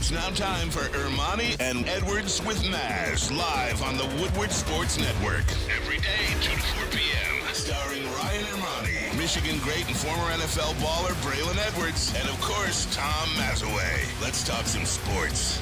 It's now time for Ermanni and Edwards with Maz, live on the Woodward Sports Network. Every day, 2 to 4 p.m. Starring Ryan Ermanni, Michigan great and former NFL baller Braylon Edwards, and of course, Tom Mazaway. Let's talk some sports.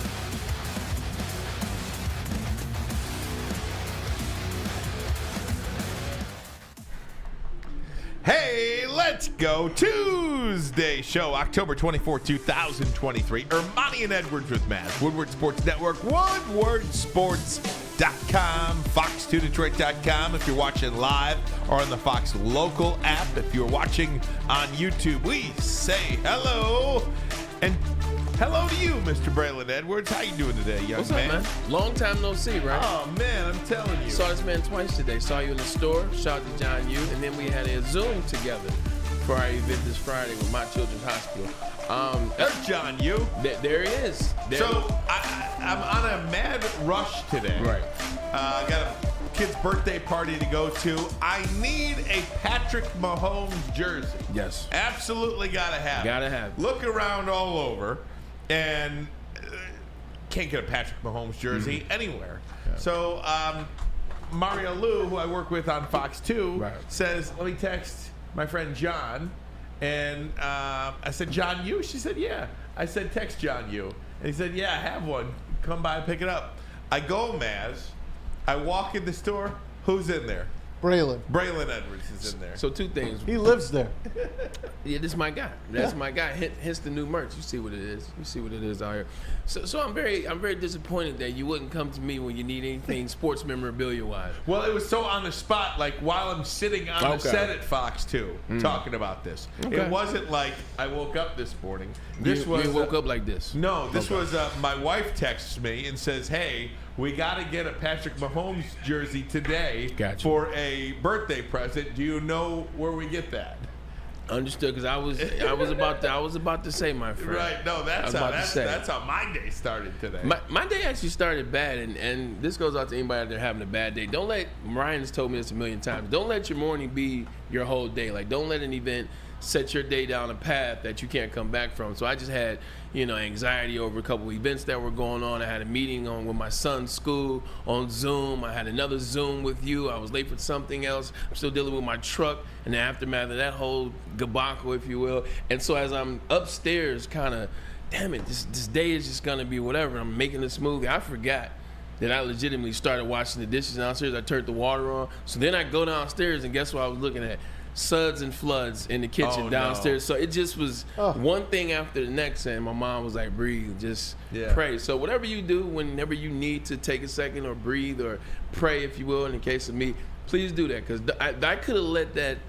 Hey, let's go. Tuesday show, October 24, 2023. Ermanni and Edwards with Maz. Woodward Sports Network, woodwardsports.com, fox2detroit.com if you're watching live, or on the Fox local app. If you're watching on YouTube, we say hello. And hello to you, Mr. Braylon Edwards. How you doing today, young What's man? up, man? Long time no see, right? Oh, man, I'm telling you. Saw this man twice today. Saw you in the store. Shout out to John Yu. And then we had a Zoom together for our event this Friday with My Children's Hospital. There's John Yu. There he is. So I'm on a mad rush today. Right. I got a kid's birthday party to go to. I need a Patrick Mahomes jersey. Yes. Absolutely gotta have it. Gotta have it. Look around all over and can't get a Patrick Mahomes jersey anywhere. Yeah. So Mario Lou, who I work with on Fox 2, Right. says, let me text my friend John. And I said, John Yu? She said, yeah. I said, text John Yu. And he said, yeah, I have one. Come by and pick it up. I go, Maz. I walk in the store. Who's in there? Braylon Edwards is in there. So two things. He lives there. Yeah, this is my guy. That's my guy. Hence the new merch. You see what it is. You see what it is out here. So I'm very disappointed that you wouldn't come to me when you need anything sports memorabilia wise. Well, it was so on the spot, like while I'm sitting on the set at Fox 2 talking about this. Okay. It wasn't like I woke up this morning. You woke up like this. No, this was my wife texts me and says, hey, we got to get a Patrick Mahomes jersey today for a birthday present. Do you know where we get that? Understood, because I was about to say, my friend. Right. No, that's how my day started today. My day actually started bad, and this goes out to anybody out there having a bad day. Don't let, Ryan has told me this a million times, don't let your morning be your whole day. Like, don't let an event set your day down a path that you can't come back from. So I just had, anxiety over a couple of events that were going on. I had a meeting with my son's school on Zoom. I had another Zoom with you. I was late for something else. I'm still dealing with my truck and the aftermath of that whole debacle, if you will. And so as I'm upstairs, kind of, damn it, this day is just gonna be whatever. I'm making this smoothie. I forgot that I legitimately started washing the dishes downstairs. I turned the water on. So then I go downstairs, and guess what I was looking at? Suds and floods in the kitchen downstairs. No. So it just was one thing after the next, and my mom was like, breathe, just pray. So whatever you do, whenever you need to take a second or breathe or pray, if you will, in the case of me, please do that, because I could have let that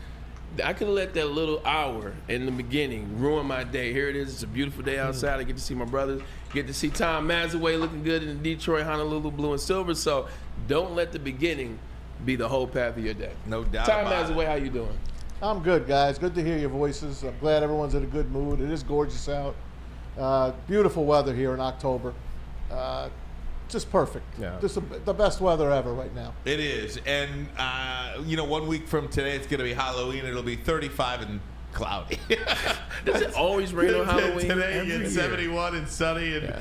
little hour in the beginning ruin my day. Here it is. It's a beautiful day outside. I get to see my brothers. Get to see Tom Mazaway looking good in the Detroit Honolulu blue and silver. So don't let the beginning be the whole path of your day. No doubt. Tom Mazaway, how you doing? I'm good, guys. Good to hear your voices. I'm glad everyone's in a good mood. It is gorgeous out. Beautiful weather here in October. Just perfect. Yeah. Just the best weather ever right now. It is. And, 1 week from today, it's going to be Halloween. It'll be 35 and cloudy. Does it always rain on Halloween? Today it's 71 and sunny, and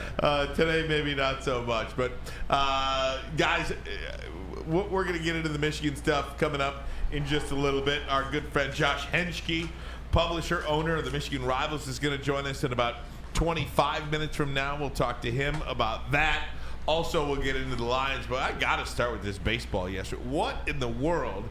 today maybe not so much. But, guys, we're going to get into the Michigan stuff coming up in just a little bit. Our good friend Josh Henschke, publisher, owner of the Michigan Rivals, is going to join us in about 25 minutes from now. We'll talk to him about that. Also, we'll get into the Lions, but I got to start with this baseball yesterday. What in the world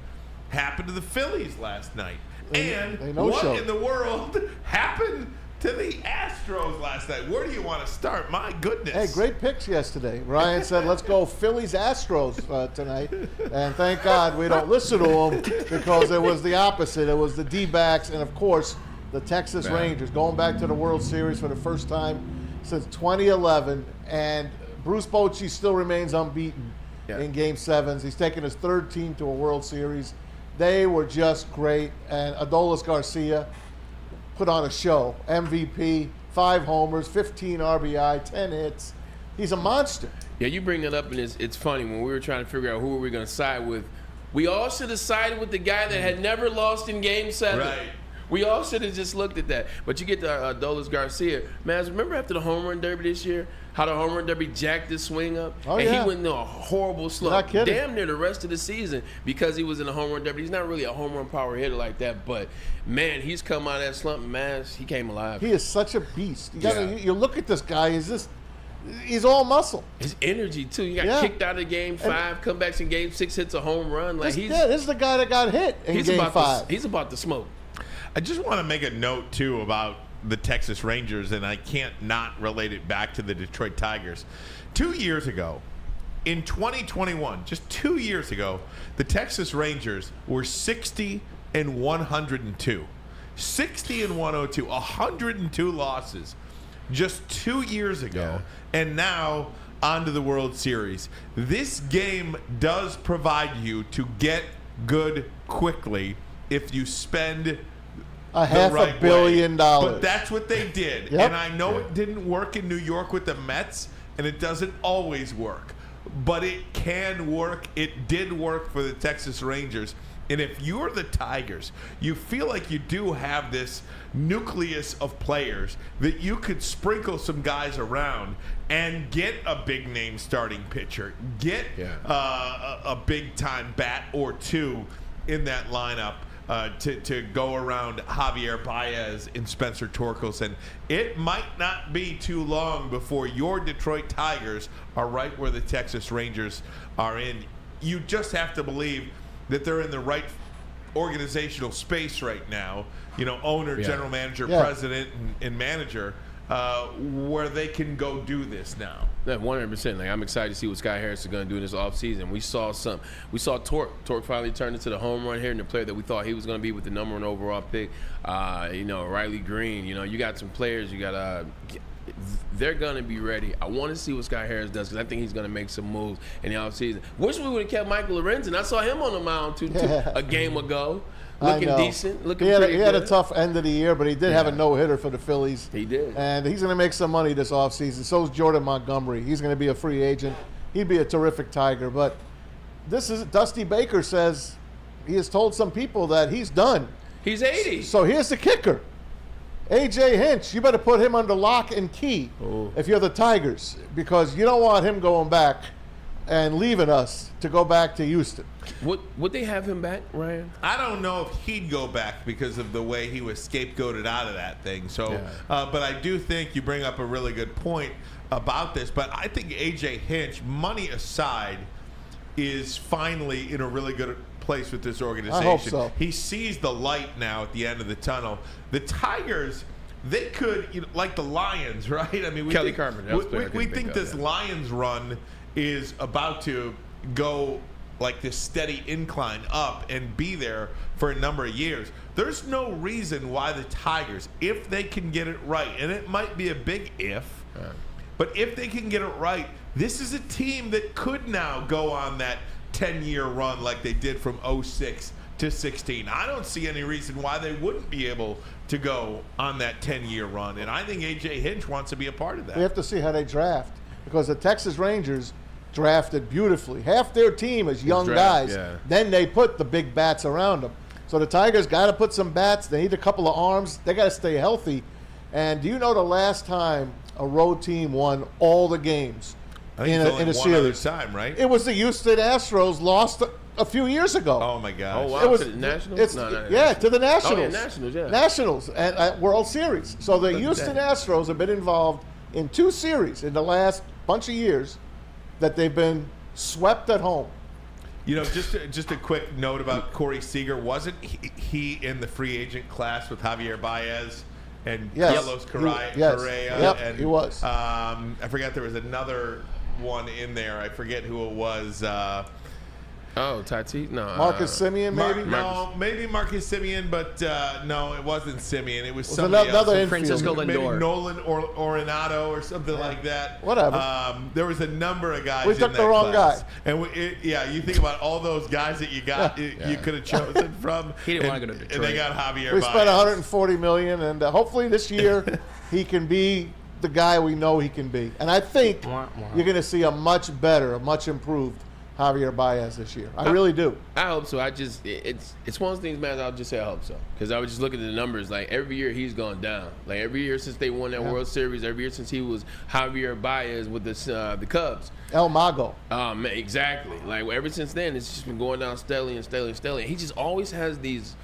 happened to the Phillies last night? And what in the world happened to the Astros last night? Where do you want to start? My goodness. Hey, great picks yesterday. Ryan said, let's go Phillies Astros tonight. And thank God we don't listen to them, because it was the opposite. It was the D-backs and, of course, the Texas Rangers going back to the World Series for the first time since 2011. And Bruce Bochy still remains unbeaten in Game 7s. He's taken his third team to a World Series. They were just great. And Adolis Garcia put on a show. MVP, 5 homers, 15 RBI, 10 hits. He's a monster. Yeah, you bring that up, and it's funny. When we were trying to figure out who were we going to side with, we all should have sided with the guy that had never lost in Game 7. Right. We all should have just looked at that. But you get to Adolis Garcia. Man, remember after the home run derby this year, How the home run derby jacked his swing up, Oh, and yeah. he went into a horrible slump. Not kidding. Damn near the rest of the season because he was in the home run derby. He's not really a home run power hitter like that, but man, he's come out of that slump, man. He came alive. He is such a beast. Yeah. You look at this guy. He's all muscle. His energy too. He got Yeah. kicked out of game 5, comebacks in game 6, hits a home run. Like This is the guy that got hit in game 5. He's about to smoke. I just want to make a note, too, about the Texas Rangers, and I can't not relate it back to the Detroit Tigers. 2 years ago, in 2021, just 2 years ago, the Texas Rangers were 60-102. 60-102, 102 losses just 2 years ago, and now on to the World Series. This game does provide you to get good quickly if you spend $500 million. But that's what they did. Yep. And I know it didn't work in New York with the Mets, and it doesn't always work. But it can work. It did work for the Texas Rangers. And if you're the Tigers, you feel like you do have this nucleus of players that you could sprinkle some guys around and get a big-name starting pitcher, get a big-time bat or two in that lineup. To go around Javier Baez and Spencer Torkelson. It might not be too long before your Detroit Tigers are right where the Texas Rangers are in. You just have to believe that they're in the right organizational space right now, owner, general manager, president, and manager, where they can go do this now. Yeah, 100%. Like, I'm excited to see what Sky Harris is going to do in this offseason. We saw Torque. Torque finally turned into the home run hitter and the player that we thought he was going to be with the number 1 overall pick. Riley Green. You got some players. They're going to be ready. I want to see what Sky Harris does because I think he's going to make some moves in the offseason. Wish we would have kept Michael Lorenzen. I saw him on the mound too a game ago. Looking decent, looking pretty good. He had a tough end of the year, but he did have a no-hitter for the Phillies. He did. And he's going to make some money this offseason. So is Jordan Montgomery. He's going to be a free agent. He'd be a terrific Tiger. But Dusty Baker says he has told some people that he's done. He's 80. So here's the kicker. A.J. Hinch, you better put him under lock and key if you're the Tigers because you don't want him going back and leaving us to go back to Houston. Would they have him back, Ryan? I don't know if he'd go back because of the way he was scapegoated out of that thing. So, but I do think you bring up a really good point about this. But I think A.J. Hinch, money aside, is finally in a really good place with this organization. I hope so. He sees the light now at the end of the tunnel. The Tigers, they could, like the Lions, right? I mean, Kelly Carpenter. We think this Lions run is about to go like this steady incline up and be there for a number of years. There's no reason why the Tigers, if they can get it right, and it might be a big if, but if they can get it right, this is a team that could now go on that 10-year run like they did from 06 to 16. I don't see any reason why they wouldn't be able to go on that 10-year run, and I think A.J. Hinch wants to be a part of that. We have to see how they draft because the Texas Rangers drafted beautifully. Half their team is young guys. Yeah. Then they put the big bats around them. So the Tigers got to put some bats. They need a couple of arms. They got to stay healthy. And do you know the last time a road team won all the games I think in a series? Time, right? It was the Houston Astros lost a few years ago. Oh my gosh! Oh wow! It was, to the Nationals? to the Nationals. Oh, yeah, Nationals, yeah. Nationals at World Series. So the Houston Astros have been involved in 2 series in the last bunch of years that they've been swept at home. Just a quick note about Corey Seager. Wasn't he in the free agent class with Javier Baez and Carlos Correa? Yep, and, he was. I forgot there was another one in there. I forget who it was. Tatis? No. Marcus Semien, maybe? Maybe Marcus Semien, but no, it wasn't Semien. It was It was somebody another else. infielder. Francisco Maybe Lindor. Nolan or Arenado or something like that. Whatever. There was a number of guys. We in took that the wrong class. guy. And you think about all those guys that you got, you could have chosen from. He didn't and, want to go to Detroit. And they got Javier. We Baez. spent $140 million, and hopefully this year he can be the guy we know he can be. And I think you're going to see a much better, a much improved Javier Baez this year. I really do. I hope so. It's one of those things, man. I'll just say I hope so, because I was just looking at the numbers. Like every year he's gone down. Like every year since they won that World Series, every year since he was Javier Baez with the Cubs. El Mago. Man, exactly. Like ever since then, it's just been going down steadily and steadily and steadily. He just always has these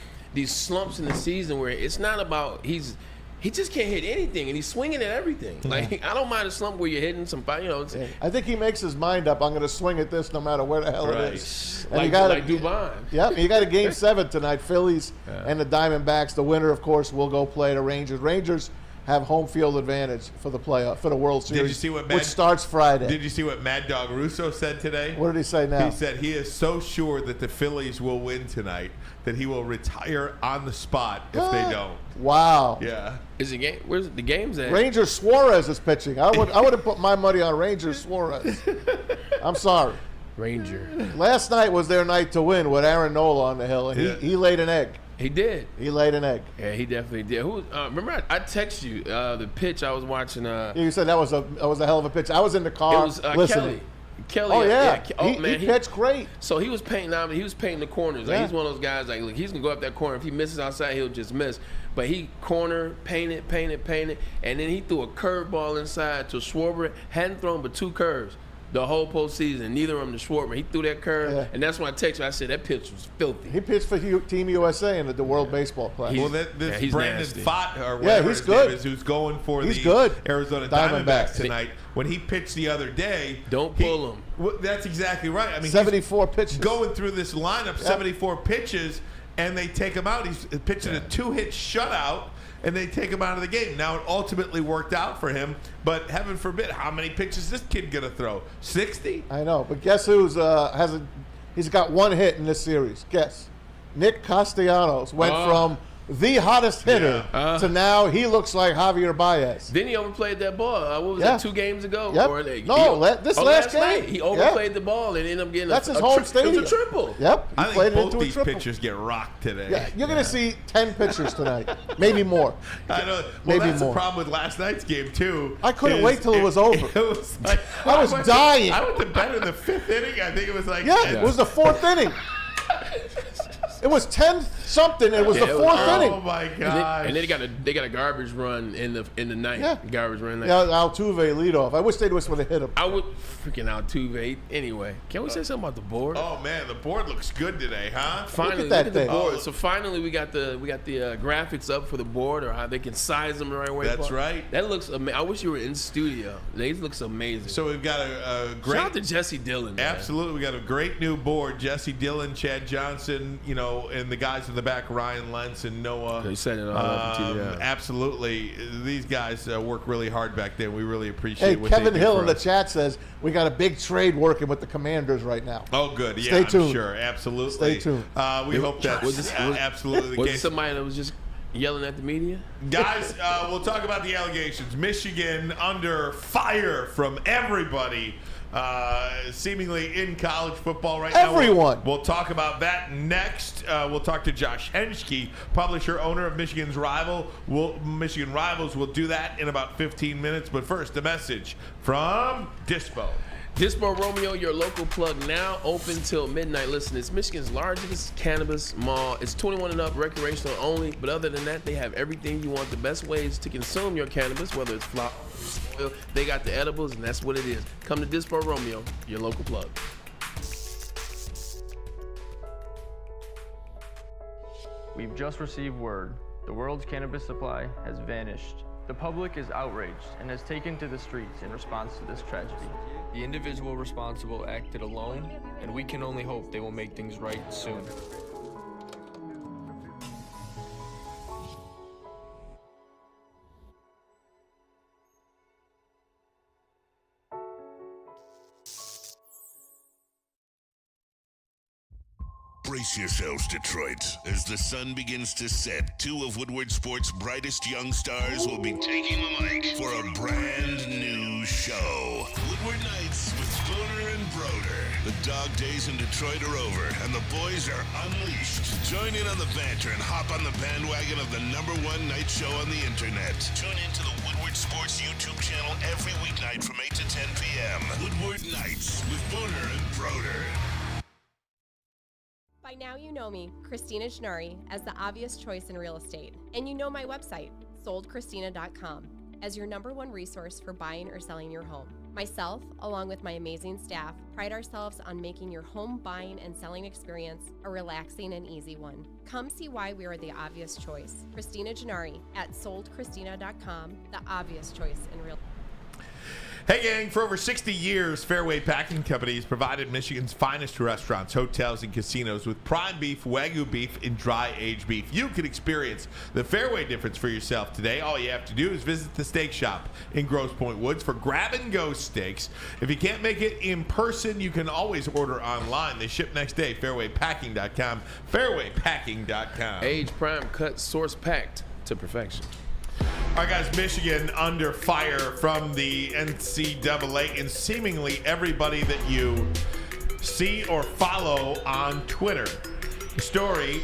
slumps in the season where it's not about he just can't hit anything, and he's swinging at everything. Like I don't mind a slump where you're hitting some, I think he makes his mind up. I'm going to swing at this no matter where the hell it is. And like Dubon. Yeah, you got a Game 7 tonight, Phillies and the Diamondbacks. The winner, of course, will go play the Rangers. Rangers have home field advantage for the playoff, for the World Series, Did you see what which starts Friday. Did you see what Mad Dog Russo said today? What did he say now? He said he is so sure that the Phillies will win tonight that he will retire on the spot if they don't. Wow. Yeah. Is the game? Where's the game's at? Rangers Suarez is pitching. I would have put my money on Rangers Suarez. I'm sorry. Ranger. Last night was their night to win with Aaron Nola on the hill, and he laid an egg. He did. He laid an egg. Yeah, he definitely did. Remember, I texted you the pitch I was watching. You said that was a hell of a pitch. I was in the car It was listening. Kelly. Oh yeah. He pitched great. So he was painting. He was painting the corners. Like he's one of those guys. Like, look, he's gonna go up that corner. If he misses outside, he'll just miss. But he painted, and then he threw a curveball inside to Schwarber. Hadn't thrown but 2 curves the whole postseason. Neither of them to Schwarber. He threw that curve, and that's when I texted you. I said that pitch was filthy. He pitched for Team USA in the World Baseball Classic. Well, this Brandon Pfaadt, or whatever his name is, who's going for Arizona Diamondbacks tonight. When he pitched the other day, don't pull him. Well, that's exactly right. I mean, 74 pitches. Going through this lineup, 74 pitches, and they take him out. He's pitching a 2-hit shutout, and they take him out of the game. Now, it ultimately worked out for him, but heaven forbid, how many pitches is this kid going to throw? 60? I know, but guess who's he's got 1 hit in this series. Guess. Nick Castellanos went from the hottest hitter to now he looks like Javier Baez. Then he overplayed that ball. What was that, 2 games ago? Yep. This last game. Night, he overplayed the ball and ended up getting his home stadium. It was a triple. Yep. I think both these pitchers get rocked today. Yeah, you're going to see 10 pitchers tonight. Maybe more. I know. Well, maybe that's more. the problem with last night's game, too. I couldn't wait till it was over. It was like, I was dying. I went to bed in the 5th inning. I think it was like... Yeah, it was the 4th inning. It was 10-something. It was the 4th inning. Oh my gosh! And then they got a garbage run in the ninth. Yeah. Garbage run. Yeah, Altuve leadoff. I wish they would have hit him. I would freaking Altuve. Anyway, can we say something about the board? Oh man, the board looks good today, huh? Finally, look at that thing. The board. So finally, we got the graphics up for the board, or how they can size them the right way. That's right. That looks amazing. I wish you were in studio. It looks amazing. So we've got a great. Shout out to Jesse Dillon. Man. Absolutely, we got a great new board. Jesse Dillon, Chad Johnson, and the guys in the back, Ryan Lentz and Noah. They set it all up. Absolutely, these guys work really hard back there. We really appreciate. Hey, Kevin Hill in the chat says we got a big trade working with the Commanders right now. Oh, good. Yeah, Stay tuned. I'm sure. Absolutely. Stay tuned. We hope that's absolutely the case. Was somebody that was just yelling at the media? Guys, we'll talk about the allegations. Michigan under fire from everybody. Seemingly in college football right now. Everyone. We'll talk about that next. We'll talk to Josh Henschke, publisher, owner of Michigan Rivals. We'll do that in about 15 minutes. But first, a message from Dispo. Dispo Romeo, your local plug, now open till midnight. Listen, it's Michigan's largest cannabis mall. It's 21 and up, recreational only. But other than that, they have everything you want. The best ways to consume your cannabis, whether it's flower, oil, they got the edibles, and that's what it is. Come to Dispo Romeo, your local plug. We've just received word. The world's cannabis supply has vanished. The public is outraged and has taken to the streets in response to this tragedy. The individual responsible acted alone, and we can only hope they will make things right soon. Brace yourselves, Detroit. As the sun begins to set, two of Woodward Sports' brightest young stars will be taking the mic for a brand new show. Woodward Nights with Spooner and Broder. The dog days in Detroit are over, and the boys are unleashed. Join in on the banter and hop on the bandwagon of the #1 night show on the internet. Tune into the Woodward Sports YouTube channel every weeknight from 8 to 10 p.m. Woodward Nights with Spooner and Broder. By now you know me, Christina Gennari, as the obvious choice in real estate. And you know my website, soldchristina.com, as your #1 resource for buying or selling your home. Myself, along with my amazing staff, pride ourselves on making your home buying and selling experience a relaxing and easy one. Come see why we are the obvious choice. Christina Gennari at soldchristina.com, the obvious choice in real estate. Hey gang, for over 60 years, Fairway Packing Company has provided Michigan's finest restaurants, hotels, and casinos with prime beef, Wagyu beef, and dry-aged beef. You can experience the Fairway difference for yourself today. All you have to do is visit the steak shop in Grosse Pointe Woods for grab-and-go steaks. If you can't make it in person, you can always order online. They ship next day. FairwayPacking.com. FairwayPacking.com. Age, prime, cut, source packed to perfection. All right, guys, Michigan under fire from the NCAA and seemingly everybody that you see or follow on Twitter. The story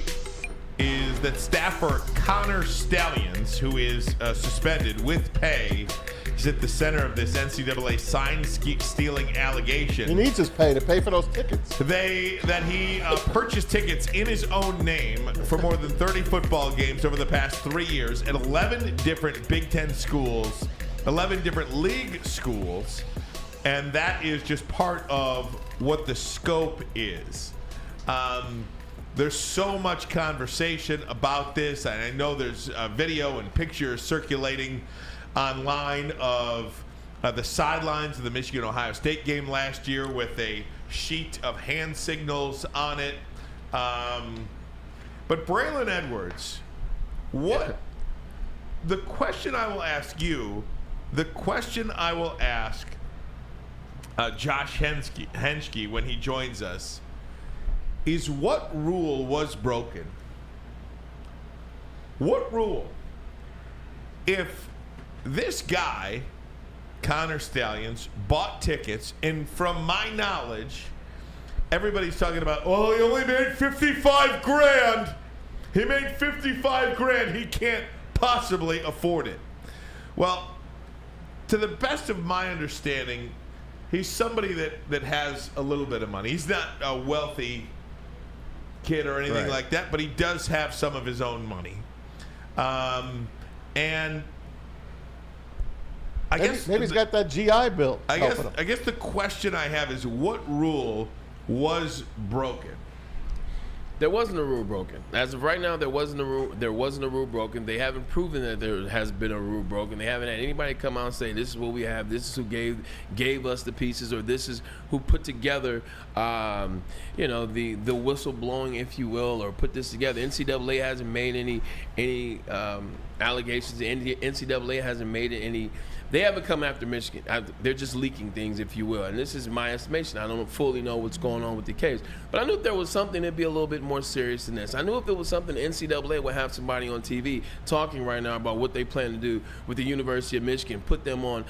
is that staffer Connor Stalions, who is suspended with pay, is at the center of this NCAA sign-stealing allegation. He needs his pay to pay for those tickets. That he purchased tickets in his own name for more than 30 football games over the past 3 years at 11 different Big Ten schools, 11 different league schools, and that is just part of what the scope is. There's so much conversation about this, and I know there's video and pictures circulating online of the sidelines of the Michigan-Ohio State game last year with a sheet of hand signals on it. But Braylon Edwards, the question I will ask you, the question I will ask Josh Henschke when he joins us is, what rule was broken? What rule? If this guy, Connor Stalions, bought tickets, and from my knowledge, everybody's talking about, oh, he only made 55 grand. He made 55 grand. He can't possibly afford it. Well, to the best of my understanding, he's somebody that has a little bit of money. He's not a wealthy kid or anything like that, but he does have some of his own money. And I guess maybe he's got that GI Bill. I guess the question I have is, what rule was broken? There wasn't a rule broken. As of right now, there wasn't a rule broken. They haven't proven that there has been a rule broken. They haven't had anybody come out and say, this is what we have, this is who gave us the pieces, or this is who put together the whistle blowing, if you will, or put this together. NCAA hasn't made any allegations. The NCAA hasn't made any. They haven't come after Michigan. They're just leaking things, if you will. And this is my estimation. I don't fully know what's going on with the case. But I knew if there was something, it'd be a little bit more serious than this. I knew if it was something, the NCAA would have somebody on TV talking right now about what they plan to do with the University of Michigan, put them on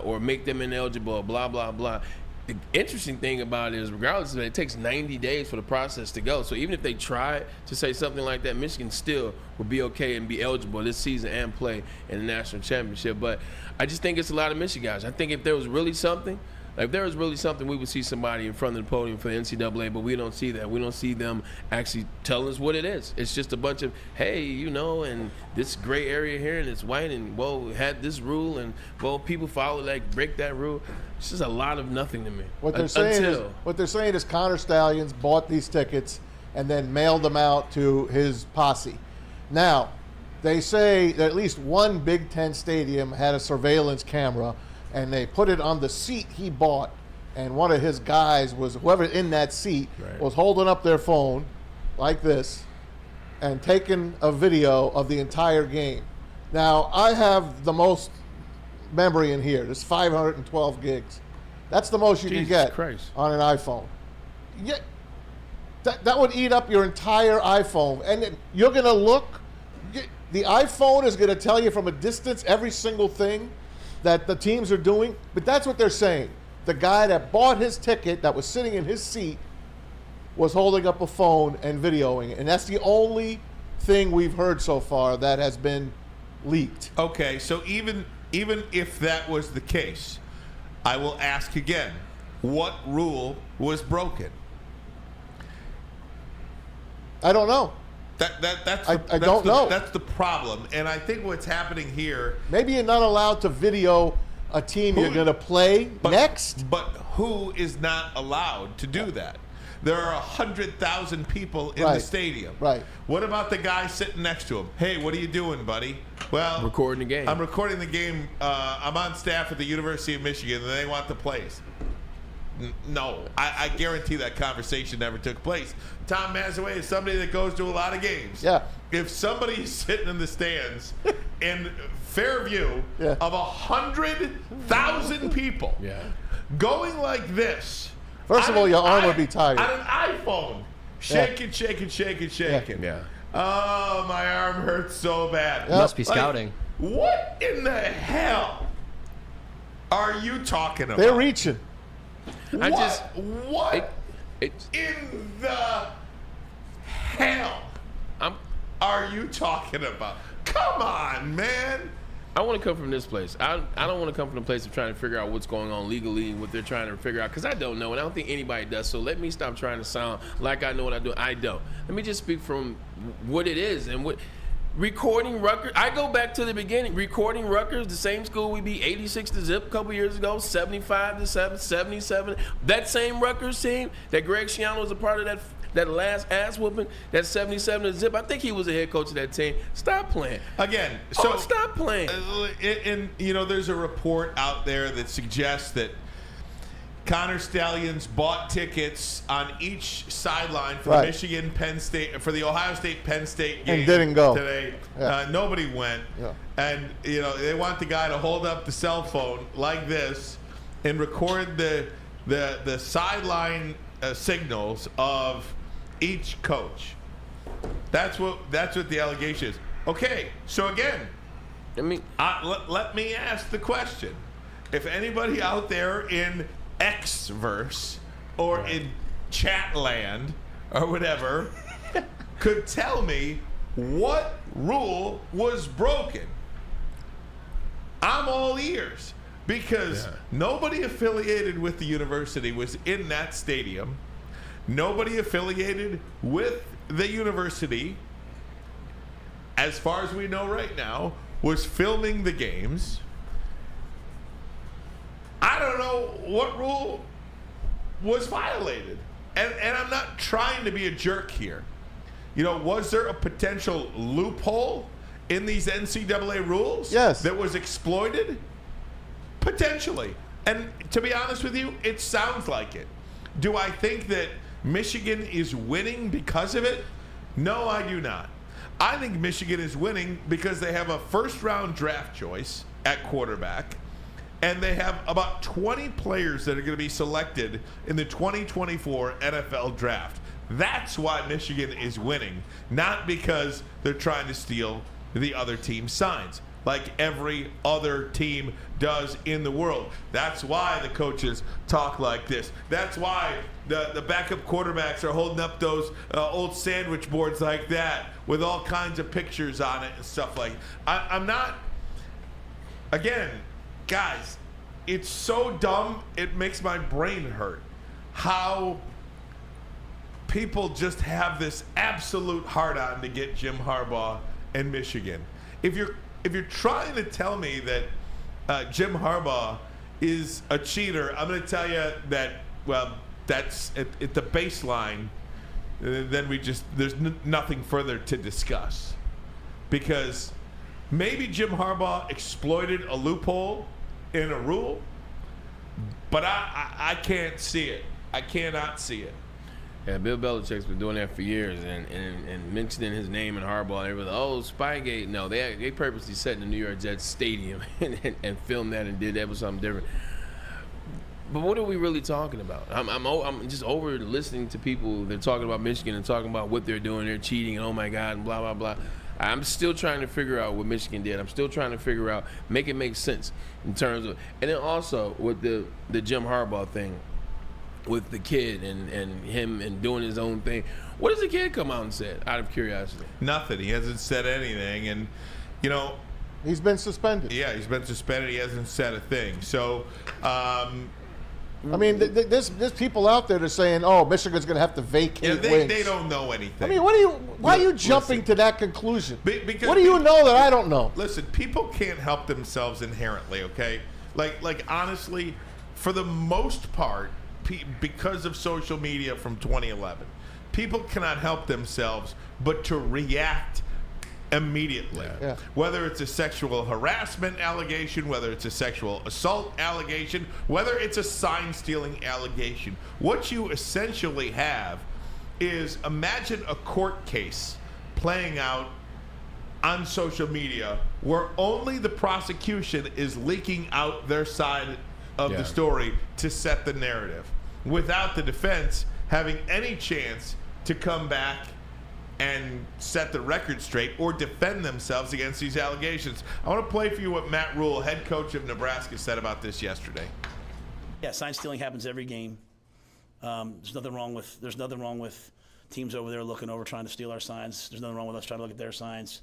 or make them ineligible, blah, blah, blah. The interesting thing about it is, regardless of it, it takes 90 days for the process to go. So even if they tried to say something like that, Michigan still would be okay and be eligible this season and play in the national championship. But I just think it's a lot of Michigan guys. I think if there was really something, we would see somebody in front of the podium for the NCAA, but we don't see that. We don't see them actually telling us what it is. It's just a bunch of, hey, and this gray area here, and it's white, and, we had this rule, and, people follow break that rule. It's just a lot of nothing to me. What they're saying is Connor Stalions bought these tickets and then mailed them out to his posse. Now, they say that at least one Big Ten stadium had a surveillance camera, and they put it on the seat he bought, and one of his guys was, whoever in that seat, was holding up their phone like this and taking a video of the entire game. Now, I have the most memory in here. There's 512 gigs. That's the most you can get on an iPhone. Yeah. That would eat up your entire iPhone. And then you're going to look. The iPhone is going to tell you from a distance every single thing that the teams are doing. But that's what they're saying. The guy that bought his ticket, that was sitting in his seat, was holding up a phone and videoing it. And that's the only thing we've heard so far that has been leaked. Okay, so even if that was the case, I will ask again, what rule was broken? I don't know. I don't know. That's the problem. And I think what's happening here... Maybe you're not allowed to video a team you're going to play next. But who is not allowed to do that? There are 100,000 people in the stadium. Right. What about the guy sitting next to him? Hey, what are you doing, buddy? Well, recording the game. I'm recording the game. I'm on staff at the University of Michigan, and they want the plays. No, I guarantee that conversation never took place. Tom Mazaway is somebody that goes to a lot of games. Yeah. If somebody's sitting in the stands in fair view of 100,000 people going like this, first of all, your arm would be tired. On an iPhone, shaking. Yeah. Oh, my arm hurts so bad. Must be scouting. What in the hell are you talking about? They're reaching. What in the hell are you talking about? Come on, man. I want to come from this place. I don't want to come from the place of trying to figure out what's going on legally and what they're trying to figure out, because I don't know, and I don't think anybody does. So let me stop trying to sound like I know what I do. I don't. Let me just speak from what it is and what. Recording Rutgers, I go back to the beginning. Recording Rutgers, the same school we beat 86 to zip a couple years ago, 75 to 7, 77. That same Rutgers team that Greg Schiano was a part of, that last ass whooping, that 77 to zip. I think he was a head coach of that team. Stop playing. Again, so stop playing. And there's a report out there that suggests that Connor Stallions bought tickets on each sideline for the Michigan Penn State, for the Ohio State Penn State game, and didn't go today. Nobody went, and they want the guy to hold up the cell phone like this and record the sideline signals of each coach. That's what the allegation is. Okay, so again, let me ask the question: if anybody out there in Xverse or in Chatland or whatever could tell me what rule was broken, I'm all ears, because nobody affiliated with the university was in that stadium. Nobody affiliated with the university, as far as we know right now, was filming the games. I don't know what rule was violated. And I'm not trying to be a jerk here. Was there a potential loophole in these NCAA rules that was exploited? Potentially. And to be honest with you, it sounds like it. Do I think that Michigan is winning because of it? No, I do not. I think Michigan is winning because they have a first-round draft choice at quarterback, and they have about 20 players that are going to be selected in the 2024 NFL draft. That's why Michigan is winning, not because they're trying to steal the other team's signs, like every other team does in the world. That's why the coaches talk like this. That's why the backup quarterbacks are holding up those old sandwich boards like that with all kinds of pictures on it and stuff like that. I'm not, again, guys, it's so dumb, it makes my brain hurt how people just have this absolute hard-on to get Jim Harbaugh and Michigan. If you're trying to tell me that Jim Harbaugh is a cheater, I'm going to tell you that, well, that's at the baseline. Then there's nothing further to discuss, because maybe Jim Harbaugh exploited a loophole in a rule, but I can't see it. I cannot see it. Yeah, Bill Belichick's been doing that for years, and mentioning his name in Harbaugh, and everything. Oh, Spygate. No, they purposely set in the New York Jets stadium and filmed that and did that was something different. But what are we really talking about? I'm just over listening to people. They're talking about Michigan and talking about what they're doing. They're cheating and oh my God and blah blah blah. I'm still trying to figure out what Michigan did. I'm still trying to figure out, make it make sense in terms of, and then also with the Jim Harbaugh thing, with the kid and him and doing his own thing. What does the kid come out and said, out of curiosity? Nothing. He hasn't said anything, and he's been suspended. Yeah, he's been suspended. He hasn't said a thing. So, I mean, there's people out there that are saying, "Oh, Michigan's going to have to vacate wings." They don't know anything. I mean, why are you jumping to that conclusion? Because what do you know that I don't know? Listen, people can't help themselves inherently. Okay, like honestly, for the most part, because of social media from 2011, people cannot help themselves but to react immediately. Yeah. Whether it's a sexual harassment allegation, whether it's a sexual assault allegation, whether it's a sign stealing allegation, what you essentially have is, imagine a court case playing out on social media where only the prosecution is leaking out their side of the story to set the narrative, without the defense having any chance to come back and set the record straight or defend themselves against these allegations. I want to play for you what Matt Rule, head coach of Nebraska, said about this yesterday. Yeah, sign stealing happens every game. There's nothing wrong with teams over there looking over trying to steal our signs. There's nothing wrong with us trying to look at their signs.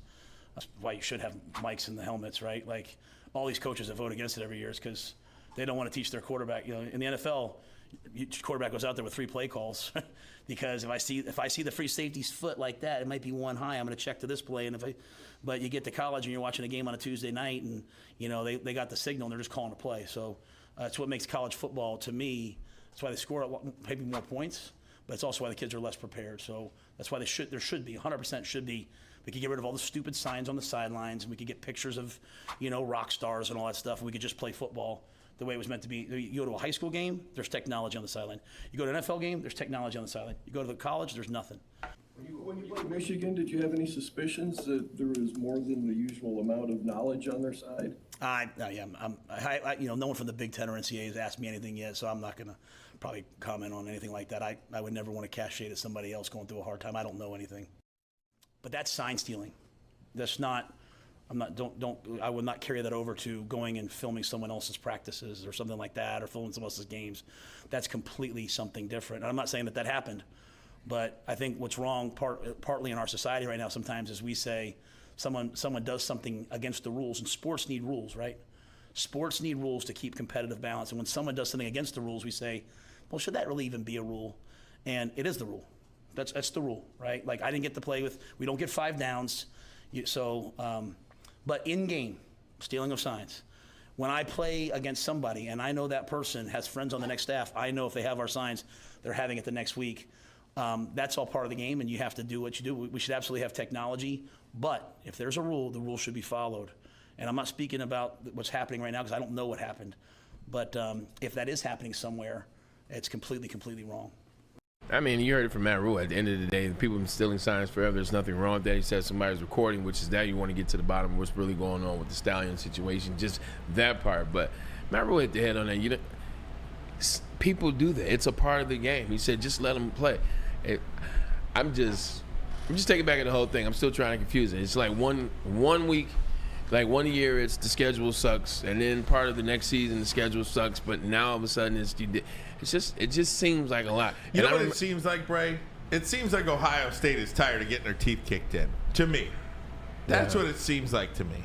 That's why you should have mics in the helmets, right? Like, all these coaches that vote against it every year is because they don't want to teach their quarterback. In the NFL, each quarterback goes out there with 3 play calls because if I see the free safety's foot like that, it might be one high. I'm going to check to this play. But you get to college and you're watching a game on a Tuesday night, and they got the signal and they're just calling a play. So that's what makes college football, to me. That's why they score maybe more points, but it's also why the kids are less prepared. So that's why there should be 100% should be. We could get rid of all the stupid signs on the sidelines, and we could get pictures of rock stars and all that stuff, and we could just play football the way it was meant to be. You go to a high school game, there's technology on the sideline. You go to an NFL game, there's technology on the sideline. You go to the college, there's nothing. When you played Michigan, did you have any suspicions that there was more than the usual amount of knowledge on their side? No one from the Big Ten or NCAA has asked me anything yet, so I'm not going to probably comment on anything like that. I would never want to cast shade at somebody else going through a hard time. I don't know anything. But that's sign stealing. That's not. I would not carry that over to going and filming someone else's practices or something like that, or filming someone else's games. That's completely something different. And I'm not saying that happened, but I think what's wrong partly in our society right now sometimes is we say someone does something against the rules, and sports need rules, right? Sports need rules to keep competitive balance. And when someone does something against the rules, we say, well, should that really even be a rule? And it is the rule. That's the rule, right? Like, I didn't get to play with. We don't get 5 downs, but in-game, stealing of signs. When I play against somebody and I know that person has friends on the next staff, I know if they have our signs, they're having it the next week. That's all part of the game, and you have to do what you do. We should absolutely have technology, but if there's a rule, the rule should be followed. And I'm not speaking about what's happening right now because I don't know what happened. But if that is happening somewhere, it's completely, completely wrong. I mean, you heard it from Matt Rule. At the end of the day, people have been stealing signs forever. There's nothing wrong with that. He said somebody's recording, which is that you want to get to the bottom of what's really going on with the Stallion situation, just that part. But Matt Rule hit the head on that. People do that. It's a part of the game. He said, just let them play. I'm just taking back at the whole thing. I'm still trying to confuse it. It's like one week, like 1 year, it's the schedule sucks, and then part of the next season the schedule sucks. But now all of a sudden it just seems like a lot. You know what it seems like, Bray? It seems like Ohio State is tired of getting their teeth kicked in. To me, that's what it seems like to me.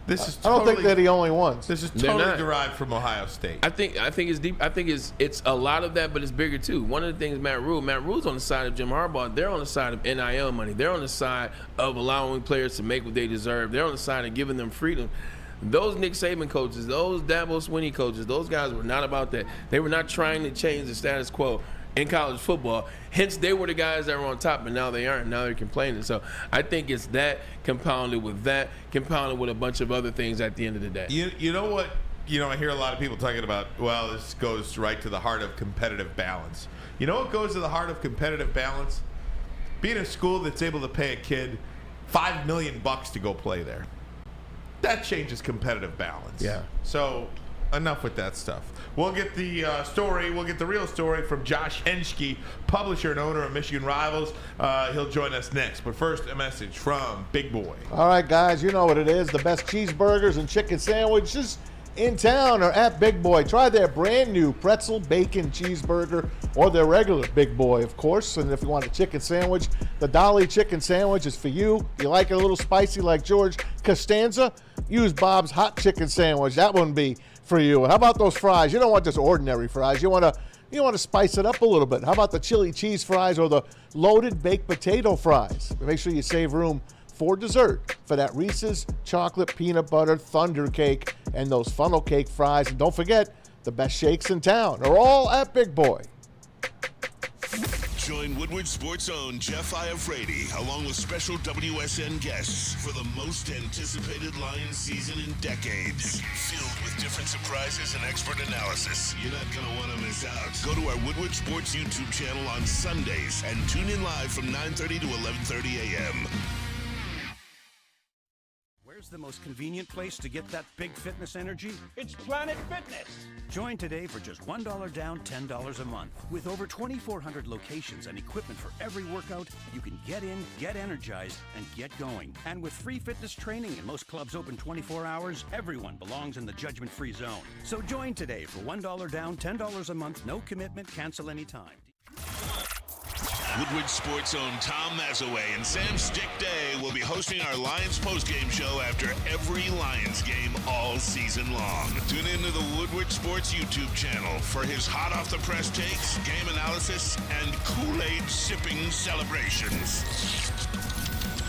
This is. I don't think they're the only ones. This is totally derived from Ohio State. I think it's deep. I think it's a lot of that, but it's bigger too. One of the things Matt Rule's on the side of Jim Harbaugh. They're on the side of NIL money. They're on the side of allowing players to make what they deserve. They're on the side of giving them freedom. Those Nick Saban coaches, those Dabo Swinney coaches, those guys were not about that. They were not trying to change the status quo in college football. Hence, they were the guys that were on top, but now they aren't. Now they're complaining. So I think it's that compounded with a bunch of other things at the end of the day. You know what? I hear a lot of people talking about, well, this goes right to the heart of competitive balance. You know what goes to the heart of competitive balance? Being a school that's able to pay a kid $5 million to go play there. That changes competitive balance. Yeah. So enough with that stuff. We'll get the story. We'll get the real story from Josh Henschke, publisher and owner of Michigan Rivals. He'll join us next. But first, a message from Big Boy. All right, guys, you know what it is. The best cheeseburgers and chicken sandwiches in town are at Big Boy. Try their brand new pretzel bacon cheeseburger or their regular Big Boy, of course. And if you want a chicken sandwich, the Dolly chicken sandwich is for you. You like it a little spicy like George Costanza? Use Bob's hot chicken sandwich. That wouldn't be for you. And how about those fries? You don't want just ordinary fries. You want to spice it up a little bit. How about the chili cheese fries or the loaded baked potato fries? Make sure you save room for dessert for that Reese's chocolate peanut butter thunder cake and those funnel cake fries. And don't forget, the best shakes in town are all at Big Boy. Join Woodward Sports' own Jeff Iafrate along with special WSN guests for the most anticipated Lions season in decades. Filled with different surprises and expert analysis. You're not going to want to miss out. Go to our Woodward Sports YouTube channel on Sundays and tune in live from 9:30 to 11:30 a.m. Where's the most convenient place to get that big fitness energy? It's Planet Fitness. Join today for just $1 down, $10 a month. With over 2,400 locations and equipment for every workout, you can get in, get energized, and get going. And with free fitness training and most clubs open 24 hours, everyone belongs in the judgment-free zone. So join today for $1 down, $10 a month, no commitment, cancel anytime. Woodward Sports' own Tom Mazaway and Sam Stick Day will be hosting our Lions postgame show after every Lions game all season long. Tune into the Woodward Sports YouTube channel for his hot-off-the-press takes, game analysis, and Kool-Aid sipping celebrations.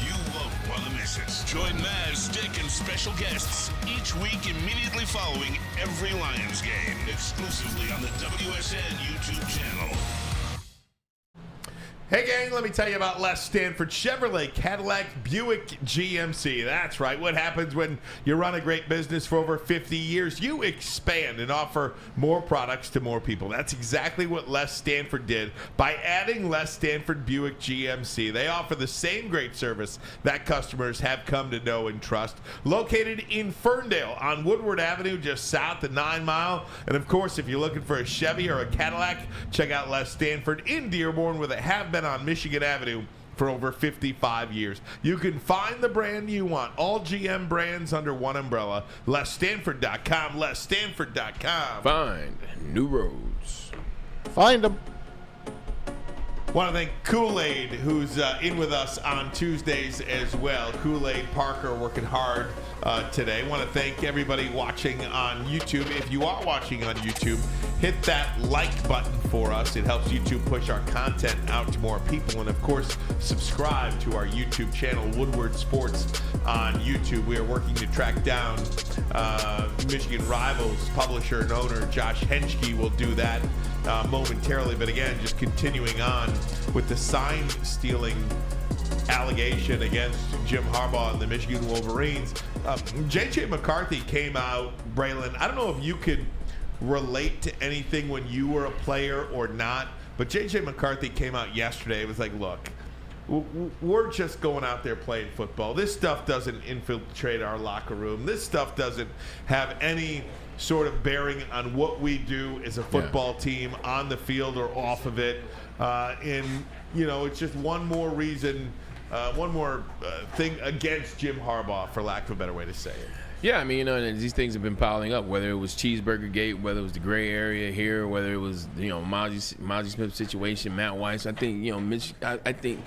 You won't want to miss it. Join Maz, Stick, and special guests each week immediately following every Lions game, exclusively on the WSN YouTube channel. Hey gang, let me tell you about Les Stanford Chevrolet Cadillac Buick GMC. That's right. What happens when you run a great business for over 50 years? You expand and offer more products to more people. That's exactly what Les Stanford did by adding Les Stanford Buick GMC. They offer the same great service that customers have come to know and trust. Located in Ferndale on Woodward Avenue, just south of 9 Mile. And of course, if you're looking for a Chevy or a Cadillac, check out Les Stanford in Dearborn, where they have been on Michigan Avenue for over 55 years. You can find the brand you want. All GM brands under one umbrella. LesStanford.com. LesStanford.com. Find new roads. Find them. Want to thank Kool-Aid, who's in with us on Tuesdays as well. Kool-Aid Parker working hard today. Want to thank everybody watching on YouTube. If you are watching on YouTube, hit that like button for us. It helps YouTube push our content out to more people. And of course, subscribe to our YouTube channel, Woodward Sports on YouTube. We are working to track down Michigan Rivals publisher and owner Josh Henschke. Will do that momentarily. But again, just continuing on with the sign stealing allegation against Jim Harbaugh and the Michigan Wolverines. J.J. McCarthy came out, Braylon. I don't know if you could relate to anything when you were a player or not, but J.J. McCarthy came out yesterday. It was like, look, we're just going out there playing football. This stuff doesn't infiltrate our locker room. This stuff doesn't have any sort of bearing on what we do as a football team on the field or off of it. And, you know, it's just one more reason, one more thing against Jim Harbaugh, for lack of a better way to say it. Yeah, I mean, you know, and these things have been piling up, whether it was Cheeseburger Gate, whether it was the gray area here, whether it was, you know, Mozzie Smith situation, Matt Weiss. I think, you know, I think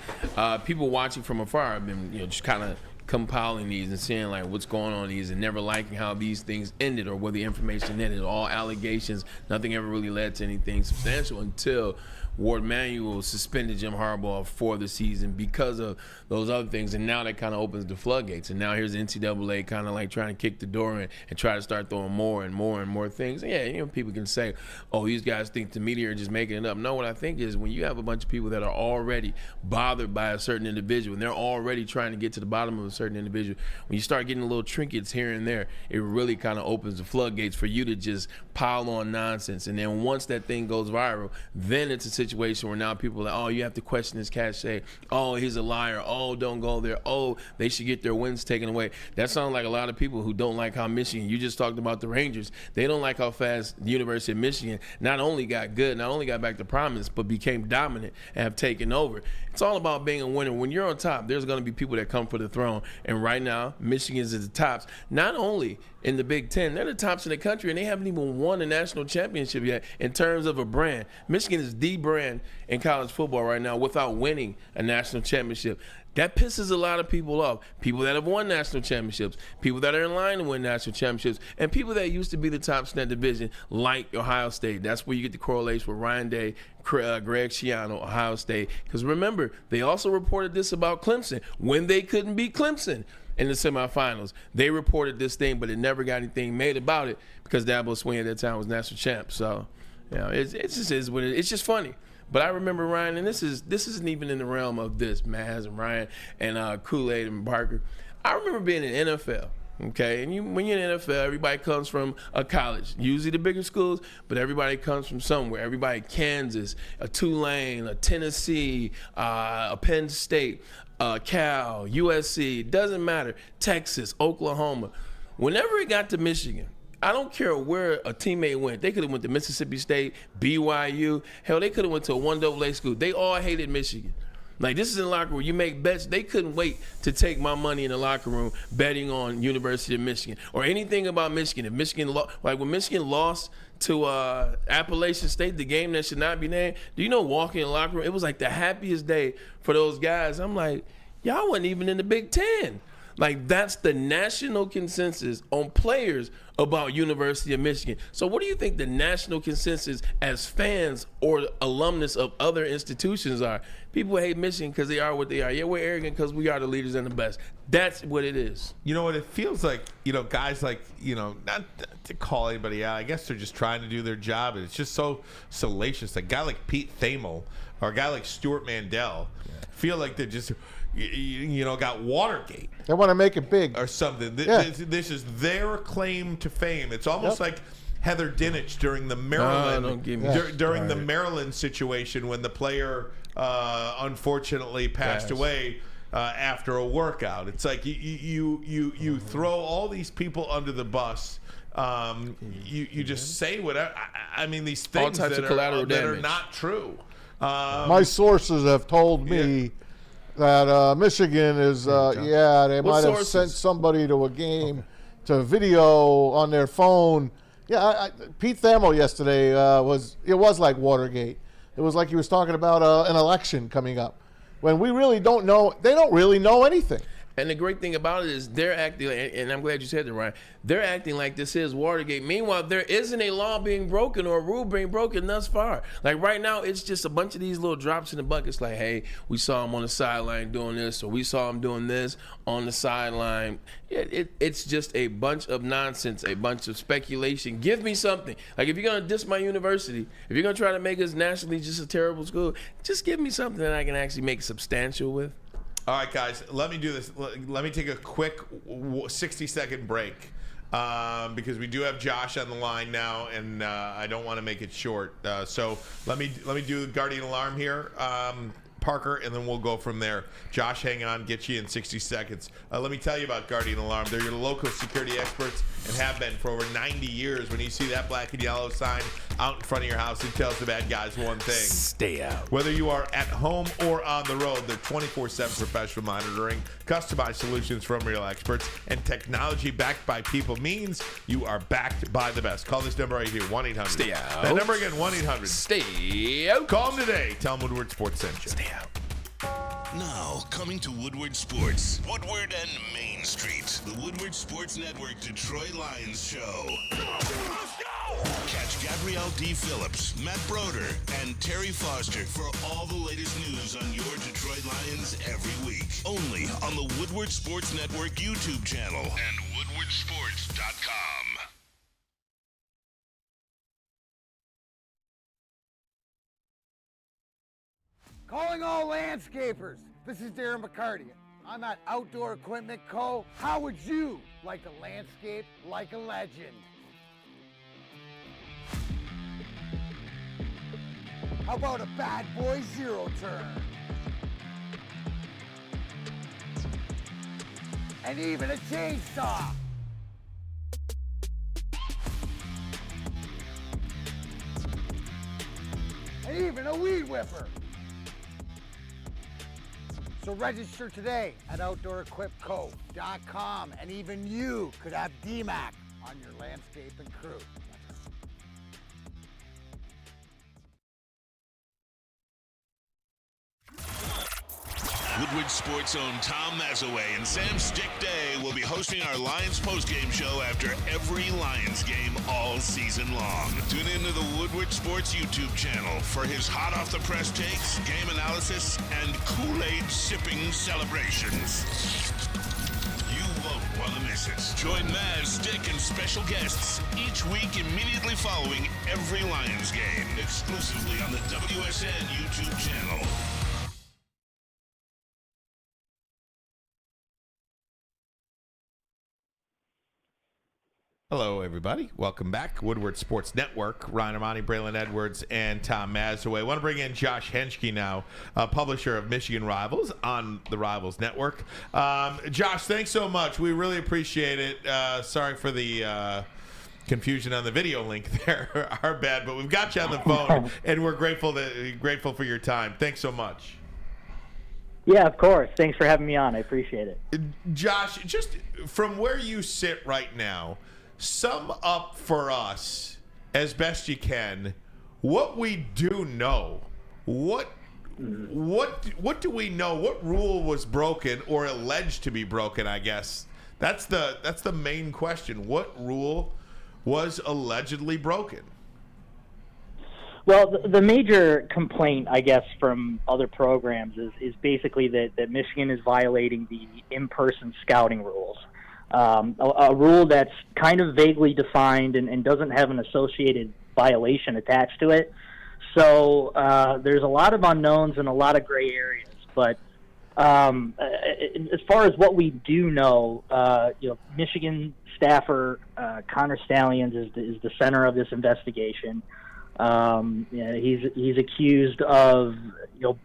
people watching from afar have been, you know, just kind of compiling these and seeing like what's going on in these and never liking how these things ended or where the information ended. All allegations, nothing ever really led to anything substantial until Ward Manuel suspended Jim Harbaugh for the season because of those other things, and now that kind of opens the floodgates. And now here's the NCAA kind of like trying to kick the door in and try to start throwing more and more and more things. And yeah, you know, people can say, oh, these guys think the media are just making it up. No, what I think is when you have a bunch of people that are already bothered by a certain individual and they're already trying to get to the bottom of a certain individual, when you start getting little trinkets here and there, it really kind of opens the floodgates for you to just pile on nonsense. And then once that thing goes viral, then it's a situation where now people are like, oh, you have to question his cachet. Oh, he's a liar. Oh, don't go there. Oh, they should get their wins taken away. That sounds like a lot of people who don't like how Michigan, you just talked about the Rangers. They don't like how fast the University of Michigan not only got good, not only got back to prominence, but became dominant and have taken over. It's all about being a winner. When you're on top, there's going to be people that come for the throne. And right now, Michigan is at the tops, not only in the Big Ten, they're the tops in the country, and they haven't even won a national championship yet in terms of a brand. Michigan is the brand in college football right now without winning a national championship. That pisses a lot of people off. People that have won national championships, people that are in line to win national championships, and people that used to be the tops in that division, like Ohio State. That's where you get the correlation with Ryan Day, Greg Schiano, Ohio State. Because remember, they also reported this about Clemson when they couldn't beat Clemson in the semifinals. They reported this thing, but it never got anything made about it because Dabo Swinney at that time was national champ. So, you know, it just is what it is. It's just funny. But I remember, Ryan, and this isn't even in the realm of this, Maz and Ryan and Kool-Aid and Parker. I remember being in the NFL, okay? And when you're in the NFL, everybody comes from a college, usually the bigger schools, but everybody comes from somewhere. Everybody, Kansas, a Tulane, a Tennessee, a Penn State, Cal, USC, doesn't matter, Texas, Oklahoma. Whenever it got to Michigan, I don't care where a teammate went. They could have went to Mississippi State, BYU. Hell, they could have went to a 1AA school. They all hated Michigan. Like, this is in the locker room. You make bets. They couldn't wait to take my money in the locker room betting on University of Michigan or anything about Michigan. If Michigan when Michigan lost to Appalachian State, the game that should not be named, do you know, walking in the locker room, it was like the happiest day for those guys. I'm like, y'all wasn't even in the Big Ten. Like, that's the national consensus on players about University of Michigan. So what do you think the national consensus as fans or alumnus of other institutions are? People hate Michigan because they are what they are. Yeah, we're arrogant because we are the leaders and the best. That's what it is. You know what? It feels like, guys like, not to call anybody out. I guess they're just trying to do their job. And it's just so salacious. A guy like Pete Thamel or a guy like Stuart Mandel feel like they're just, got Watergate. They want to make it big. Or something. This is their claim to fame. It's almost like Heather Dinich during the Maryland the Maryland situation when the player unfortunately passed away after a workout. It's like you throw all these people under the bus. You just say whatever. I mean, these things that are not true. My sources have told me that Michigan is, they might have sent somebody to a game to video on their phone. Yeah, Pete Thamel yesterday was like Watergate. It was like he was talking about an election coming up when we really don't know. They don't really know anything. And the great thing about it is they're acting, and I'm glad you said that, Ryan, they're acting like this is Watergate. Meanwhile, there isn't a law being broken or a rule being broken thus far. Like right now, it's just a bunch of these little drops in the bucket. It's like, hey, we saw him on the sideline doing this, or we saw him doing this on the sideline. It's just a bunch of nonsense, a bunch of speculation. Give me something. Like if you're going to diss my university, if you're going to try to make us nationally just a terrible school, just give me something that I can actually make substantial with. All right, guys, let me do this. Let me take a quick 60-second break because we do have Josh on the line now, and I don't want to make it short. So let me do the Guardian Alarm here, Parker, and then we'll go from there. Josh, hang on, get you in 60 seconds. Let me tell you about Guardian Alarm. They're your local security experts and have been for over 90 years. When you see that black and yellow sign out in front of your house, it tells the bad guys one thing. Stay out. Whether you are at home or on the road, they're 24/7 professional monitoring, customized solutions from real experts, and technology backed by people means you are backed by the best. Call this number right here, 1-800. Stay out. That number again, 1-800. Stay out. Call them today. Tell them Woodward Sports sent you. Stay out. Now, coming to Woodward Sports, Woodward and Main Street, the Woodward Sports Network Detroit Lions show. Let's go! Catch Gabrielle D. Phillips, Matt Broder, and Terry Foster for all the latest news on your Detroit Lions every week. Only on the Woodward Sports Network YouTube channel and woodwardsports.com. Calling all landscapers. This is Darren McCarty. I'm at Outdoor Equipment Co. How would you like to landscape like a legend? How about a bad boy zero turn? And even a chainsaw. And even a weed whipper. So register today at OutdoorEquipCo.com, and even you could have DMAC on your landscaping crew. Woodward Sports' own Tom Mazaway and Sam Stick Day will be hosting our Lions postgame show after every Lions game all season long. Tune into the Woodward Sports YouTube channel for his hot-off-the-press takes, game analysis, and Kool-Aid sipping celebrations. You won't want to miss it. Join Maz, Stick, and special guests each week immediately following every Lions game, exclusively on the WSN YouTube channel. Hello, everybody. Welcome back. Woodward Sports Network. Ryan Ermanni, Braylon Edwards, and Tom Mazaway. I want to bring in Josh Henschke now, publisher of Michigan Rivals on the Rivals Network. Josh, thanks so much. We really appreciate it. Sorry for the confusion on the video link there. Our bad, but we've got you on the phone, and we're grateful for your time. Thanks so much. Yeah, of course. Thanks for having me on. I appreciate it. Josh, just from where you sit right now, sum up for us as best you can what we do know. What do we know? What rule was broken or alleged to be broken? I guess that's the main question. What rule was allegedly broken? Well, the major complaint, I guess, from other programs is basically that Michigan is violating the in-person scouting rules. A rule that's kind of vaguely defined and doesn't have an associated violation attached to it. So there's a lot of unknowns and a lot of gray areas. But as far as what we do know, Michigan staffer Connor Stallions is the center of this investigation. He's accused of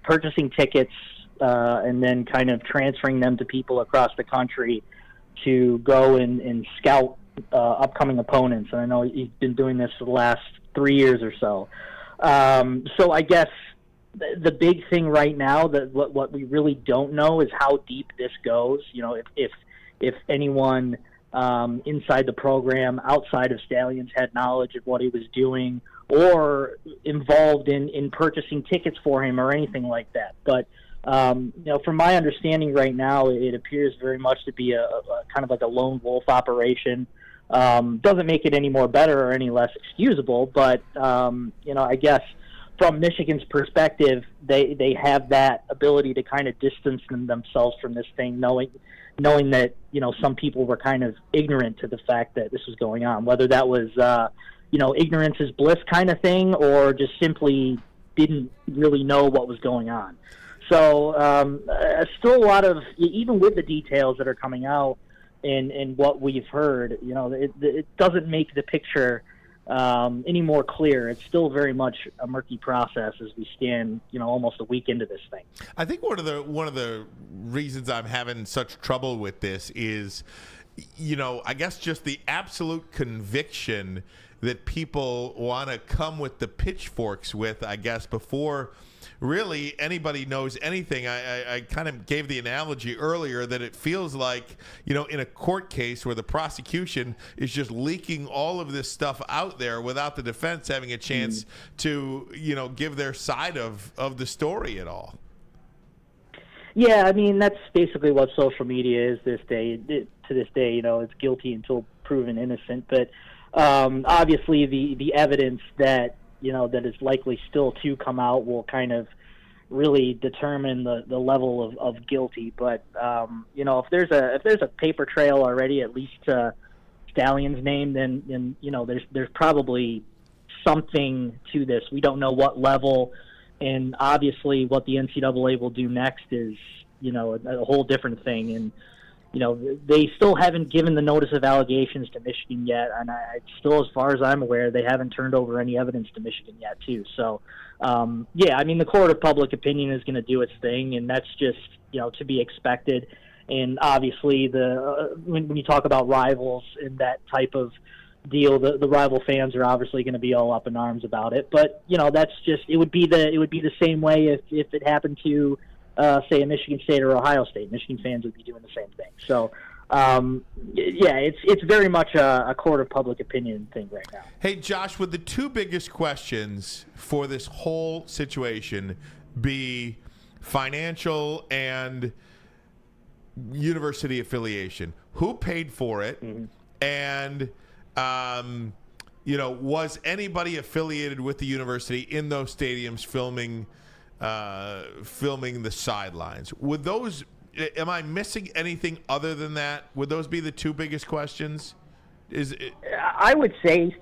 purchasing tickets and then kind of transferring them to people across the country to go and scout upcoming opponents. And I know he's been doing this for the last 3 years or so. So I guess the big thing right now, that what we really don't know is how deep this goes. If anyone inside the program, outside of Stallions, had knowledge of what he was doing or involved in purchasing tickets for him or anything like that. But from my understanding right now, it appears very much to be a kind of like a lone wolf operation. Doesn't make it any more better or any less excusable, but I guess from Michigan's perspective, they have that ability to kind of distance themselves from this thing, knowing that some people were kind of ignorant to the fact that this was going on, whether that was ignorance is bliss kind of thing, or just simply didn't really know what was going on. So still a lot of, even with the details that are coming out and what we've heard, it doesn't make the picture any more clear. It's still very much a murky process as we stand, almost a week into this thing. I think one of the reasons I'm having such trouble with this is, I guess just the absolute conviction that people want to come with the pitchforks with, I guess, before really anybody knows anything. I kind of gave the analogy earlier that it feels like, in a court case where the prosecution is just leaking all of this stuff out there without the defense having a chance to, give their side of the story at all. Yeah, I mean, that's basically what social media is this day. To this day, it's guilty until proven innocent. But obviously the evidence that that is likely still to come out will kind of really determine the level of guilty. But if there's a paper trail already, at least Stallion's name, then there's probably something to this. We don't know what level, and obviously what the NCAA will do next is a whole different thing. And they still haven't given the notice of allegations to Michigan yet, and I still, as far as I'm aware, they haven't turned over any evidence to Michigan yet, too. So, the court of public opinion is going to do its thing, and that's just, to be expected. And obviously, when you talk about rivals and that type of deal, the rival fans are obviously going to be all up in arms about it. But that's just it would be the same way if it happened to say a Michigan State or Ohio State. Michigan fans would be doing the same thing. So it's very much a court of public opinion thing right now. Hey Josh, would the two biggest questions for this whole situation be financial and university affiliation? Who paid for it? Mm-hmm. And was anybody affiliated with the university in those stadiums filming the sidelines? Would those? Am I missing anything other than that? Would those be the two biggest questions? I would say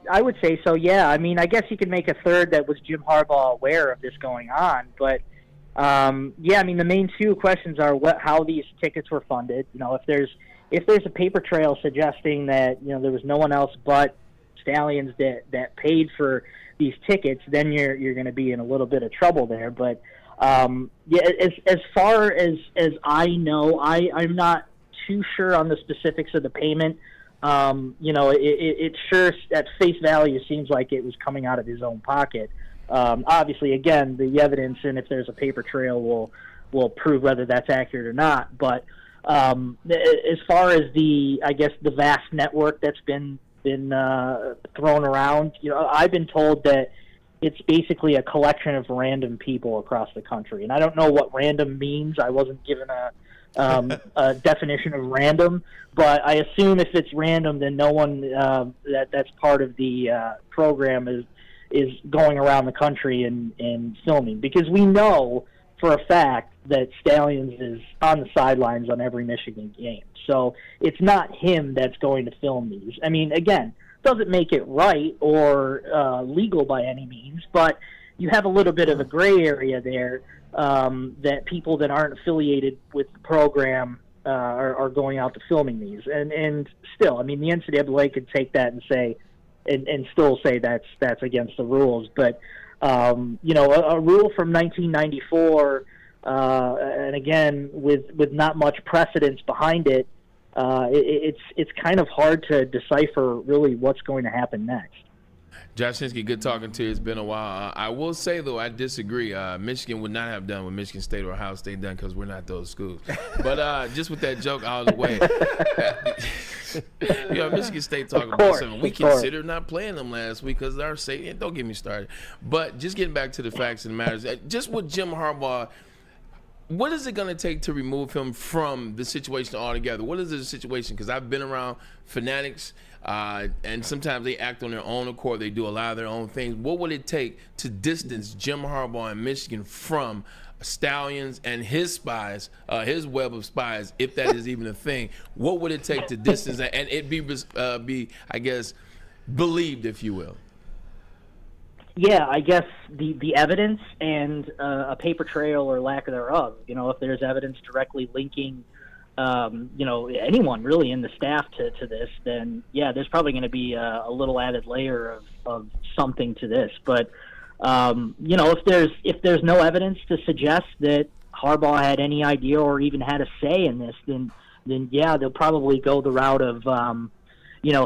so. Yeah. I mean, I guess you could make a third that was Jim Harbaugh aware of this going on, but. The main two questions are how these tickets were funded. If there's a paper trail suggesting that there was no one else but Stallions that paid for these tickets, then you're going to be in a little bit of trouble there. But as far as I know, I'm not too sure on the specifics of the payment. It sure at face value seems like it was coming out of his own pocket. Obviously, again, the evidence and if there's a paper trail will prove whether that's accurate or not. But as far as the vast network that's been thrown around, I've been told that it's basically a collection of random people across the country, and I don't know what random means. I wasn't given a definition of random, but I assume if it's random, then no one that's part of the program is going around the country and filming, because we know for a fact that Stallions is on the sidelines on every Michigan game. So it's not him that's going to film these. I mean, again, doesn't make it right or legal by any means, but you have a little bit of a gray area there that people that aren't affiliated with the program are going out to filming these. And still, I mean, the NCAA could take that and say, and still say that's against the rules. But a rule from 1994, and again with not much precedence behind it, it's kind of hard to decipher really what's going to happen next. Josh Hinsky, good talking to you. It's been a while. I will say, though, I disagree. Michigan would not have done what Michigan State or Ohio State done because we're not those schools. But just with that joke out of the way, Michigan State talking about something. We considered not playing them last week because our safety. Don't get me started. But just getting back to the facts and matters, just with Jim Harbaugh, what is it going to take to remove him from the situation altogether? What is the situation? Because I've been around fanatics, and sometimes they act on their own accord. They do a lot of their own things. What would it take to distance Jim Harbaugh and Michigan from Stallions and his spies, his web of spies, if that is even a thing? What would it take to distance that and it be I guess, believed, if you will? Yeah, I guess the evidence and a paper trail or lack thereof. If there's evidence directly linking, anyone really in the staff to this, then yeah, there's probably going to be a little added layer of something to this. But if there's no evidence to suggest that Harbaugh had any idea or even had a say in this, then yeah, they'll probably go the route of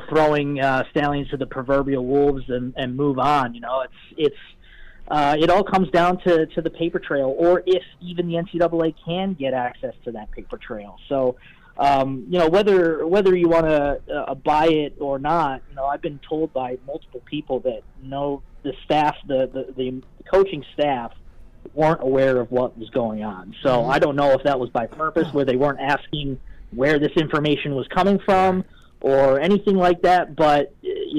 throwing Stallions to the proverbial wolves and move on. It all comes down to the paper trail, or if even the NCAA can get access to that paper trail. So, whether you want to buy it or not, I've been told by multiple people that the staff, the coaching staff, weren't aware of what was going on. So I don't know if that was by purpose, where they weren't asking where this information was coming from or anything like that. But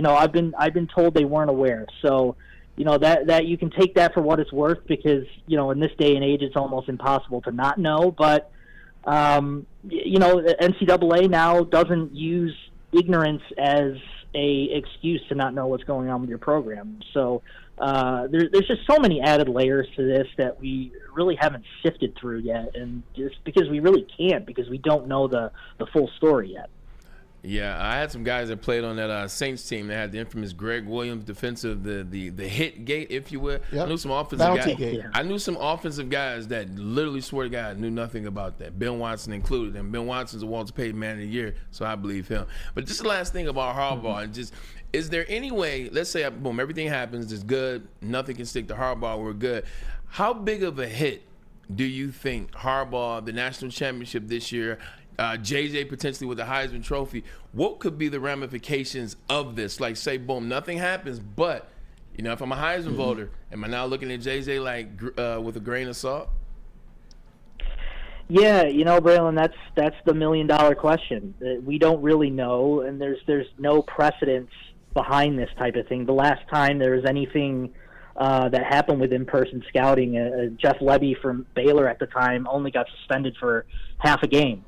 I've been told they weren't aware. So that you can take that for what it's worth, because in this day and age it's almost impossible to not know. But the NCAA now doesn't use ignorance as a excuse to not know what's going on with your program. So there's just so many added layers to this that we really haven't sifted through yet, and just because we really can't, because we don't know the full story yet. Yeah, I had some guys that played on that Saints team. They had the infamous Greg Williams defensive, the hit gate, if you will. Yep. I knew some offensive Bounty guys. gate. I knew some offensive guys that literally swear to God knew nothing about that. Ben Watson included, and Ben Watson's a Walter Payton Man of the Year, so I believe him. But just the last thing about Harbaugh, and just is there any way? Let's say boom, everything happens, it's good, nothing can stick to Harbaugh, we're good. How big of a hit do you think Harbaugh, the national championship this year? JJ potentially with the Heisman Trophy. What could be the ramifications of this? Like, say, boom, nothing happens, but if I'm a Heisman voter, am I now looking at JJ like with a grain of salt? Yeah, Braylon, that's the $1 million question. We don't really know, and there's no precedence behind this type of thing. The last time there was anything that happened with in-person scouting, Jeff Lebby from Baylor at the time only got suspended for half a game.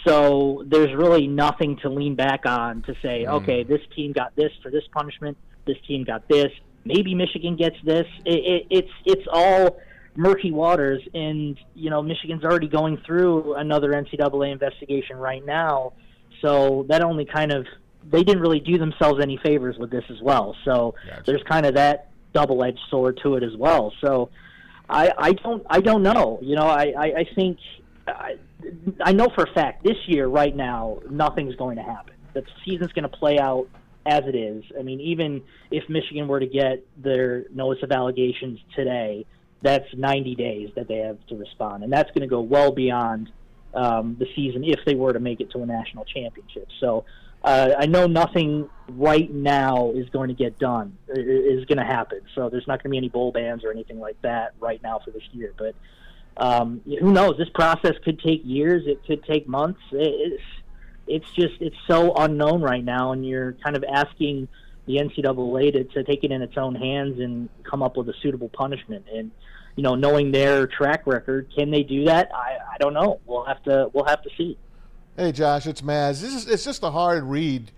So there's really nothing to lean back on to say, okay, this team got this for this punishment, this team got this, maybe Michigan gets this. It's all murky waters, and Michigan's already going through another NCAA investigation right now. So that only they didn't really do themselves any favors with this as well. So there's kind of that double-edged sword to it as well. So I don't know. I think. I know for a fact this year, right now, nothing's going to happen. The season's going to play out as it is. I mean, even if Michigan were to get their notice of allegations today, that's 90 days that they have to respond, and that's going to go well beyond the season if they were to make it to a national championship. So I know nothing right now is going to get done, is going to happen. So there's not going to be any bowl bans or anything like that right now for this year, but who knows? This process could take years. It could take months. It's so unknown right now, and you're kind of asking the NCAA to take it in its own hands and come up with a suitable punishment. And knowing their track record, can they do that? I don't know. We'll have to see. Hey Josh, it's Maz. It's just a hard read.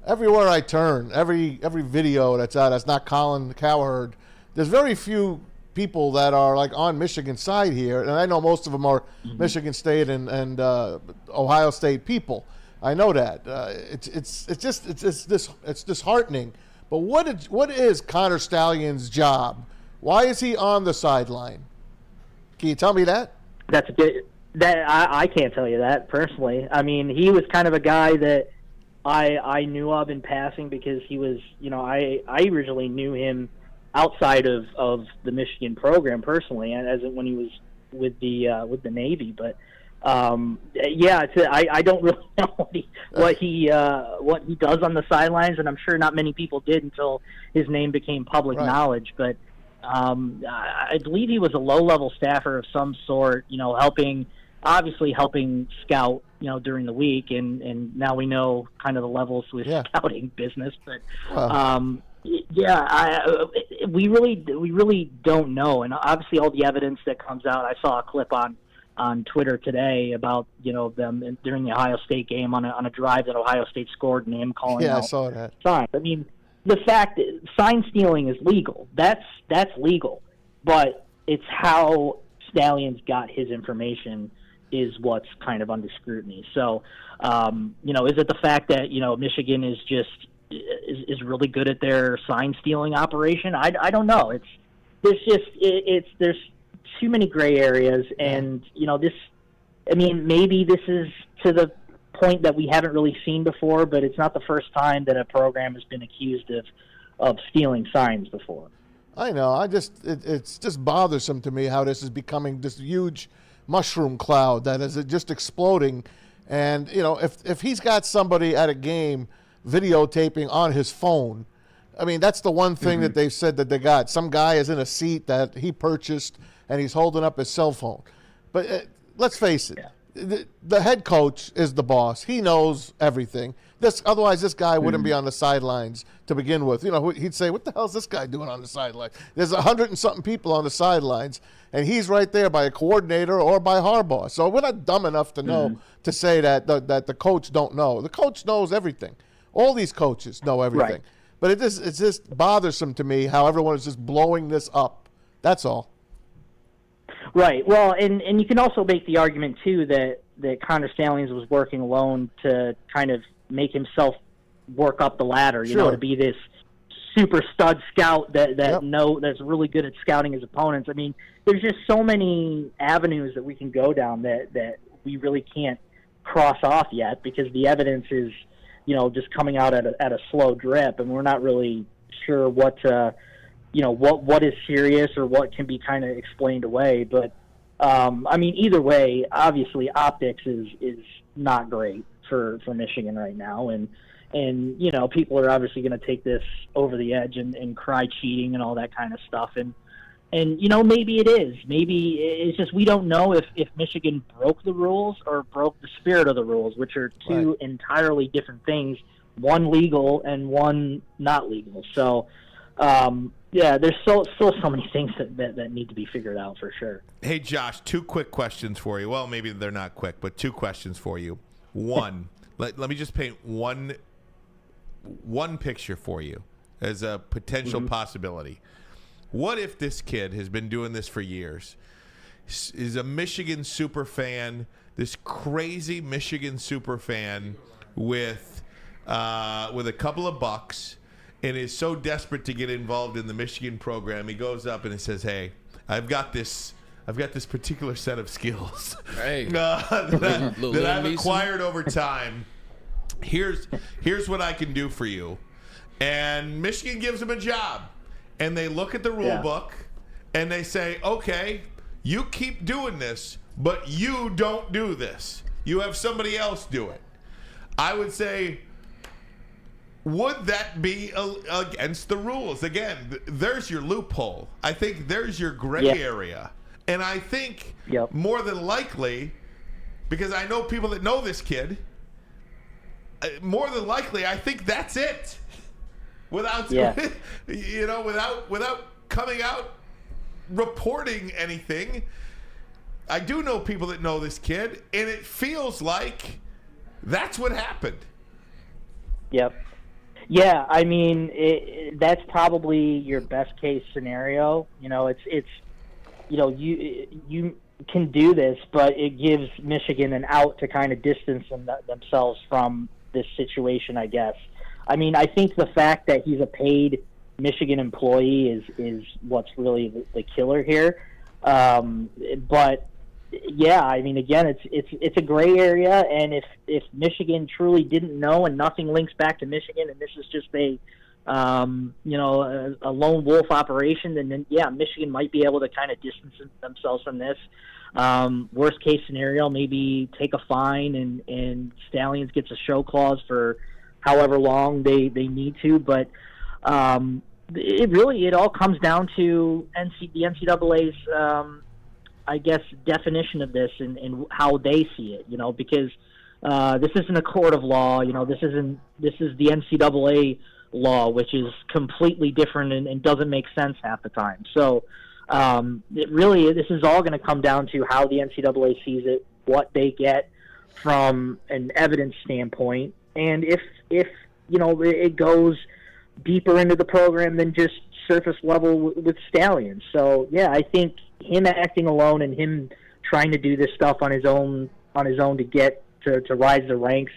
Everywhere I turn, every video that's out, that's not Colin Cowherd, there's very few people that are like on Michigan's side here, and I know most of them are Michigan State and Ohio State people. I know that. It's disheartening. But what is Connor Stallion's job? Why is he on the sideline? Can you tell me that? That's a good. I can't tell you that personally. I mean, he was kind of a guy that I knew of in passing because he was. I originally knew him outside of the Michigan program personally, as when he was with the Navy. But I don't really know what he does on the sidelines, and I'm sure not many people did until his name became public knowledge. But I believe he was a low-level staffer of some sort, helping scout, during the week, and now we know kind of the levels with scouting business. But we really don't know, and obviously all the evidence that comes out. I saw a clip on Twitter today about them during the Ohio State game on a drive that Ohio State scored, and him calling out I saw that signs. I mean, the fact that sign stealing is legal. That's legal, but it's how Stallion's got his information is what's kind of under scrutiny. So, is it the fact that Michigan is really good at their sign stealing operation? I don't know. There's too many gray areas, and maybe this is to the point that we haven't really seen before, but it's not the first time that a program has been accused of stealing signs before. I know. It's just bothersome to me how this is becoming this huge mushroom cloud that is just exploding. And if he's got somebody at a game videotaping on his phone, I mean, that's the one thing that they've said that they got. Some guy is in a seat that he purchased and he's holding up his cell phone. But let's face it, the head coach is the boss. He knows everything. Otherwise, this guy wouldn't be on the sidelines to begin with. He'd say, what the hell is this guy doing on the sideline? There's 100 and something people on the sidelines, and he's right there by a coordinator or by Harbaugh. So we're not dumb enough to know to say that the coach don't know. The coach knows everything. All these coaches know everything. Right. But it's just bothersome to me how everyone is just blowing this up. That's all. Right. Well, and you can also make the argument, too, that Connor Stalions was working alone to kind of make himself work up the ladder, you know, to be this super stud scout that's really good at scouting his opponents. I mean, there's just so many avenues that we can go down that we really can't cross off yet because the evidence is, you know, just coming out at a slow drip, and we're not really sure what is serious or what can be kind of explained away. But I mean, either way, obviously optics is not great for Michigan right now, and you know, people are obviously going to take this over the edge and cry cheating and all that kind of stuff. And you know, maybe it is. Maybe it's just we don't know if Michigan broke the rules or broke the spirit of the rules, which are two entirely different things, one legal and one not legal. So, yeah, there's still so many things that need to be figured out for sure. Hey, Josh, 2 quick questions for you. Well, maybe they're not quick, but 2 questions for you. One, let me just paint one picture for you as a potential possibility. What if this kid has been doing this for years, is a Michigan super fan, this crazy Michigan super fan with a couple of bucks, and is so desperate to get involved in the Michigan program, he goes up and he says, "Hey, I've got this particular set of skills that I've acquired over time. Here's what I can do for you." And Michigan gives him a job. And they look at the rule book and they say, "Okay, you keep doing this, but you don't do this. You have somebody else do it." I would say, would that be against the rules? Again, there's your loophole. I think there's your gray area. And I think more than likely, because I know people that know this kid, more than likely, I think that's it. Without coming out reporting anything. I do know people that know this kid, and it feels like that's what happened. Yep. Yeah, I mean, that's probably your best case scenario. You know, it's you know, you can do this, but it gives Michigan an out to kind of distance themselves from this situation, I guess. I mean, I think the fact that he's a paid Michigan employee is what's really the killer here. But yeah, I mean, again, it's a gray area, and if Michigan truly didn't know and nothing links back to Michigan, and this is just a lone wolf operation, then yeah, Michigan might be able to kind of distance themselves from this. Worst case scenario, maybe take a fine and Stalions gets a show clause for however long they need to, but it all comes down to the NCAA's I guess definition of this and how they see it, you know, because this isn't a court of law, you know, this is the NCAA law, which is completely different and doesn't make sense half the time. So this is all going to come down to how the NCAA sees it, what they get from an evidence standpoint, and if you know it goes deeper into the program than just surface level with Stalions. So yeah, I think him acting alone and him trying to do this stuff on his own to get to rise the ranks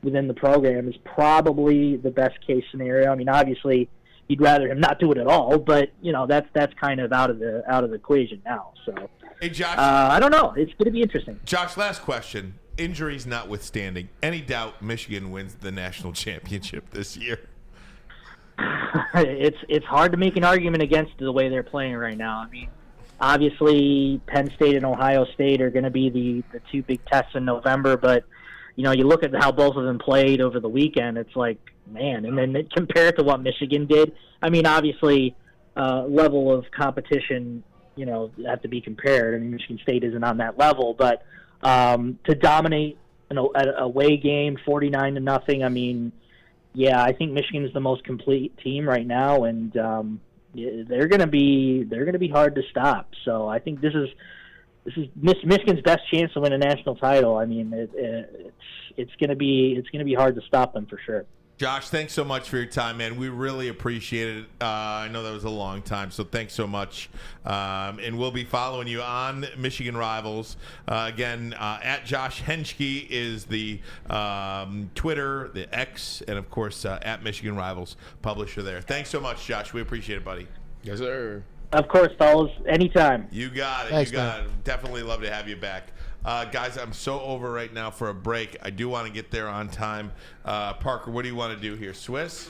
within the program is probably the best case scenario. I mean, obviously you'd rather him not do it at all, but you know that's kind of out of the equation now. So hey, Josh, I don't know. It's going to be interesting. Josh, last question. Injuries notwithstanding, any doubt Michigan wins the national championship this year? It's hard to make an argument against the way they're playing right now. I mean, obviously Penn State and Ohio State are going to be the two big tests in November, but you know, you look at how both of them played over the weekend, it's like, man, and then compare it to what Michigan did. I mean, obviously, level of competition, you know, have to be compared. I mean, Michigan State isn't on that level, but to dominate an away game 49-0, I mean, yeah, I think Michigan is the most complete team right now, and they're going to be hard to stop. So I think this is Michigan's best chance to win a national title. I mean, it's going to be hard to stop them for sure. Josh, thanks so much for your time, man. We really appreciate it. I know that was a long time, so thanks so much. And we'll be following you on Michigan Rivals. Again, at Josh Henschke is the Twitter, the X, and, of course, at Michigan Rivals, publisher there. Thanks so much, Josh. We appreciate it, buddy. Yes, sir. Of course, fellas. Anytime. You got it. Thanks, you got it. Definitely love to have you back. Guys, I'm so over right now for a break. I do want to get there on time. Parker, what do you want to do here? Swiss?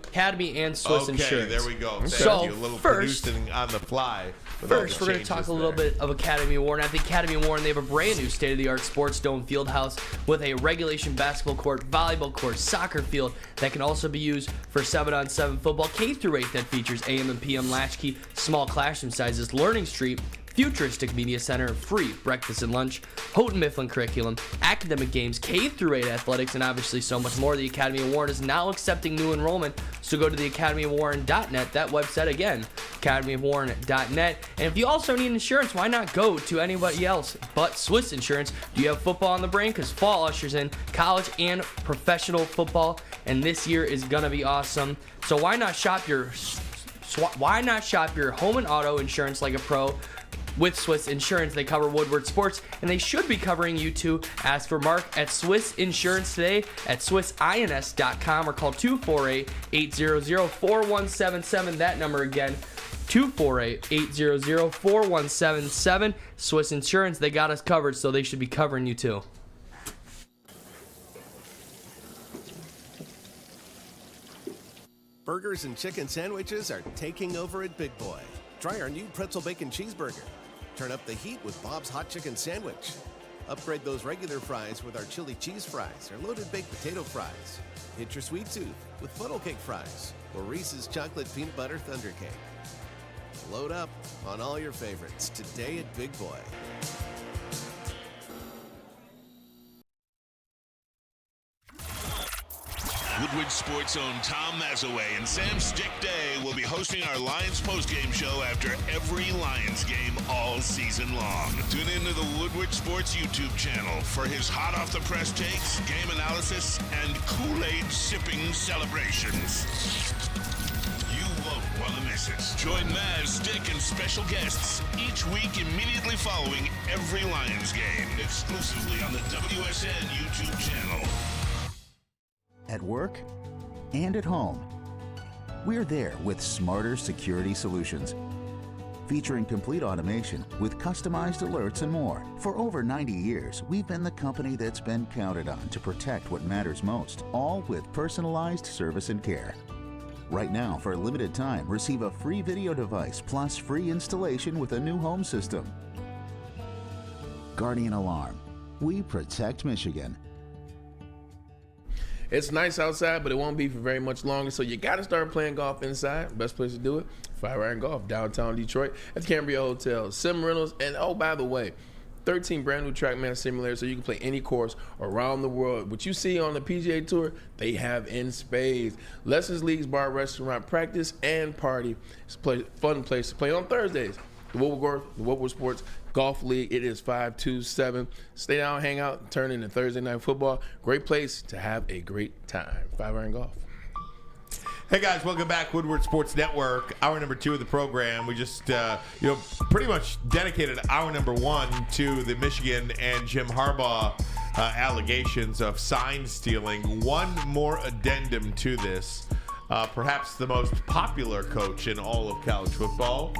Academy and Swiss Insurance. Okay, there we go. Thank So you. A little first, producing on the fly. with all First, the we're going to talk changes a little there. bit of Academy of Warren. At the Academy of Warren, they have a brand new state-of-the-art sports dome field house with a regulation basketball court, volleyball court, soccer field that can also be used for 7-on-7 football, K-8 that features AM and PM latchkey, small classroom sizes, Learning Street, futuristic media center, free breakfast and lunch, Houghton Mifflin curriculum, academic games, K-8 athletics, and obviously so much more. The Academy of Warren is now accepting new enrollment, so go to the academyofwarren.net. That website again, academyofwarren.net. And if you also need insurance, why not go to anybody else but Swiss Insurance? Do you have football on the brain? Because fall ushers in college and professional football, and this year is gonna be awesome. So why not shop your home and auto insurance like a pro? With Swiss Insurance, they cover Woodward Sports, and they should be covering you too. Ask for Mark at Swiss Insurance today at swissins.com or call 248-800-4177. That number again, 248-800-4177. Swiss Insurance, they got us covered, so they should be covering you too. Burgers and chicken sandwiches are taking over at Big Boy. Try our new pretzel bacon cheeseburger. Turn up the heat with Bob's Hot Chicken Sandwich. Upgrade those regular fries with our chili cheese fries or loaded baked potato fries. Hit your sweet tooth with funnel cake fries or Reese's chocolate peanut butter thunder cake. Load up on all your favorites today at Big Boy. Woodward Sports' own Tom Mazaway and Sam Stick Day will be hosting our Lions postgame show after every Lions game all season long. Tune into the Woodward Sports YouTube channel for his hot off the press takes, game analysis, and Kool-Aid sipping celebrations. You won't want to miss it. Join Maz, Stick, and special guests each week immediately following every Lions game, exclusively on the WSN YouTube channel. At work and at home, we're there with smarter security solutions. Featuring complete automation with customized alerts and more. For over 90 years, we've been the company that's been counted on to protect what matters most, all with personalized service and care. Right now, for a limited time, receive a free video device plus free installation with a new home system. Guardian Alarm. We protect Michigan. It's nice outside, but it won't be for very much longer, so you got to start playing golf inside. Best place to do it, 5 Iron Golf, downtown Detroit, at the Cambria Hotel, Sim Rentals, and oh, by the way, 13 brand new TrackMan simulators so you can play any course around the world. What you see on the PGA Tour, they have in spades. Lessons, leagues, bar, restaurant, practice, and party. It's a fun place to play on Thursdays. The Woodward Sports Golf League. It is 527. Stay down, hang out, and turn into Thursday night football. Great place to have a great time. 5 Iron Golf. Hey guys, welcome back. Woodward Sports Network, hour number 2 of the program. We just, pretty much dedicated hour number 1 to the Michigan and Jim Harbaugh allegations of sign stealing. One more addendum to this. Perhaps the most popular coach in all of college football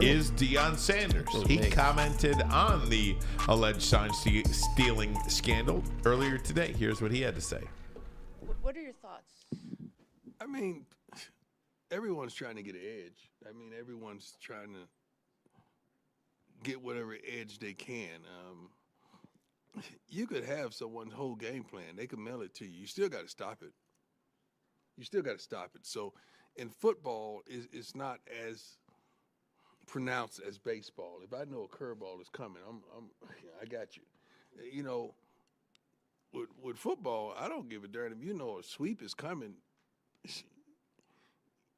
is Deion Sanders. He commented on the alleged sign stealing scandal earlier today. Here's what he had to say. What are your thoughts? I mean, everyone's trying to get an edge. I mean, everyone's trying to get whatever edge they can. You could have someone's whole game plan. They could mail it to you. You still got to stop it. So in football, it's not as pronounced as baseball. If I know a curveball is coming, I got you. You know, with football, I don't give a darn if you know a sweep is coming.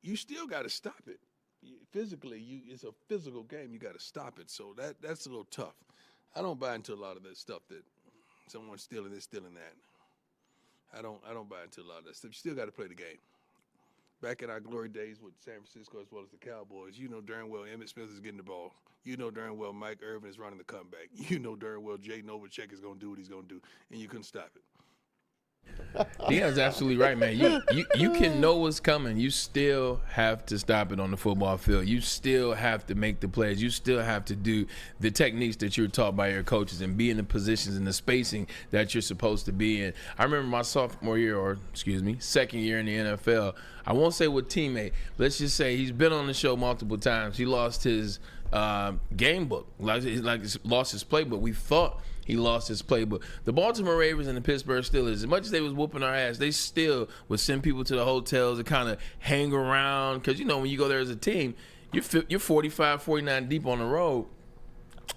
You still got to stop it. Physically, it's a physical game. You got to stop it. So that's a little tough. I don't buy into a lot of that stuff that someone's stealing this, stealing that. I don't buy into a lot of that stuff. You still got to play the game. Back in our glory days with San Francisco as well as the Cowboys, you know darn well Emmitt Smith is getting the ball. You know darn well Mike Irvin is running the comeback. You know darn well Jay Novacek is going to do what he's going to do, and you couldn't stop it. Deion's absolutely right, man. You can know what's coming. You still have to stop it on the football field. You still have to make the plays. You still have to do the techniques that you're taught by your coaches and be in the positions and the spacing that you're supposed to be in. I remember my second year in the NFL. I won't say what teammate. Let's just say he's been on the show multiple times. He lost his game book, like lost his playbook. We thought he lost his playbook. The Baltimore Ravens and the Pittsburgh Steelers, as much as they was whooping our ass, they still would send people to the hotels to kind of hang around. Because, you know, when you go there as a team, you're 45, 49 deep on the road.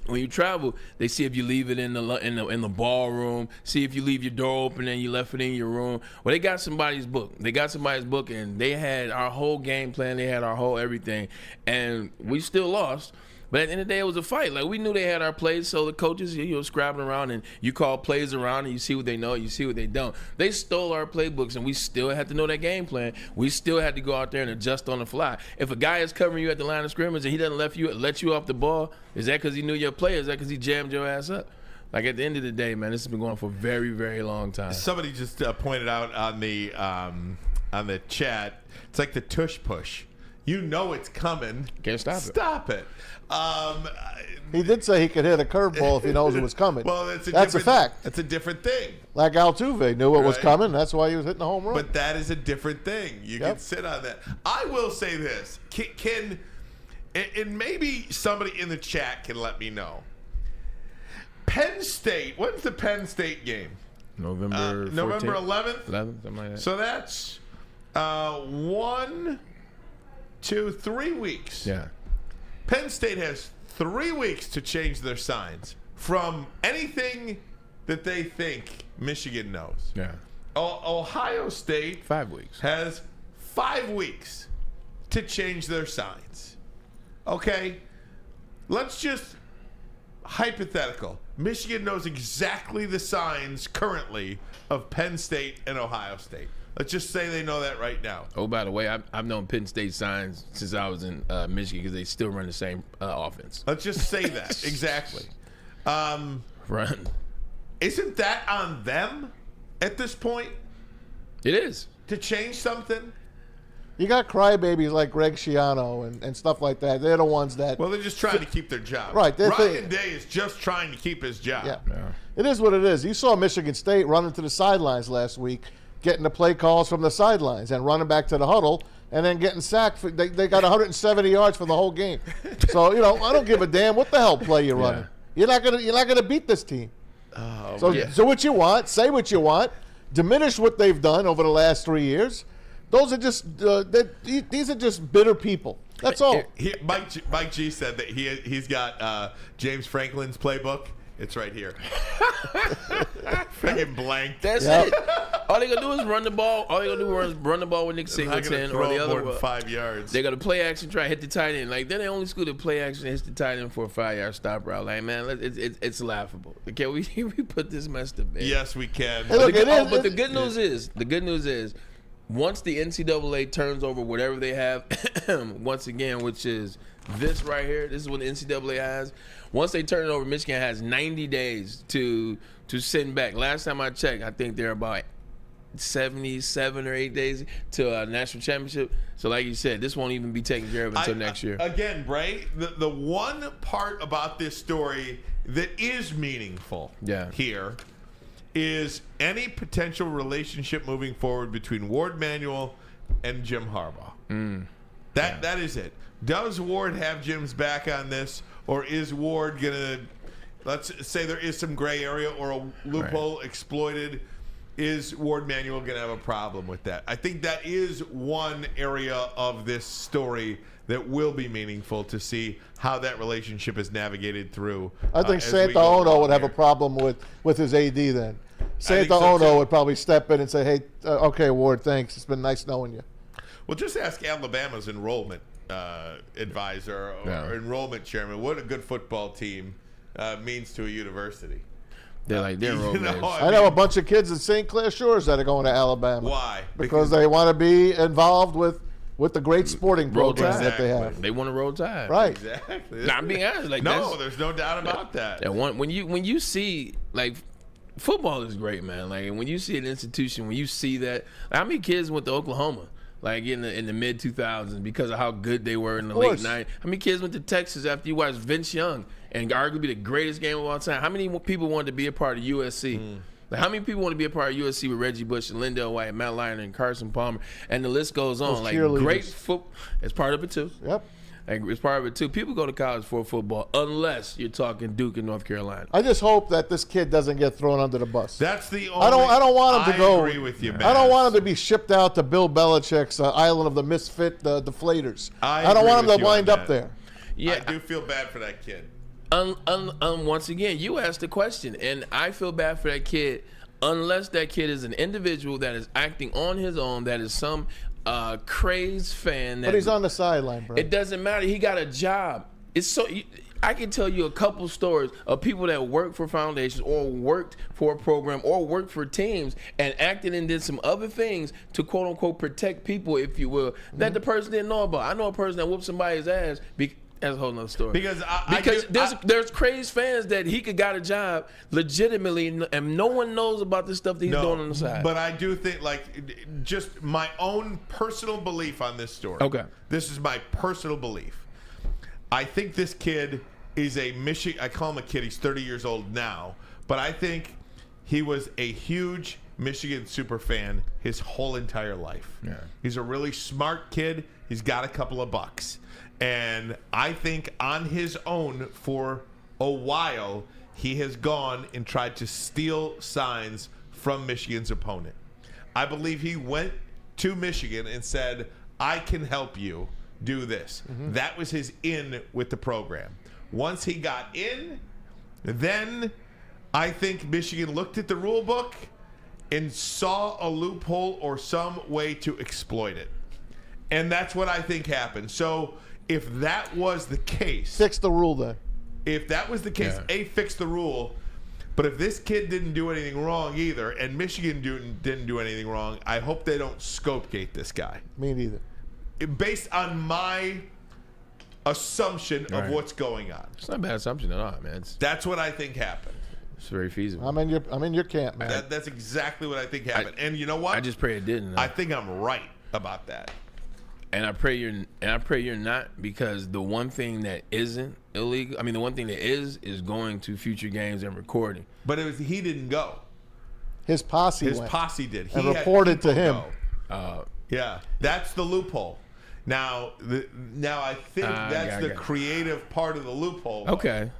When you travel, they see if you leave it in the ballroom, see if you leave your door open and you left it in your room. Well, they got somebody's book. And they had our whole game plan. They had our whole everything. And we still lost. But at the end of the day, it was a fight. Like, we knew they had our plays, so the coaches, scrabbling around, and you call plays around, and you see what they know, you see what they don't. They stole our playbooks, and we still had to know that game plan. We still had to go out there and adjust on the fly. If a guy is covering you at the line of scrimmage and he doesn't let you off the ball, is that because he knew your play, or is that because he jammed your ass up? Like, at the end of the day, man, this has been going for a very, very long time. Somebody just pointed out on the chat, it's like the tush push. You know it's coming. Can't stop it. Stop it. He did say he could hit a curveball if he knows it was coming. Well, that's a fact. That's a different thing. Like Altuve knew it was coming. That's why he was hitting the home run. But that is a different thing. You can sit on that. I will say this. And maybe somebody in the chat can let me know. Penn State, when's the Penn State game? November 11th? 11th, something like that. So that's 1, 2, 3 weeks. Yeah. Penn State has 3 weeks to change their signs from anything that they think Michigan knows. Yeah. Ohio State 5 weeks. has 5 weeks to change their signs. Okay? Let's just hypothetical. Michigan knows exactly the signs currently of Penn State and Ohio State. Let's just say they know that right now. Oh, by the way, I've known Penn State signs since I was in Michigan because they still run the same offense. Let's just say that. Exactly. Run. Isn't that on them at this point? It is. To change something? You got crybabies like Greg Schiano and stuff like that. They're the ones that... Well, they're just trying to keep their job. Right. Ryan Day is just trying to keep his job. Yeah. It is what it is. You saw Michigan State running to the sidelines last week, getting the play calls from the sidelines and running back to the huddle and then getting sacked. They got 170 yards for the whole game. So, I don't give a damn what the hell play you're running. You're not gonna beat this team. So what you want, say what you want, diminish what they've done over the last 3 years. Those are just these are just bitter people. That's all. Mike G said that he's got James Franklin's playbook. It's right here. Freaking blank. That's it. All they gonna do is run the ball. All they gonna do is run the ball with Nick Singleton or the other more than 5 yards. They got to play action, try to hit the tight end. Like, they're the only school that play action hits the tight end for a 5-yard stop route. Like, man, it's laughable. Can we put this mess to bed? Yes, we can. But the good news is, once the NCAA turns over whatever they have, once again, which is this right here, this is what the NCAA has. Once they turn it over, Michigan has 90 days to send back. Last time I checked, I think they're about 77 or 8 days to a national championship. So like you said, this won't even be taken care of until next year. Again, Bray, the one part about this story that is meaningful here is any potential relationship moving forward between Ward Manuel and Jim Harbaugh. That is it. Does Ward have Jim's back on this, or is Ward going to, let's say there is some gray area or a loophole exploited, is Ward Manuel going to have a problem with that? I think that is one area of this story that will be meaningful to see how that relationship is navigated through. I think Santa Ono would have a problem with his AD then. Santa Ono would probably step in and say, hey, okay, Ward, thanks. It's been nice knowing you. Well, just ask Alabama's enrollment advisor or enrollment chairman what a good football team means to a university. They're road race. I know a bunch of kids in St. Clair Shores that are going to Alabama. Why? Because they want to be involved with the great sporting program that they have. They want to roll tide. Right. Exactly. Nah, I'm being honest. Like, no, there's no doubt about that. When you see, like, football is great, man. Like, when you see an institution, when you see that, how many kids went to Oklahoma? Like in the mid 2000s because of how good they were in the late 90s. How many kids went to Texas after you watched Vince Young and arguably the greatest game of all time? How many people wanted to be a part of USC? Like, how many people want to be a part of USC with Reggie Bush and Lindell White, Matt Lyon, and Carson Palmer, and the list goes on. Those like cheerleaders. great football. It's part of it too. Yep. Like, it's part of it too. People go to college for football unless you're talking Duke and North Carolina. I just hope that this kid doesn't get thrown under the bus. That's the only. I don't want him to go. I agree with you, man. I don't want him to be shipped out to Bill Belichick's island of the misfit, the deflators. I don't want him to wind up there. Yeah, I do feel bad for that kid. Once again, you asked the question, and I feel bad for that kid unless that kid is an individual that is acting on his own, that is some crazed fan. But he's on the sideline, bro. It doesn't matter. He got a job. It's so. I can tell you a couple stories of people that worked for foundations or worked for a program or worked for teams and acted and did some other things to quote unquote protect people, if you will, that the person didn't know about. I know a person that whooped somebody's ass. That's a whole nother story. Because there's crazed fans that he could got a job legitimately, and no one knows about the stuff that he's doing on the side. But I do think, like, just my own personal belief on this story. Okay. This is my personal belief. I think this kid is a Michigan. I call him a kid. He's 30 years old now, but I think he was a huge Michigan super fan his whole entire life. Yeah. He's a really smart kid. He's got a couple of bucks. And I think on his own for a while, he has gone and tried to steal signs from Michigan's opponent. I believe he went to Michigan and said, I can help you do this. Mm-hmm. That was his in with the program. Once he got in, then I think Michigan looked at the rule book and saw a loophole or some way to exploit it. And that's what I think happened. So if that was the case, fix the rule then. If that was the case, fix the rule. But if this kid didn't do anything wrong either, and Michigan didn't do anything wrong, I hope they don't scope gate this guy. Me neither. Based on my assumption of what's going on. It's not a bad assumption at all, man. That's what I think happened. It's very feasible. I'm in your camp, man. That's exactly what I think happened. And you know what? I just pray it didn't. I think I'm right about that. And I pray you're not, because the one thing that isn't illegal, the one thing that is going to future games and recording. But he didn't go. His posse did. He and reported to him. Yeah, that's the loophole. Now I think that's the creative part of the loophole. Okay.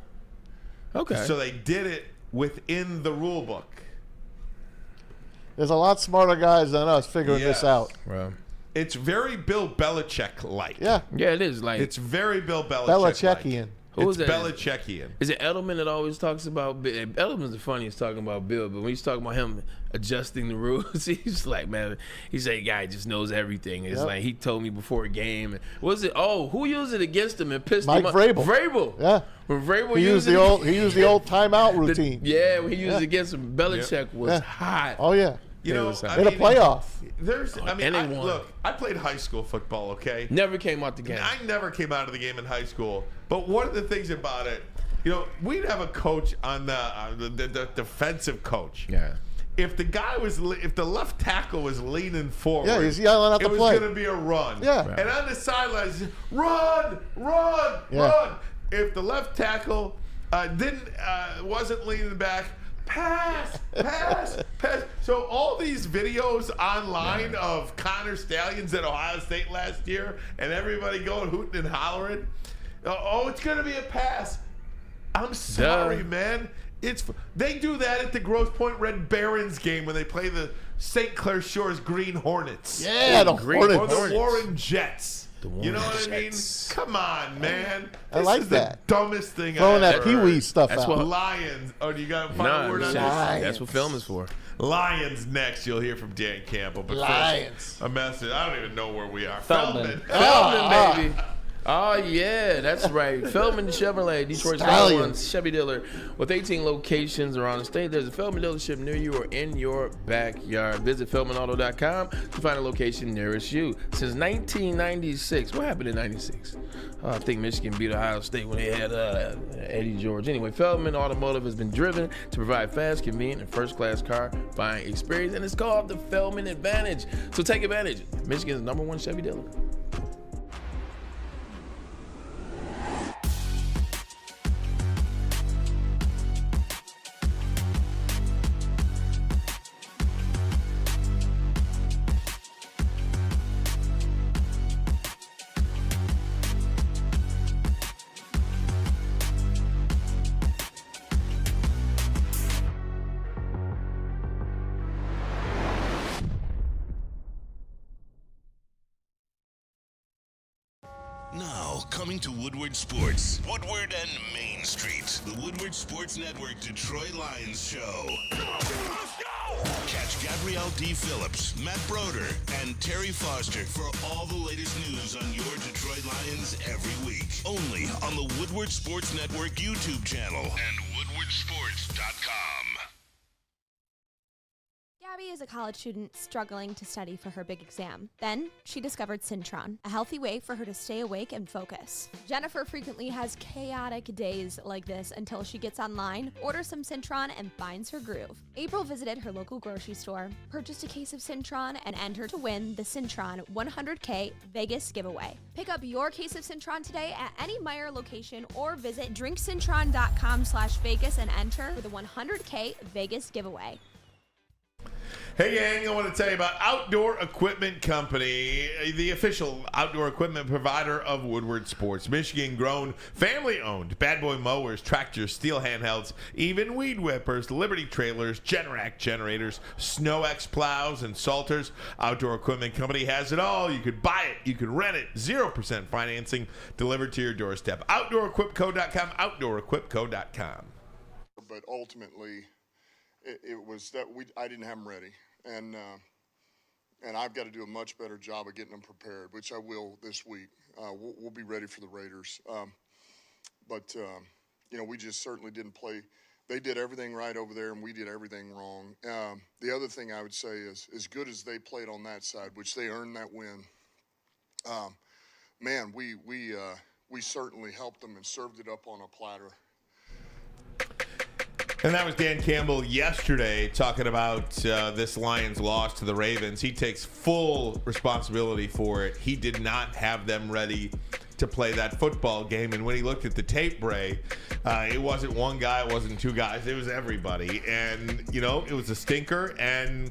So they did it within the rule book. There's a lot smarter guys than us figuring this out. Well, it's very Bill Belichick-like. Yeah, it is. Like, it's very Bill Belichick-like. Belichickian. Who is it's that? Belichickian. Is it Edelman that always talks about Bill? Edelman's the funniest talking about Bill, but when he's talking about him adjusting the rules, he's like, man, he's a guy just knows everything. It's like he told me before a game. Was it? Oh, who used it against him and pissed him off? Vrabel. Yeah. When Vrabel he used the old timeout routine. When he used it against him, Belichick was hot. Oh yeah. You know, in a playoff. Look, I played high school football, okay? Never came out the game. I never came out of the game in high school. But one of the things about it, we'd have a coach on the defensive coach. Yeah. If the left tackle was leaning forward, he's yelling out the play. It was going to be a run. Yeah. And on the sidelines, run. If the left tackle wasn't leaning back, pass. So all these videos online of Connor Stallions at Ohio State last year and everybody going hooting and hollering, it's going to be a pass. I'm sorry, man. They do that at the Grosse Pointe Red Barons game when they play the St. Clair Shores Green Hornets. Yeah, the Hornets. Or the Warren Jets. You know what I mean? Come on, man. I like that. The dumbest thing Throwing I've that Pee-wee stuff That's out. Lions. Oh, do you got a final word on this? That's what film is for. Lions next. You'll hear from Dan Campbell. But Lions. First, a message. I don't even know where we are. Feldman, baby. Oh, yeah, that's right. Feldman Chevrolet, Detroit's Stallion. number one Chevy dealer with 18 locations around the state. There's a Feldman dealership near you or in your backyard. Visit FeldmanAuto.com to find a location nearest you. Since 1996, what happened in 96? I think Michigan beat Ohio State when they had Eddie George. Anyway, Feldman Automotive has been driven to provide fast, convenient, and first-class car buying experience, and it's called the Feldman Advantage. So take advantage. Michigan's number one Chevy dealer. Now, coming to Woodward Sports. Woodward and Main Street. The Woodward Sports Network Detroit Lions Show. Catch Gabrielle D. Phillips, Matt Broder, and Terry Foster for all the latest news on your Detroit Lions every week. Only on the Woodward Sports Network YouTube channel and woodwardsports.com. Gabby is a college student struggling to study for her big exam. Then she discovered Syntron, a healthy way for her to stay awake and focus. Jennifer frequently has chaotic days like this until she gets online, orders some Syntron, and finds her groove. April visited her local grocery store, purchased a case of Syntron, and entered to win the Syntron 100K Vegas giveaway. Pick up your case of Syntron today at any Meijer location or visit drinksyntron.com/Vegas and enter for the 100K Vegas giveaway. Hey gang, I want to tell you about Outdoor Equipment Company, the official outdoor equipment provider of Woodward Sports. Michigan-grown, family-owned, bad boy mowers, tractors, steel handhelds, even weed whippers, Liberty trailers, Generac generators, SnowX plows, and salters. Outdoor Equipment Company has it all. You could buy it, you could rent it, 0% financing delivered to your doorstep. OutdoorEquipCo.com, OutdoorEquipCo.com. But ultimately, it was that I didn't have them ready, and I've got to do a much better job of getting them prepared, which I will this week. We'll be ready for the Raiders, but we just certainly didn't play. They did everything right over there, and we did everything wrong. The other thing I would say is, as good as they played on that side, which they earned that win, man, we certainly helped them and served it up on a platter. And that was Dan Campbell yesterday talking about this Lions loss to the Ravens. He takes full responsibility for it. He did not have them ready to play that football game. And when he looked at the tape, Bray, it wasn't one guy, it wasn't two guys, it was everybody. And, it was a stinker. And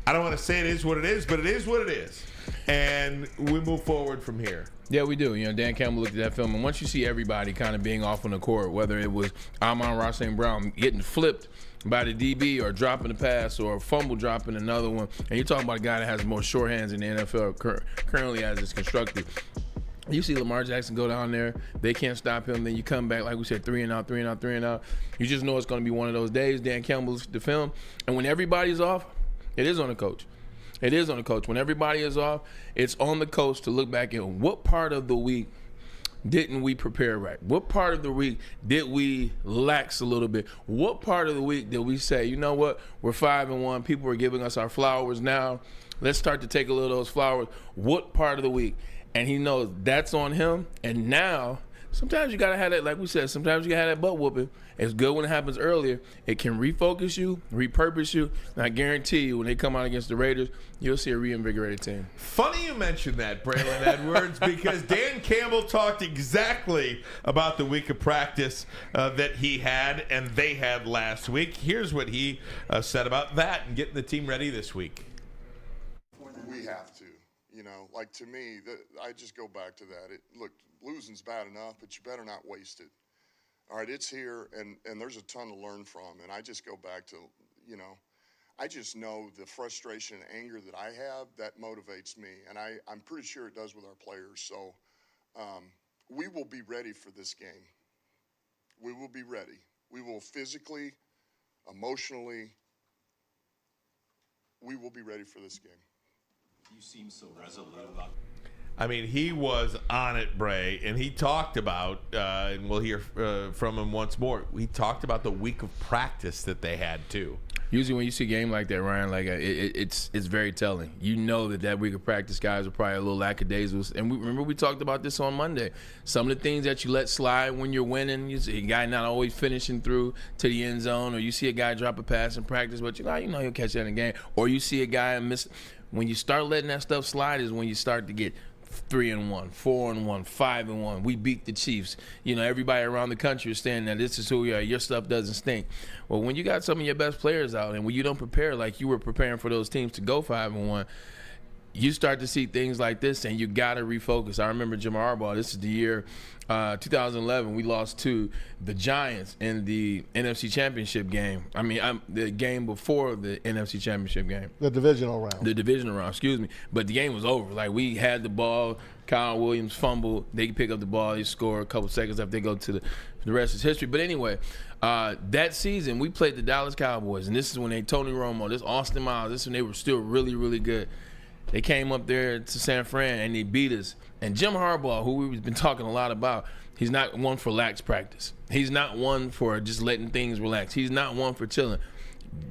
I don't want to say it is what it is, but it is what it is. And we move forward from here. Yeah, we do. Dan Campbell looked at that film, and once you see everybody kind of being off on the court, whether it was Amon-Ra St. Brown getting flipped by the DB or dropping the pass or a fumble dropping another one, and you're talking about a guy that has more short hands in the NFL currently as it's constructed. You see Lamar Jackson go down there, they can't stop him, then you come back, like we said, 3 and out. You just know it's going to be one of those days. Dan Campbell looks at the film, and when everybody's off, it is on the coach. It is on the coach. When everybody is off, it's on the coach to look back at what part of the week didn't we prepare right? What part of the week did we lax a little bit? What part of the week did we say, you know what, we're 5-1, people are giving us our flowers now. Let's start to take a little of those flowers. What part of the week? And he knows that's on him. And now, sometimes you got to have that, like we said, sometimes you got to have that butt whooping. It's good when it happens earlier. It can refocus you, repurpose you. And I guarantee you, when they come out against the Raiders, you'll see a reinvigorated team. Funny you mentioned that, Braylon Edwards, because Dan Campbell talked exactly about the week of practice that he had and they had last week. Here's what he said about that and getting the team ready this week. We have to. Like to me, I just go back to that. Look, losing's bad enough, but you better not waste it. All right, it's here, and there's a ton to learn from. And I just go back to, I just know the frustration and anger that I have, that motivates me. And I'm pretty sure it does with our players. So we will be ready for this game. We will be ready. We will physically, emotionally, we will be ready for this game. You seem so resolute about I mean, he was on it, Bray, and he talked about, and we'll hear from him once more, he talked about the week of practice that they had, too. Usually when you see a game like that, Ryan, like it's very telling. You know that week of practice guys are probably a little lackadaisical. And remember we talked about this on Monday. Some of the things that you let slide when you're winning, you see a guy not always finishing through to the end zone, or you see a guy drop a pass in practice, but you know he'll catch that in the game. Or you see a guy miss. When you start letting that stuff slide is when you start to get 3-1, 4-1, 5-1. We beat the Chiefs. You know, everybody around the country is saying that this is who we are. Your stuff doesn't stink. Well, when you got some of your best players out and when you don't prepare like you were preparing for those teams to go 5-1, you start to see things like this, and you got to refocus. I remember Jim Harbaugh. This is the year 2011. We lost to the Giants in the NFC Championship game. I mean, the game before the NFC Championship game. The divisional round. The divisional round, excuse me. But the game was over. Like, we had the ball. Kyle Williams fumbled. They pick up the ball. They score a couple seconds after they go to the rest is history. But anyway, that season we played the Dallas Cowboys, and this is when Tony Romo, this Austin Miles, this is when they were still really, really good. They came up there to San Fran, and they beat us. And Jim Harbaugh, who we've been talking a lot about, he's not one for lax practice. He's not one for just letting things relax. He's not one for chilling.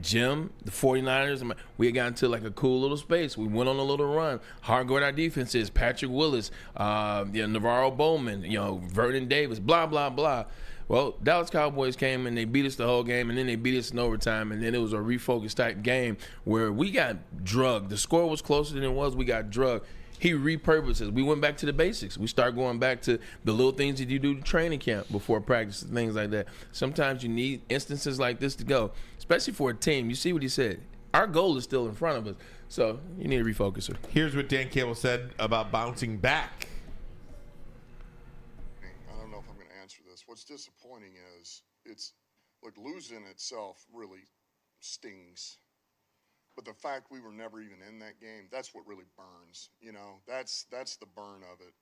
Jim, the 49ers, we got into like a cool little space. We went on a little run. Hard guard our defense is Patrick Willis, Navarro Bowman, Vernon Davis, blah, blah, blah. Well, Dallas Cowboys came and they beat us the whole game, and then they beat us in overtime, and then it was a refocused type game where we got drugged. The score was closer than it was. We got drugged. He repurposed us. We went back to the basics. We start going back to the little things that you do to training camp before practice and things like that. Sometimes you need instances like this to go, especially for a team. You see what he said. Our goal is still in front of us, so you need a refocuser. Here's what Dan Campbell said about bouncing back. What's disappointing is losing itself really stings. But the fact we were never even in that game, that's what really burns. That's the burn of it.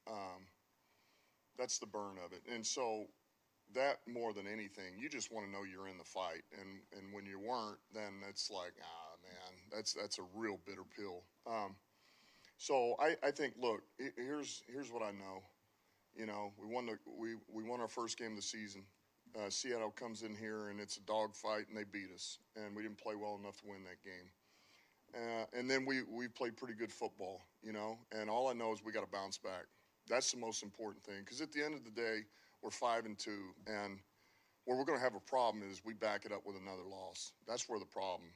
That's the burn of it. And so that more than anything, you just want to know you're in the fight. And when you weren't, then it's like, man, that's a real bitter pill. So I think, look, here's what I know. We won our first game of the season. Seattle comes in here and it's a dogfight and they beat us, and we didn't play well enough to win that game. And then we played pretty good football, and all I know is we got to bounce back. That's the most important thing, because at the end of the day, we're 5-2, and where we're going to have a problem is we back it up with another loss. That's where the problem.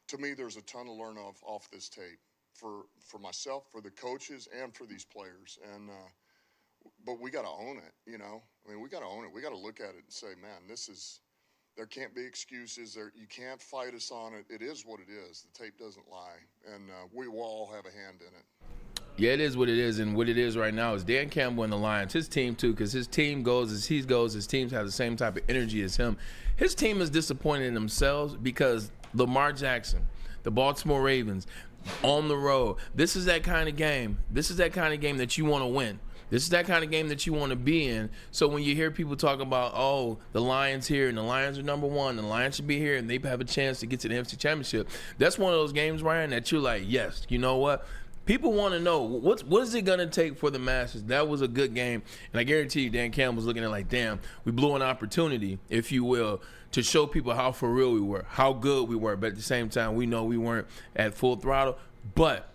To me, there's a ton to learn off this tape for myself, for the coaches, and for these players. And but we got to own it, we got to own it. We got to look at it and say, man, there can't be excuses. You can't fight us on it. It is what it is. The tape doesn't lie, and we will all have a hand in it. Yeah, it is what it is, and what it is right now is Dan Campbell and the Lions, his team too, because his team goes as he goes. His teams have the same type of energy as him. His team is disappointed in themselves because Lamar Jackson, the Baltimore Ravens, on the road. This is that kind of game. This is that kind of game that you want to win. This is that kind of game that you want to be in. So when you hear people talk about, the Lions here and the Lions are number one, the Lions should be here and they have a chance to get to the NFC Championship, that's one of those games, Ryan, that you're like, yes, you know what? People want to know, what is it going to take for the masses? That was a good game. And I guarantee you, Dan Campbell's looking at it like, damn, we blew an opportunity, if you will, to show people how for real we were, how good we were. But at the same time, we know we weren't at full throttle. But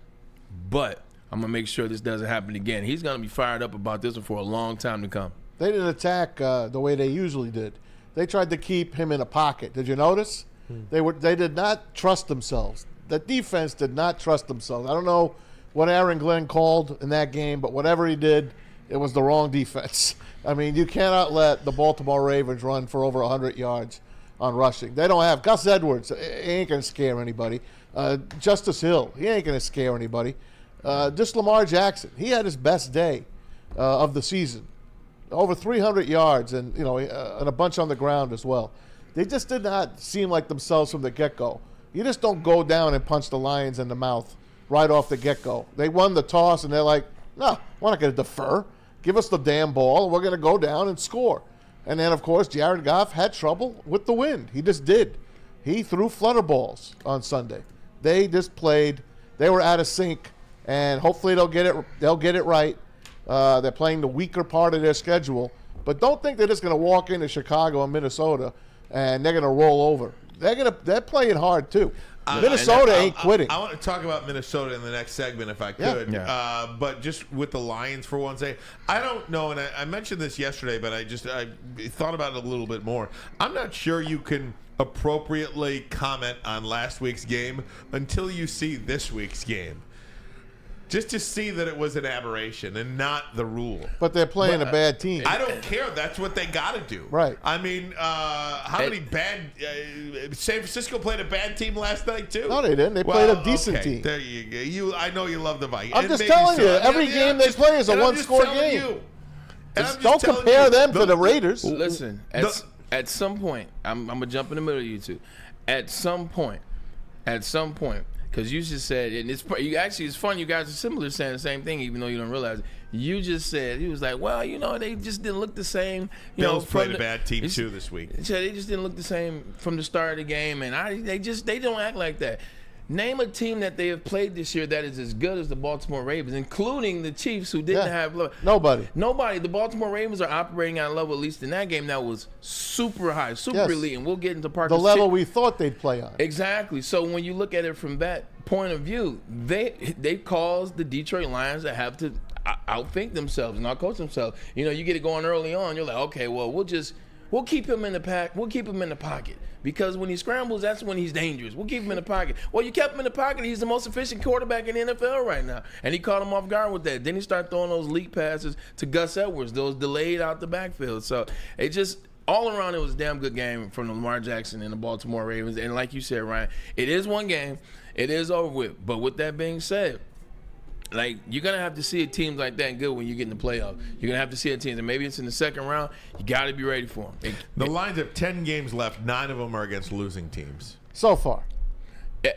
I'm going to make sure this doesn't happen again. He's going to be fired up about this one for a long time to come. They didn't attack the way they usually did. They tried to keep him in a pocket. Did you notice? They did not trust themselves. The defense did not trust themselves. I don't know what Aaron Glenn called in that game, but whatever he did, it was the wrong defense. I mean, you cannot let the Baltimore Ravens run for over 100 yards on rushing. They don't have Gus Edwards. He ain't going to scare anybody. Justice Hill, he ain't going to scare anybody. Just Lamar Jackson, he had his best day of the season, over 300 yards, and and a bunch on the ground as well. They just did not seem like themselves from the get-go. You just don't go down and punch the Lions in the mouth right off the get-go. They won the toss, and they're like, no, we're not going to defer. Give us the damn ball, and we're going to go down and score. And then, of course, Jared Goff had trouble with the wind. He just did. He threw flutter balls on Sunday. They just played. They were out of sync and hopefully they'll get it right. They're playing the weaker part of their schedule, but don't think they're just going to walk into Chicago and Minnesota and they're going to roll over. They're playing hard too. Minnesota ain't quitting. I want to talk about Minnesota in the next segment if I could. Yeah. But just with the Lions for one second, I don't know, and I mentioned this yesterday, but I thought about it a little bit more. I'm not sure you can appropriately comment on last week's game until you see this week's game. Just to see that it was an aberration and not the rule. But they're playing a bad team. I don't care. That's what they got to do. Right. I mean, how many bad... San Francisco played a bad team last night, too? No, they didn't. They played a decent team. There you go. I know you love the Vikings. I'm just telling you, every game they play is a one-score game. Don't compare them to the Raiders. Listen, at some point, I'm going to jump in the middle of you two. At some point, because you just said, and it's fun. You guys are similar, saying the same thing, even though you don't realize it. You just said, he was like, well, they just didn't look the same. Bills played a bad team too this week. So they just didn't look the same from the start of the game, and they don't act like that. Name a team that they have played this year that is as good as the Baltimore Ravens, including the Chiefs, who didn't have nobody. The Baltimore Ravens are operating at a level, at least in that game, that was super high, super elite, and we'll get into part the level we thought they'd play on. Exactly. So when you look at it from that point of view, they caused the Detroit Lions to have to outthink themselves and outcoach themselves. You get it going early on, you're like, okay, well, we'll keep him in the pack. We'll keep him in the pocket. Because when he scrambles, that's when he's dangerous. We'll keep him in the pocket. Well, you kept him in the pocket. He's the most efficient quarterback in the NFL right now. And he caught him off guard with that. Then he started throwing those leak passes to Gus Edwards, those delayed out the backfield. So it just, all around, it was a damn good game from Lamar Jackson and the Baltimore Ravens. And like you said, Ryan, it is one game. It is over with. But with that being said, you're going to have to see a team like that good when you get in the playoff. You're going to have to see a team, and maybe it's in the second round. You got to be ready for them. The Lions have 10 games left. 9 of them are against losing teams. So far.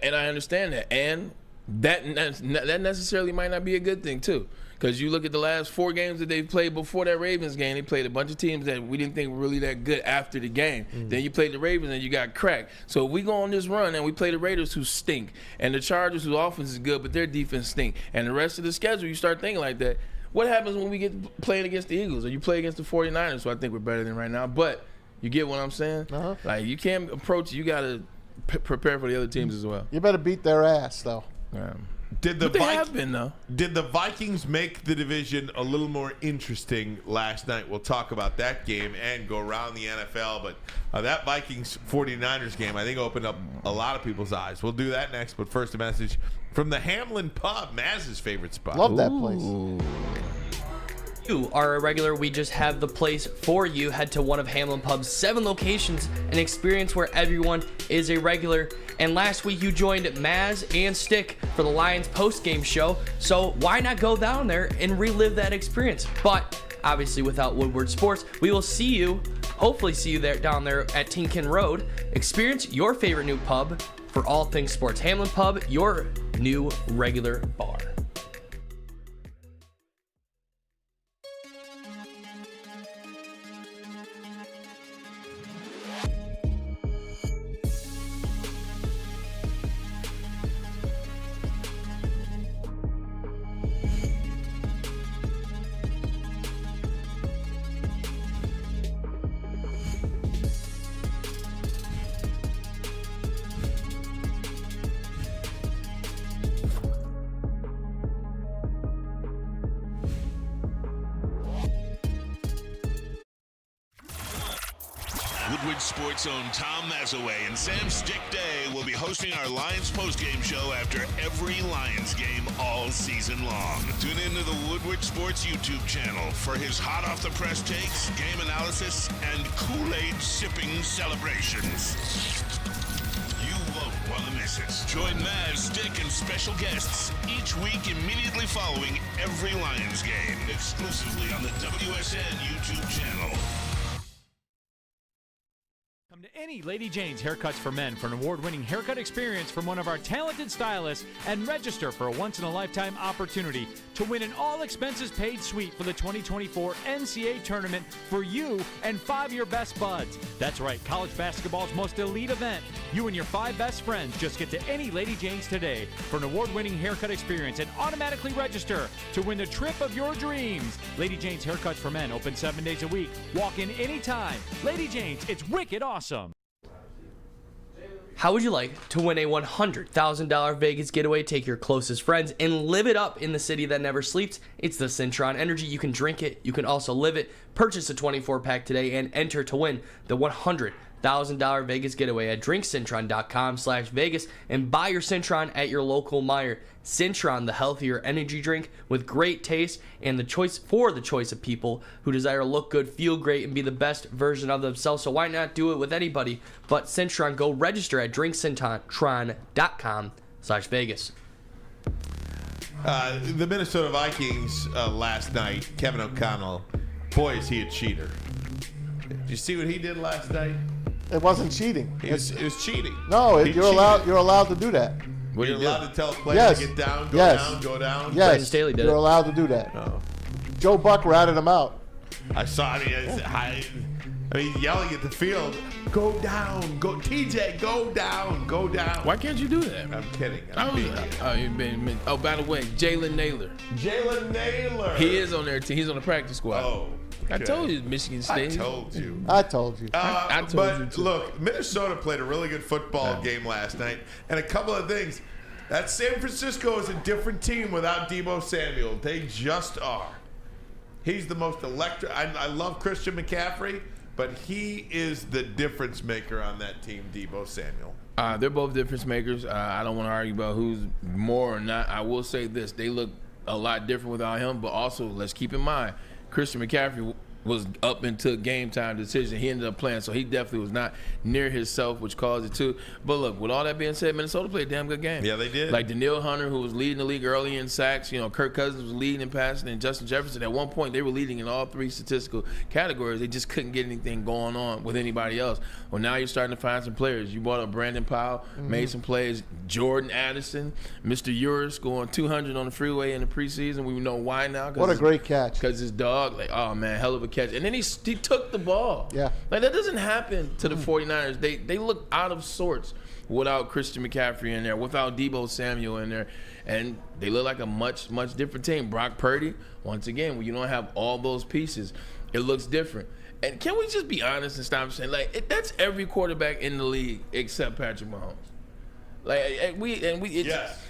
And I understand that. And that necessarily might not be a good thing, too. Because you look at the last 4 games that they've played before that Ravens game, they played a bunch of teams that we didn't think were really that good after the game. Then you played the Ravens and you got cracked. So if we go on this run and we play the Raiders, who stink, and the Chargers, whose offense is good, but their defense stink, and the rest of the schedule, you start thinking like that. What happens when we get playing against the Eagles or you play against the 49ers, who I think we're better than right now? But you get what I'm saying? You can't approach it. You got to prepare for the other teams as well. You better beat their ass, though. Did they have been, though. Did the Vikings make the division a little more interesting last night? We'll talk about that game and go around the NFL. But that Vikings-49ers game, I think, opened up a lot of people's eyes. We'll do that next. But first, a message from the Hamlin Pub, Maz's favorite spot. Love that place. You are a regular, we just have the place for you. Head to one of Hamlin Pub's 7 locations and experience where everyone is a regular. And last week you joined Maz and Stick for the Lions post-game show, so why not go down there and relive that experience? But obviously without Woodward Sports, we will hopefully see you down there at Tinkin Road. Experience your favorite new pub for all things sports. Hamlin Pub, your new regular bar. Woodward Sports' own Tom Mazaway and Sam Stick Day will be hosting our Lions postgame show after every Lions game all season long. Tune into the Woodward Sports YouTube channel for his hot off the press takes, game analysis, and Kool-Aid sipping celebrations. You won't want to miss it. Join Maz, Stick, and special guests each week immediately following every Lions game, exclusively on the WSN YouTube channel. Come to any Lady Jane's Haircuts for Men for an award-winning haircut experience from one of our talented stylists and register for a once-in-a-lifetime opportunity to win an all-expenses-paid suite for the 2024 NCAA tournament for you and 5 of your best buds. That's right, college basketball's most elite event. You and your 5 best friends just get to any Lady Jane's today for an award-winning haircut experience and automatically register to win the trip of your dreams. Lady Jane's Haircuts for Men, open 7 days a week. Walk in anytime. Lady Jane's, it's wicked awesome. How would you like to win a $100,000 Vegas getaway? Take your closest friends and live it up in the city that never sleeps. It's the Cintron Energy. You can drink it. You can also live it. Purchase a 24-pack today and enter to win the $100,000 Vegas getaway at drinkcintron.com/Vegas and buy your Cintron at your local Meijer. Cintron, the healthier energy drink with great taste and the choice of people who desire to look good, feel great, and be the best version of themselves. So why not do it with anybody but Cintron? Go register at drinkcintron.com/Vegas. The Minnesota Vikings last night, Kevin O'Connell, boy, is he a cheater. Did you see what he did last night? It wasn't cheating. It was cheating. No, you're allowed to do that. You're allowed to tell a player to get down, go down. Yes, Brandon Staley did you're it. allowed to do that. Oh. Joe Buck ratted him out. I saw it. I mean, yelling at the field, go down, go TJ, go down, go down. Why can't you do that? I'm kidding. By the way, Jalen Naylor. Jalen Naylor. He is on their team. He's on the practice squad. Oh. I told you, Michigan State. I told you. I told you. I told but you too. Look, Minnesota played a really good football game last night, and a couple of things. That San Francisco is a different team without Deebo Samuel. They just are. He's the most electric. I love Christian McCaffrey, but he is the difference maker on that team, Deebo Samuel. They're both difference makers. I don't want to argue about who's more or not. I will say this. They look a lot different without him, but also let's keep in mind, Christian McCaffrey was up into game time decision. He ended up playing, so he definitely was not near himself, which caused it too. But look, with all that being said, Minnesota played a damn good game. Yeah, they did. Like Danielle Hunter, who was leading the league early in sacks. You know, Kirk Cousins was leading in passing, and Justin Jefferson. At one point, they were leading in all 3 statistical categories. They just couldn't get anything going on with anybody else. Well, now you're starting to find some players. You brought up Brandon Powell, made some plays. Jordan Addison, Mr. Urish going 200 on the freeway in the preseason. We know why now. What a great catch. Because his dog, like, oh man, hell of a catch. And then he took the ball. Yeah. Like, that doesn't happen to the 49ers. They look out of sorts without Christian McCaffrey in there, without Deebo Samuel in there. And they look like a much, much different team. Brock Purdy, once again, when you don't have all those pieces, it looks different. And can we just be honest and stop saying, like, that's every quarterback in the league except Patrick Mahomes. Like,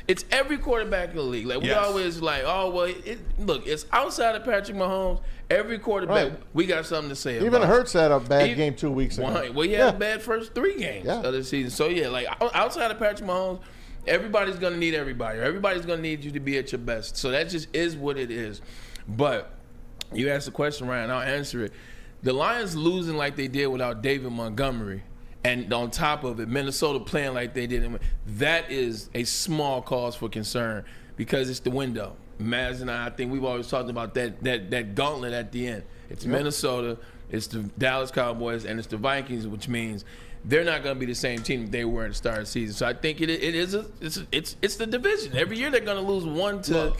it's every quarterback in the league. Like, we always like, oh, well, look, it's outside of Patrick Mahomes, every quarterback, we got something to say about. Even Hurts had a bad game 2 weeks ago. Well, he had a bad first 3 games of the season. So, yeah, like, outside of Patrick Mahomes, everybody's going to need everybody. Everybody's going to need you to be at your best. So that just is what it is. But you asked the question, Ryan, I'll answer it. The Lions losing like they did without David Montgomery, and on top of it, Minnesota playing like they did, that is a small cause for concern because it's the window. Maz and I think we've always talked about that gauntlet at the end. It's Minnesota, it's the Dallas Cowboys, and it's the Vikings, which means they're not going to be the same team they were at the start of the season. So I think it's the division. Every year they're going to lose one to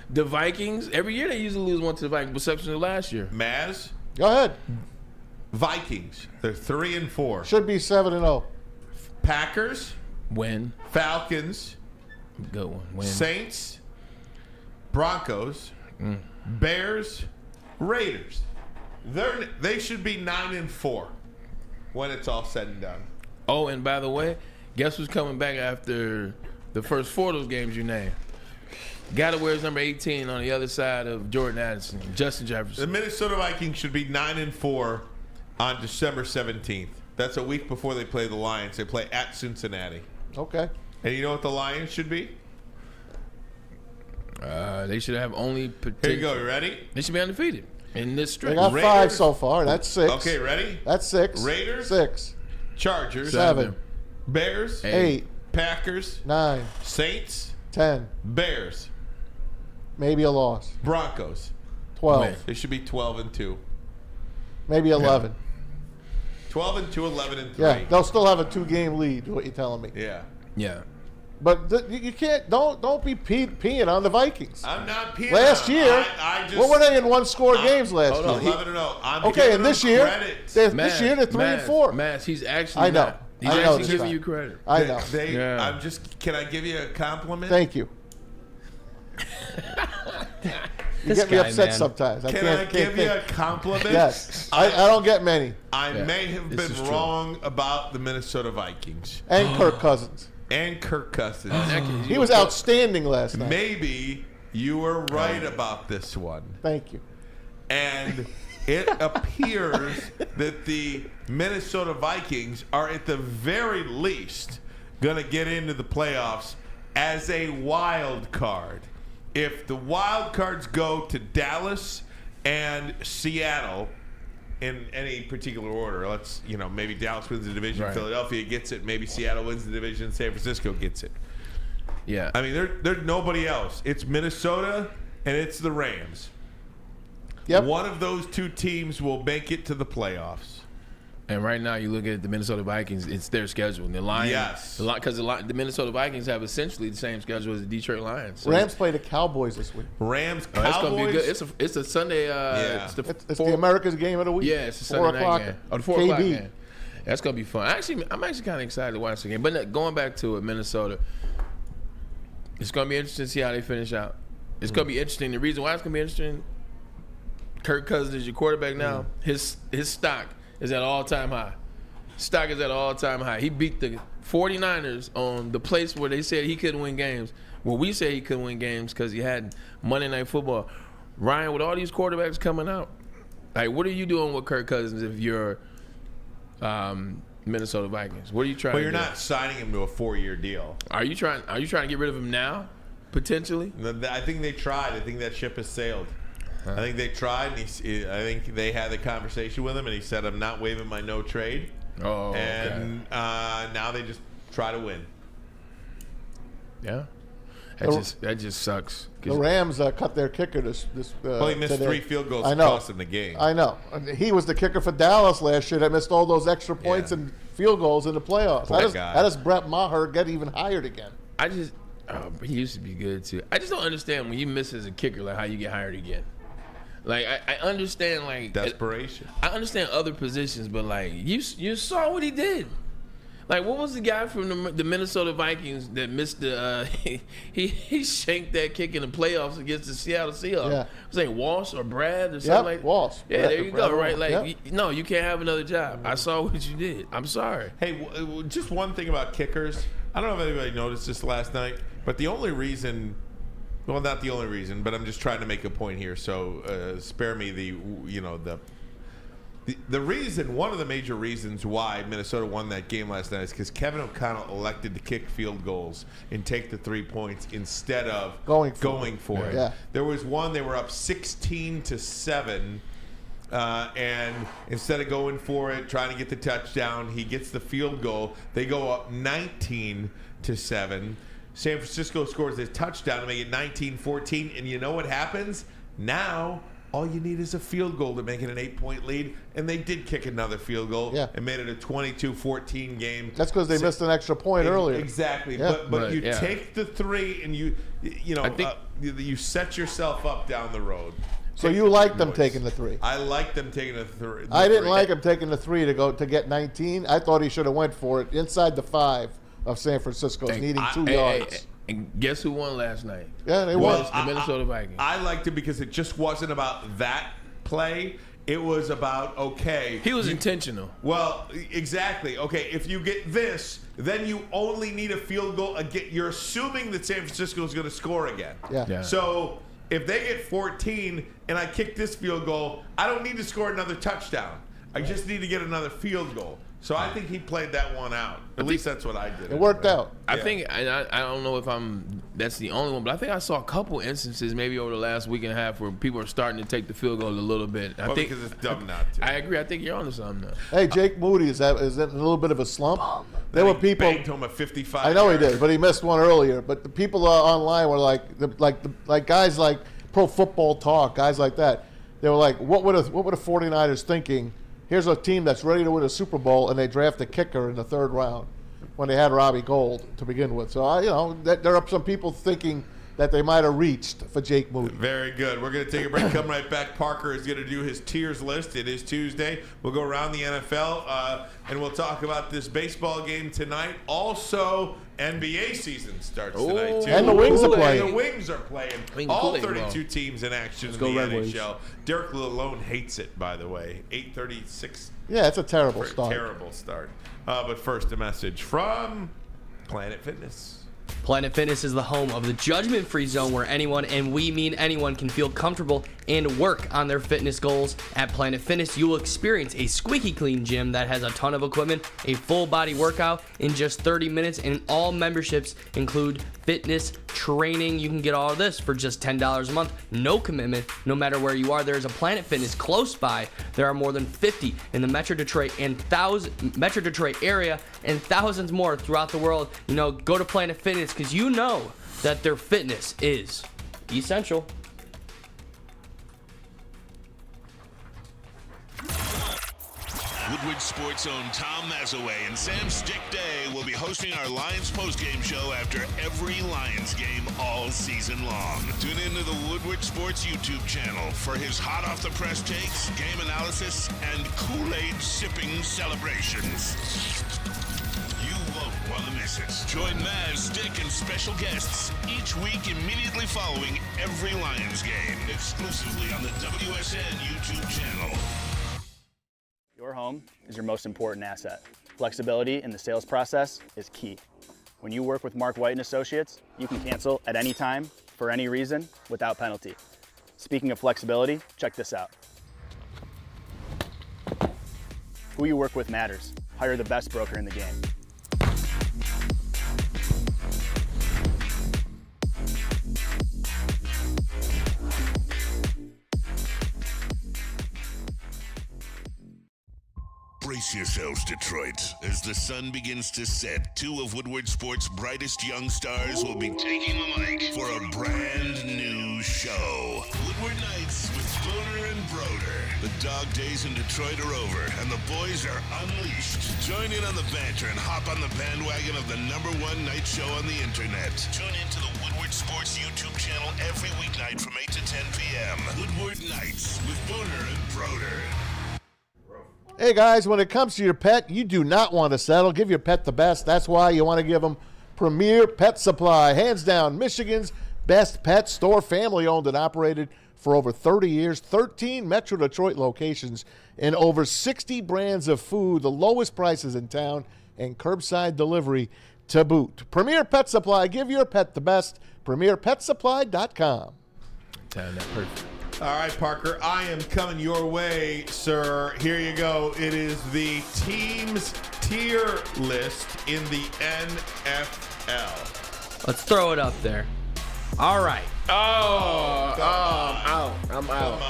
the Vikings. Every year they usually lose one to the Vikings, exception of last year. Maz? Go ahead. Vikings, they're 3-4. Should be 7-0. Packers, win. Falcons, good one. Win. Saints, Broncos, Bears, Raiders. They should be 9-4 when it's all said and done. Oh, and by the way, guess who's coming back after the first 4 of those games you named? Got to wear his number 18 on the other side of Jordan Addison, Justin Jefferson. The Minnesota Vikings should be 9-4 on December 17th. That's a week before they play the Lions. They play at Cincinnati. Okay. And you know what the Lions should be? They should have only Here you go. You ready? They should be undefeated in this stretch. They got 5 so far. That's 6. Okay, ready? That's 6. Raiders? 6. Chargers? 7. Bears? 8. Packers? 9. Saints? 10. Bears? Maybe a loss. Broncos? 12. They should be 12-2. Maybe 11. 12-2, 11-3. Yeah, they'll still have a 2-game lead. What you telling me? Yeah. Yeah. But you can't. Don't be peeing on the Vikings. I'm not peeing. Last year, I just, what were they in one-score games last year? 11-0. I'm okay, and this year, credit. this year they're 3-4. Mass, he's actually. I know. Not. He's actually giving you credit. I know. I'm just. Can I give you a compliment? Thank you. You get me upset sometimes. Can I give you a compliment? Yes. I don't get many. I may have been wrong about the Minnesota Vikings. And Kirk Cousins. And Kirk Cousins. He was outstanding last night. Maybe you were right about this one. Thank you. And it appears that the Minnesota Vikings are at the very least going to get into the playoffs as a wild card. If the wild cards go to Dallas and Seattle in any particular order, maybe Dallas wins the division, Philadelphia gets it, maybe Seattle wins the division, San Francisco gets it. Yeah. I mean, there's nobody else. It's Minnesota and it's the Rams. Yep. One of those two teams will make it to the playoffs. And right now, you look at the Minnesota Vikings; it's their schedule. And the Lions, yes, because the Minnesota Vikings have essentially the same schedule as the Detroit Lions. So Rams play the Cowboys this week. Rams, Cowboys. It's gonna be good. It's a Sunday. It's the America's game of the week. Yeah, it's a Sunday night game. Oh, the 4 o'clock game. That's gonna be fun. I'm actually kind of excited to watch the game. But going back to it, Minnesota, it's gonna be interesting to see how they finish out. It's gonna be interesting. The reason why it's gonna be interesting, Kirk Cousins is your quarterback now. His stock is at all-time high. Stock is at an all-time high. He beat the 49ers on the place where they said he couldn't win games. Well, we say he couldn't win games because he had Monday Night Football. Ryan, with all these quarterbacks coming out, like, what are you doing with Kirk Cousins if you're Minnesota Vikings? What are you trying to do? Well, you're not signing him to a 4-year deal. Are you trying to get rid of him now, potentially? I think they tried. I think that ship has sailed. I think they tried, and I think they had the conversation with him, and he said, I'm not waiving my no trade. Oh, and now they just try to win. Yeah, that just sucks. The Rams cut their kicker this. Well, he missed today. 3 field goals to cost him the game. I know. He was the kicker for Dallas last year that missed all those extra points and field goals in the playoffs. How does Brett Maher get even hired again? He used to be good too. I just don't understand when you miss as a kicker, like how you get hired again. Like I understand, like desperation. I understand other positions, but like you saw what he did. Like, what was the guy from the Minnesota Vikings that missed the? He shanked that kick in the playoffs against the Seattle Seahawks. Yeah. Was it Walsh or Brad or something like? Walsh. Yeah, there you go. Right, like yep. no, you can't have another job. I saw what you did. I'm sorry. Hey, just one thing about kickers. I don't know if anybody noticed this last night, but the only reason. Well, not the only reason, but I'm just trying to make a point here. So spare me the reason. One of the major reasons why Minnesota won that game last night is because Kevin O'Connell elected to kick field goals and take the 3 points instead of going for it. Yeah. There was one they were up 16-7. And instead of going for it, trying to get the touchdown, he gets the field goal. They go up 19-7. San Francisco scores a touchdown to make it 19-14. And you know what happens? Now, all you need is a field goal to make it an 8-point lead. And they did kick another field goal and made it a 22-14 game. That's because they missed an extra point earlier. Exactly. Yeah. But you take the 3 and you set yourself up down the road. So you like them taking the 3? I like them taking the 3. I didn't like him taking the 3 to get 19. I thought he should have went for it inside the 5 of San Francisco, needing 2 yards. And guess who won last night? Yeah, they won. The Minnesota Vikings. I liked it because it just wasn't about that play. It was about, he was intentional. Well, exactly. Okay, if you get this, then you only need a field goal again. You're assuming that San Francisco is going to score again. Yeah. So if they get 14 and I kick this field goal, I don't need to score another touchdown. I just need to get another field goal. So I think he played that one out. At least that's what I did. It worked out. I think, and I don't know if that's the only one, but I think I saw a couple instances maybe over the last week and a half where people are starting to take the field goal a little bit. I think because it's dumb not to. I agree. I think you're onto something now. Hey, Jake Moody, is that a little bit of a slump? There were people. Banged him a 55. I know he did, but he missed one earlier. But the people online were like guys like Pro Football Talk, guys like that. They were like, what were the 49ers thinking here's a team that's ready to win a Super Bowl, and they draft a kicker in the 3rd round when they had Robbie Gould to begin with. So, there are some people thinking that they might have reached for Jake Moody. Very good. We're going to take a break. Come right back. Parker is going to do his tiers list. It is Tuesday. We'll go around the NFL, and we'll talk about this baseball game tonight. Also, NBA season starts tonight, too. And the Wings are playing. And the Wings are playing. All 32 teams in action in the NHL. Derek Lalone hates it, by the way. 8:36. Yeah, it's a terrible start. Terrible start. But first, a message from Planet Fitness. Planet Fitness is the home of the judgment-free zone where anyone, and we mean anyone, can feel comfortable and work on their fitness goals. At Planet Fitness, you will experience a squeaky clean gym that has a ton of equipment, a full-body workout in just 30 minutes, and all memberships include fitness training. You can get all of this for just $10 a month. No commitment, no matter where you are. There is a Planet Fitness close by. There are more than 50 in the Metro Detroit area and thousands more throughout the world. Go to Planet Fitness because you know that their fitness is essential. Woodward Sports' own Tom Mazaway and Sam Stick Day will be hosting our Lions postgame show after every Lions game all season long. Tune into the Woodward Sports YouTube channel for his hot-off-the-press takes, game analysis, and Kool-Aid sipping celebrations. You won't want to miss it. Join Maz, Stick, and special guests each week immediately following every Lions game, exclusively on the WSN YouTube channel. Your home is your most important asset. Flexibility in the sales process is key. When you work with Mark White and Associates, you can cancel at any time, for any reason, without penalty. Speaking of flexibility, check this out. Who you work with matters. Hire the best broker in the game. Brace yourselves, Detroit. As the sun begins to set, 2 of Woodward Sports' brightest young stars will be taking the mic for a brand new show. Woodward Nights with Spooner and Broder. The dog days in Detroit are over, and the boys are unleashed. Join in on the banter and hop on the bandwagon of the #1 night show on the internet. Tune into the Woodward Sports YouTube channel every weeknight from 8 to 10 p.m. Woodward Nights with Spooner and Broder. Hey guys, when it comes to your pet, you do not want to settle. Give your pet the best. That's why you want to give them Premier Pet Supply. Hands down, Michigan's best pet store, family owned and operated for over 30 years, 13 Metro Detroit locations, and over 60 brands of food, the lowest prices in town, and curbside delivery to boot. Premier Pet Supply, give your pet the best. PremierPetSupply.com. Time that perfect. All right, Parker, I am coming your way, sir. Here you go. It is the team's tier list in the NFL. Let's throw it up there. All right. I'm out. Come on.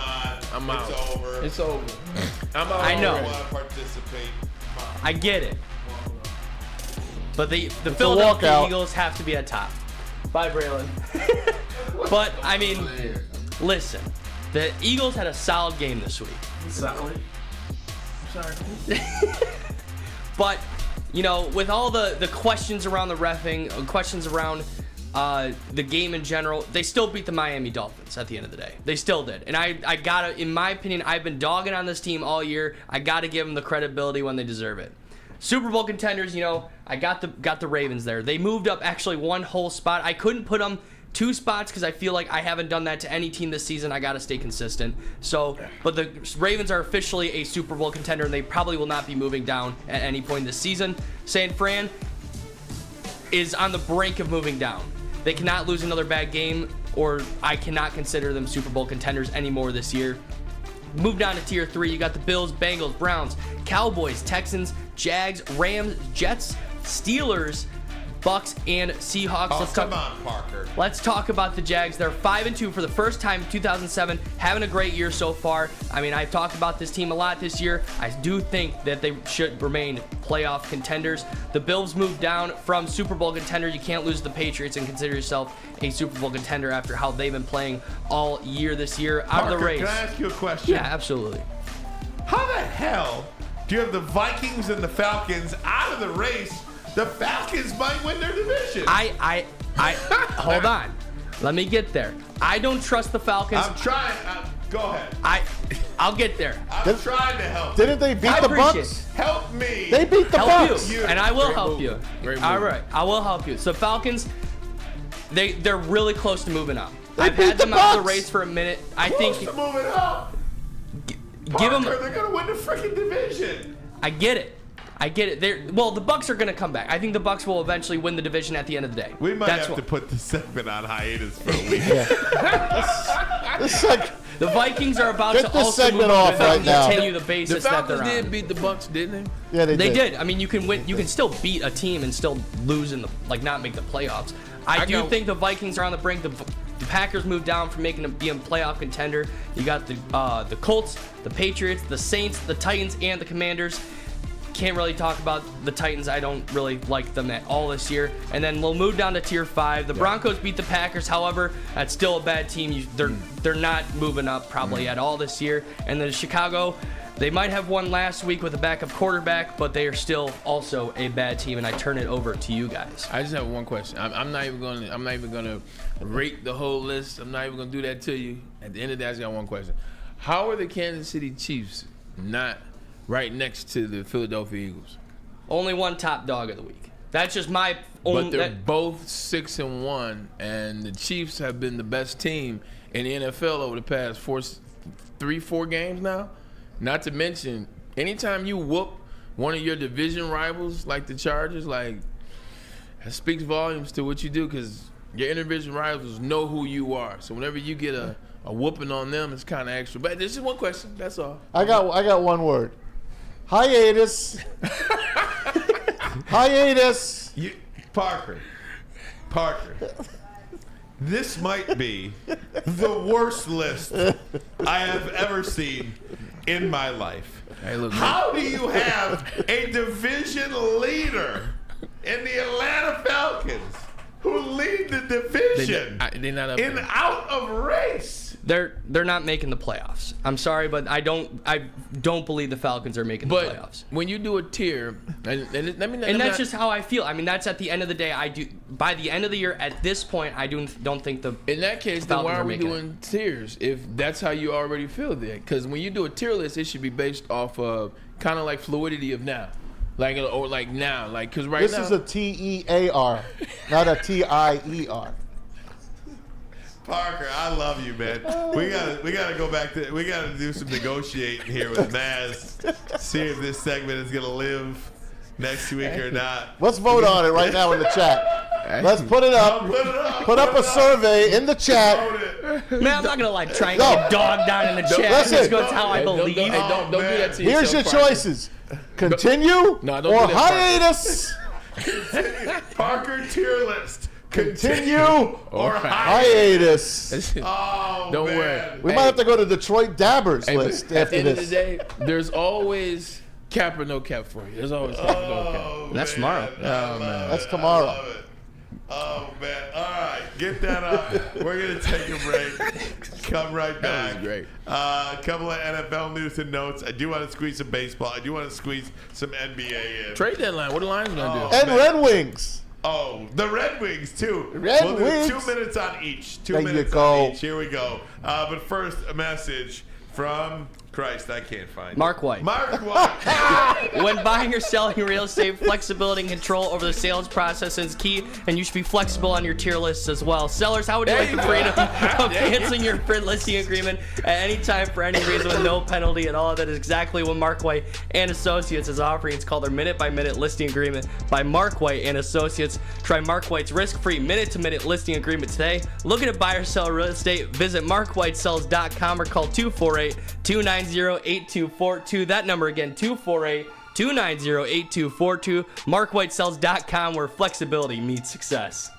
I'm out. It's over. It's over. I'm out. I know. I want to participate. I get it. But the Philadelphia Eagles have to be at top. Bye, Braylon. But, I mean, listen. The Eagles had a solid game this week. Solid? Sorry. But, with all the questions around the reffing, questions around the game in general, they still beat the Miami Dolphins at the end of the day. They still did. And I gotta, in my opinion, I've been dogging on this team all year. I gotta give them the credibility when they deserve it. Super Bowl contenders, I got the Ravens there. They moved up actually one whole spot. I couldn't put them 2 spots because I feel like I haven't done that to any team this season. I got to stay consistent. So, but the Ravens are officially a Super Bowl contender, and they probably will not be moving down at any point this season. San Fran is on the brink of moving down. They cannot lose another bad game, or I cannot consider them Super Bowl contenders anymore this year. Move down to tier 3. You got the Bills, Bengals, Browns, Cowboys, Texans, Jags, Rams, Jets, Steelers, Bucks, and Seahawks. Come on, Parker. Let's talk about the Jags. They're 5-2 for the first time in 2007, having a great year so far. I mean, I've talked about this team a lot this year. I do think that they should remain playoff contenders. The Bills moved down from Super Bowl contender. You can't lose to the Patriots and consider yourself a Super Bowl contender after how they've been playing all year this year. Out of the race. Can I ask you a question? Yeah, absolutely. How the hell do you have the Vikings and the Falcons out of the race? The Falcons might win their division. I hold on. Let me get there. I don't trust the Falcons. I'm trying. Go ahead. I'll get there. I'm trying to help. Didn't they beat the Bucks? Help me. They beat the Bucks. You, and I will help you. All right, I will help you. So Falcons, they're really close to moving up. I've had them out of the race for a minute. I think close to moving up. Give them. They're gonna win the freaking division. I get it. The Bucks are going to come back. I think the Bucks will eventually win the division at the end of the day. We might have to put the segment on hiatus for a week. The Vikings are about Get to this also segment off right now. continue the basis The that they're Falcons on. did beat the Bucks, didn't they? Yeah, they did. I mean, you can win. You can still beat a team and still lose in the not make the playoffs. I do think the Vikings are on the brink. The Packers moved down from being a playoff contender. You got the Colts, the Patriots, the Saints, the Titans, and the Commanders. Can't really talk about the Titans. I don't really like them at all this year. And then we'll move down to Tier 5. The Broncos beat the Packers. However, that's still a bad team. They're not moving up probably at all this year. And then Chicago, they might have won last week with a backup quarterback, but they are still also a bad team. And I turn it over to you guys. I just have one question. I'm not even gonna rate the whole list. I'm not even gonna do that to you. At the end of the day, I just got one question. How are the Kansas City Chiefs not right next to the Philadelphia Eagles? Only one top dog of the week. That's just my own. But they're both 6-1, and the Chiefs have been the best team in the NFL over the past 4 games now. Not to mention, anytime you whoop one of your division rivals like the Chargers, that speaks volumes to what you do, because your interdivision rivals know who you are. So whenever you get a whooping on them, it's kind of extra. But this is one question. That's all. I got one word. Hiatus. Hiatus. Parker. This might be the worst list I have ever seen in my life. Hey, look, how do you have a division leader in the Atlanta Falcons who lead the division they're not up there. out of race? They're not making the playoffs. I'm sorry, but I don't believe the Falcons are making the playoffs. When you do a tier, and that's just how I feel. I mean, that's at the end of the day. By the end of the year, at this point, I don't think the in that case, then why are we doing tiers if that's how you already feel there? Because when you do a tier list, it should be based off of kind of like fluidity of now. Because right this now is a TEAR, not a TIER. Parker, I love you, man. We gotta go back to. We gotta do some negotiating here with Maz. See if this segment is gonna live next week or not. Let's vote on it right now in the chat. Let's put it up. Put up a survey in the chat. Man, I'm not gonna try and get dogged down in the chat. Listen, That's how I believe. Don't do that to Here's your yourself, choices: continue don't do or that, hiatus. Parker tier list. Continue or hiatus. Oh, Don't man. worry. We might have to go to Detroit Dabbers list At after the end this. of the day, there's always cap or no cap for you. There's always cap or no cap. That's tomorrow. Oh, man. That's tomorrow. Oh, man. All right. Get that up. We're going to take a break. Come right back. That was great. A couple of NFL news and notes. I do want to squeeze some baseball. I do want to squeeze some NBA in. Trade deadline. What are the Lions going to do? And Red Wings. Oh, the Red Wings, too. Red Wings. Do 2 minutes on each. There you go. Here we go. But first, a message from Christ. I can't find Mark White. Mark White. When buying or selling real estate, flexibility and control over the sales process is key, and you should be flexible on your tier lists as well. Sellers, how would you like the freedom of canceling your listing agreement at any time for any reason with no penalty at all? That is exactly what Mark White and Associates is offering. It's called their minute-by-minute listing agreement by Mark White and Associates. Try Mark White's risk-free minute-to-minute listing agreement today. Looking to buy or sell real estate? Visit markwhitesells.com or call 248-290-8242. That number again, 248-290-8242. MarkWhiteSells.com, where flexibility meets success.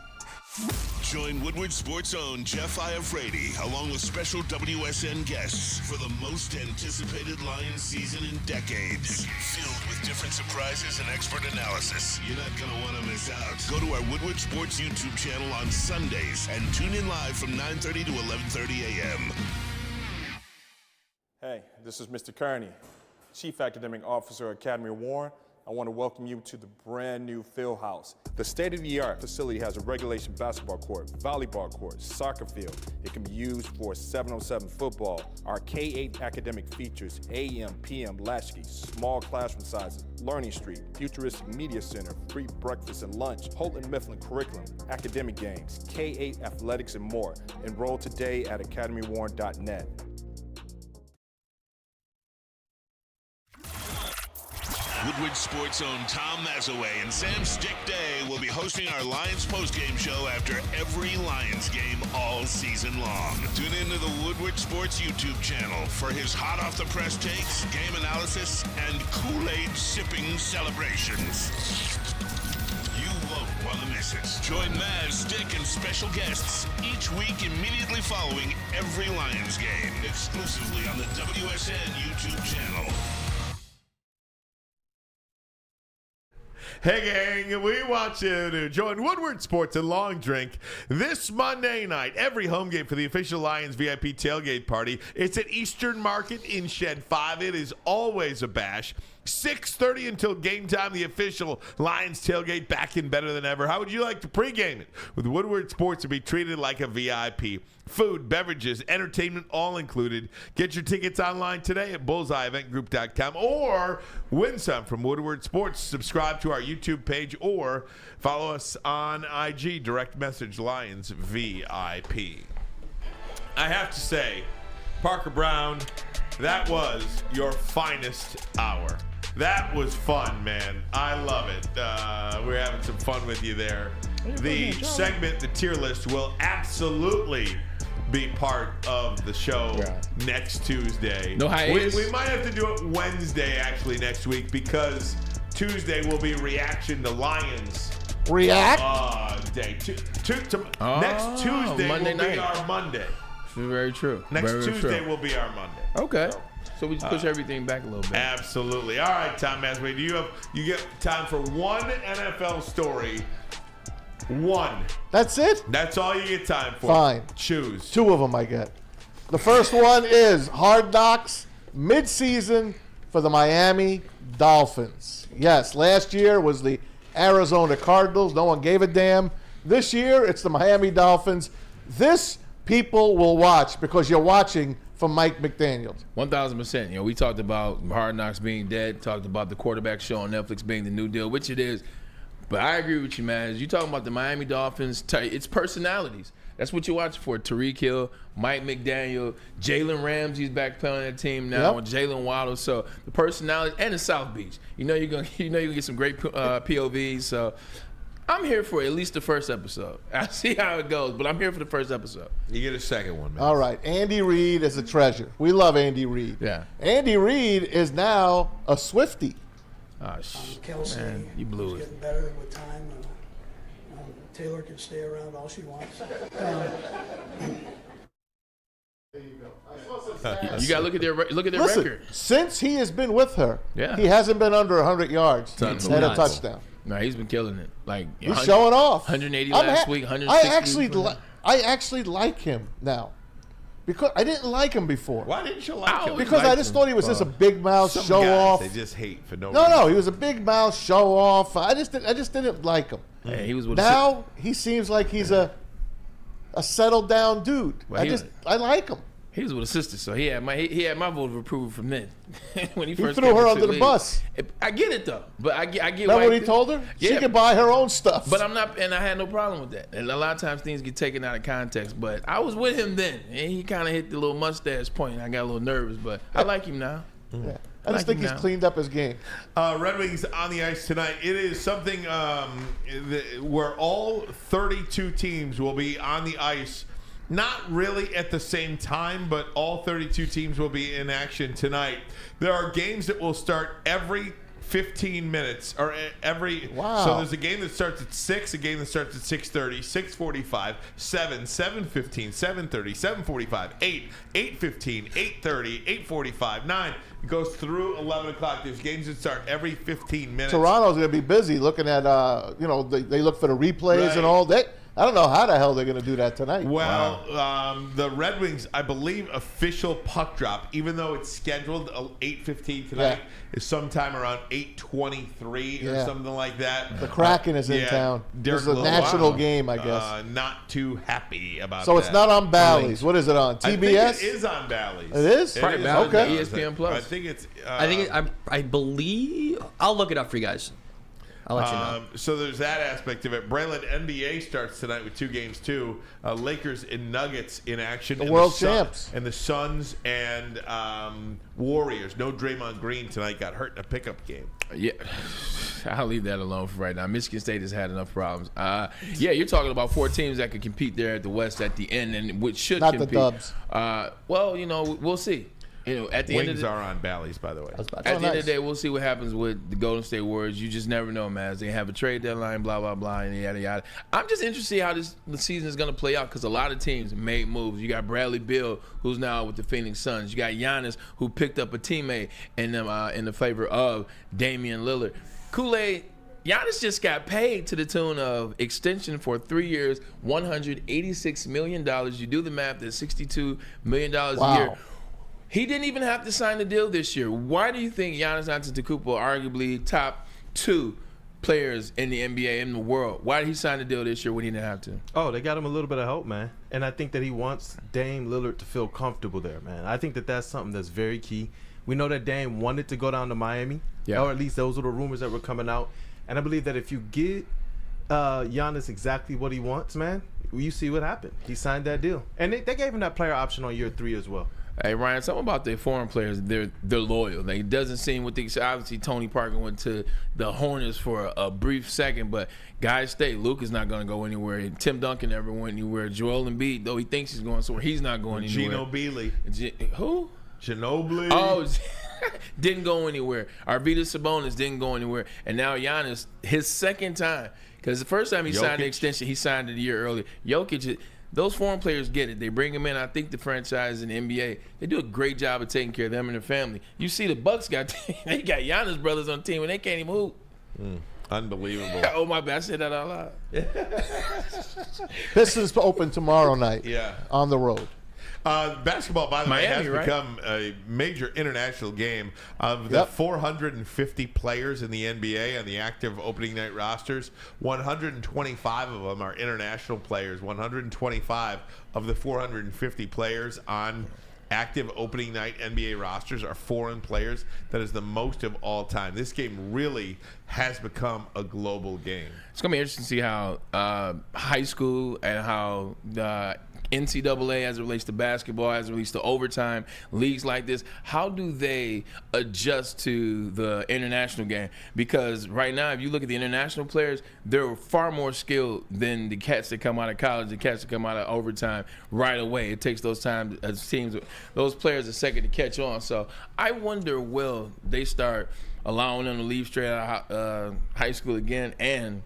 Join Woodward Sports' own Jeff Iafrate, along with special WSN guests for the most anticipated Lions season in decades. Filled with different surprises and expert analysis. You're not going to want to miss out. Go to our Woodward Sports YouTube channel on Sundays and tune in live from 9:30 to 11:30 a.m. Hey, this is Mr. Kearney. Chief Academic Officer, Academy Warren. I want to welcome you to the brand new field house. The state-of-the-art facility has a regulation basketball court, volleyball court, soccer field. It can be used for 7-on-7 football. Our K-8 academic features AM, PM, latchkey, small classroom sizes, Learning Street, futuristic media center, free breakfast and lunch, Holton Mifflin curriculum, academic games, K-8 athletics, and more. Enroll today at academywarren.net. Woodward Sports' own Tom Mazaway and Sam Stick Day will be hosting our Lions postgame show after every Lions game all season long. Tune into the Woodward Sports YouTube channel for his hot-off-the-press takes, game analysis, and Kool-Aid sipping celebrations. You won't want to miss it. Join Maz, Stick, and special guests each week immediately following every Lions game, exclusively on the WSN YouTube channel. Hey gang, we want you to join Woodward Sports and Long Drink this Monday night. Every home game for the official Lions VIP tailgate party. It's at Eastern Market in Shed 5. It is always a bash. 6:30 until game time, the official Lions tailgate back in better than ever. How would you like to pregame it? With Woodward Sports to be treated like a VIP. Food, beverages, entertainment, all included. Get your tickets online today at bullseyeeventgroup.com or win some from Woodward Sports. Subscribe to our YouTube page or follow us on IG, direct message Lions VIP. I have to say, Parker Brown, that was your finest hour. That was fun, man. I love it. We're having some fun with you there. The segment, the tier list, will absolutely be part of the show next Tuesday. No hiatus. We might have to do it Wednesday, actually, next week, because Tuesday will be reaction to Lions. Day. Next Tuesday Monday will be night. our Monday. Very true. Next Very Tuesday true. will be our Monday. Okay. So we just push everything back a little bit. Absolutely. All right, Tom Mazaway, you get time for one NFL story. One. That's it? That's all you get time for. Fine. Choose. Two of them I get. The first one is Hard Knocks midseason for the Miami Dolphins. Yes, last year was the Arizona Cardinals. No one gave a damn. This year, it's the Miami Dolphins. This people will watch because you're watching for Mike McDaniels. 1,000%. You know, we talked about Hard Knocks being dead, talked about the quarterback show on Netflix being the new deal, which it is. But I agree with you, man. As you talking about the Miami Dolphins, it's personalities. That's what you're watching for. Tyreek Hill, Mike McDaniel, Jalen Ramsey's back playing that team now, and Jalen Waddle. So the personality and the South Beach. You know you're gonna get some great POVs. So I'm here for at least the first episode. I'll see how it goes, but I'm here for the first episode. You get a second one, man. All right. Andy Reid is a treasure. We love Andy Reid. Yeah. Andy Reid is now a Swiftie. Oh, Kelsey, man, you blew is it. getting better with time. Taylor can stay around all she wants. You got to look at their Listen, record. Since he has been with her, Yeah. he hasn't been under 100 yards and a Nuts. touchdown. No, he's been killing it. Like He's showing off. 180 I'm last ha- week, 160. I actually like him now. Because I didn't like him before. Why didn't you like him? Because I just thought he was just a big mouth Some show guys, off. They just hate for no No, reason. no, he was a big mouth show off. I just didn't like him. Hey, he was with Now he seems like he's a settled down dude. Well, I like him. He was with a sister, so he had my vote of approval from then. When he first threw came her into under the league. bus. I get it though, but I get. Is that what he told her? She could buy her own stuff. But I'm not, and I had no problem with that. And a lot of times things get taken out of context. But I was with him then, and he kind of hit the little mustache point. And I got a little nervous, but I like him now. Yeah. I just think he's cleaned up his game. Red Wings on the ice tonight. It is something where all 32 teams will be on the ice. Not really at the same time, but all 32 teams will be in action tonight. There are games that will start every 15 minutes or every. Wow. So there's a game that starts at 6, a game that starts at 6:30, 6:45, 7, 7:15, 7:30, 7:45, 8, 8:15, 8:30, 8:45, 9. It goes through 11 o'clock. There's games that start every 15 minutes. Toronto's going to be busy looking at, they look for the replays and all that. I don't know how the hell they're going to do that tonight. Well, the Red Wings, I believe, official puck drop, even though it's scheduled 8:15 tonight, is sometime around 8:23 or something like that. The Kraken is in town. This is a national game, I guess. Not too happy about so that. it's not on Bally's. What is it on? TBS? I think it is on Bally's. It is? It is Okay. ESPN Plus. I think it's. I believe. I'll look it up for you guys. I'll let you know. So there's that aspect of it. Braylon, NBA starts tonight with 2 games too. Lakers and Nuggets in action. The world champs. And the Suns and Warriors. No Draymond Green tonight. Got hurt in a pickup game. Yeah, I'll leave that alone for right now. Michigan State has had enough problems. Yeah, you're talking about 4 teams that could compete there at the West at the end, and which should Not compete. the Dubs. Well, we'll see. At the end of Wings the, are on Bally's, by the way. at the end of the day, we'll see what happens with the Golden State Warriors. You just never know, man. As they have a trade deadline, blah, blah, blah, and yada, yada. I'm just interested to see how the season is going to play out because a lot of teams made moves. You got Bradley Beal, who's now with the Phoenix Suns. You got Giannis, who picked up a teammate in the favor of Damian Lillard. Kool-Aid, Giannis just got paid to the tune of extension for 3 years, $186 million. You do the math, that's $62 million a year. He didn't even have to sign the deal this year. Why do you think Giannis Antetokounmpo, arguably top 2 players in the NBA in the world, why did he sign the deal this year when he didn't have to? Oh, they got him a little bit of help, man. And I think that he wants Dame Lillard to feel comfortable there, man. I think that that's something that's very key. We know that Dame wanted to go down to Miami, or at least those were the rumors that were coming out. And I believe that if you get Giannis exactly what he wants, man, you see what happened. He signed that deal. And they gave him that player option on year 3 as well. Hey, Ryan, something about the foreign players, they're loyal. It doesn't seem with these. Obviously, Tony Parker went to the Hornets for a brief second, but guys stay. Luke is not going to go anywhere. Tim Duncan never went anywhere. Joel Embiid, though he thinks he's going somewhere, he's not going anywhere. Ginobili. Who? Ginobili. Oh, didn't go anywhere. Arvydas Sabonis didn't go anywhere. And now Giannis, his second time, because the first time he signed the extension, he signed it a year earlier. Jokic, those foreign players get it. They bring them in. I think the franchise in the NBA, they do a great job of taking care of them and their family. You see the Bucks they got Giannis brothers on the team and they can't even hoop. Unbelievable. Oh, my bad. I said that out loud. Pistons open tomorrow night. Yeah. On the road. Basketball, by the way, has right? become a major international game. Of the 450 players in the NBA on the active opening night rosters, 125 of them are international players. 125 of the 450 players on active opening night NBA rosters are foreign players. That is the most of all time. This game really has become a global game. It's going to be interesting to see how high school and how NCAA as it relates to basketball, as it relates to overtime, leagues like this, how do they adjust to the international game? Because right now, if you look at the international players, they're far more skilled than the cats that come out of college, the cats that come out of overtime right away. It takes those those players a second to catch on. So I wonder, will they start allowing them to leave straight out of high school again, and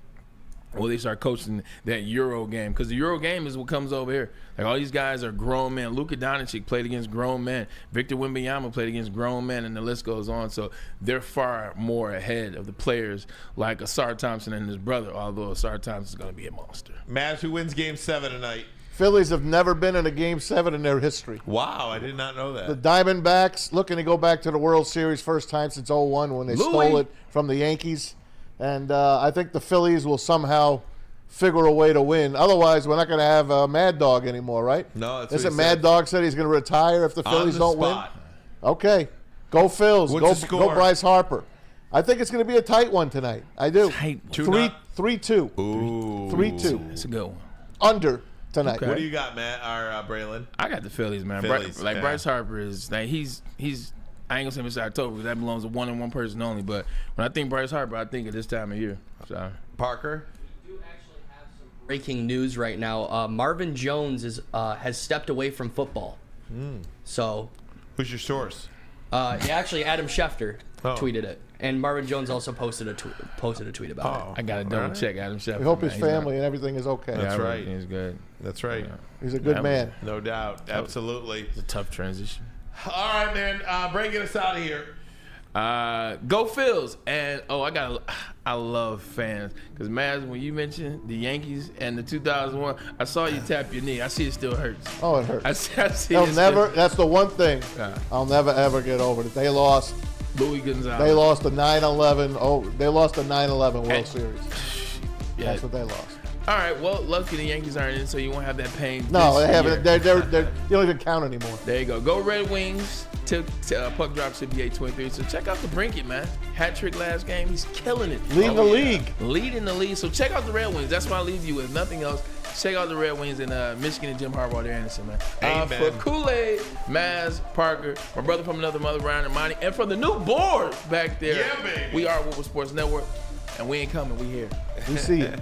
will they start coaching that Euro game? Because the Euro game is what comes over here. Like, all these guys are grown men. Luka Doncic played against grown men. Victor Wembanyama played against grown men, and the list goes on. So they're far more ahead of the players like Asar Thompson and his brother, although Asar Thompson is going to be a monster. Mavs, who wins Game 7 tonight? Phillies have never been in a Game 7 in their history. Wow, I did not know that. The Diamondbacks looking to go back to the World Series, first time since 2001 when they stole it from the Yankees. And I think the Phillies will somehow figure a way to win. Otherwise, we're not going to have Mad Dog anymore, right? No, that's Isn't what he Mad said. Dog said he's going to retire if the Phillies don't spot. win? Okay. Go Phils. What's the score? Go Bryce Harper. I think it's going to be a tight one tonight. I do. 2-2. 3-2. Ooh. 3-2. That's a good one. Under tonight. What do you got, Matt? Or Braylon? I got the Phillies, man. Phillies, yeah. Bryce Harper is like he's. I ain't gonna say Mr. October because that belongs to one and one person only. But when I think Bryce Harper, I think of this time of year. So Parker. Breaking news right now. Marvin Jones has stepped away from football. So, who's your source? Actually, Adam Schefter Oh. tweeted it, and Marvin Jones also posted a tweet about it. I gotta double check Adam Schefter. We hope his man. family and everything is okay. That's right. He's good. That's right. He's a good man. No doubt. Absolutely. It's a tough transition. All right, man. Bray, get us out of here. Go Phils. And I love fans because Maz, when you mentioned the Yankees and the 2001, I saw you tap your knee. I see it still hurts. Oh, it hurts. I see They'll it never. still. That's the one thing I'll never ever get over. It. They lost. Louis Gonzalez. They lost the 9/11. Oh, they lost the 9/11 World Series. Yeah. That's what they lost. All right. Well, lucky the Yankees aren't in, so you won't have that pain. No, this they haven't. They year. don't even count anymore. There you go. Go Red Wings. Puck drop should be 8-23. So check out the Brinket, man. Hat trick last game. He's killing it. Leading the league. Leading the league. So check out the Red Wings. That's what I leave you with. Nothing else. Check out the Red Wings in Michigan and Jim Harbaugh. They're Anderson, man. For Kool-Aid, Maz, Parker, my brother from another mother, Ryan Ermanni, and from the new board back there, yeah, baby. we are Woodward Sports Network, and we ain't coming. We here. We see you.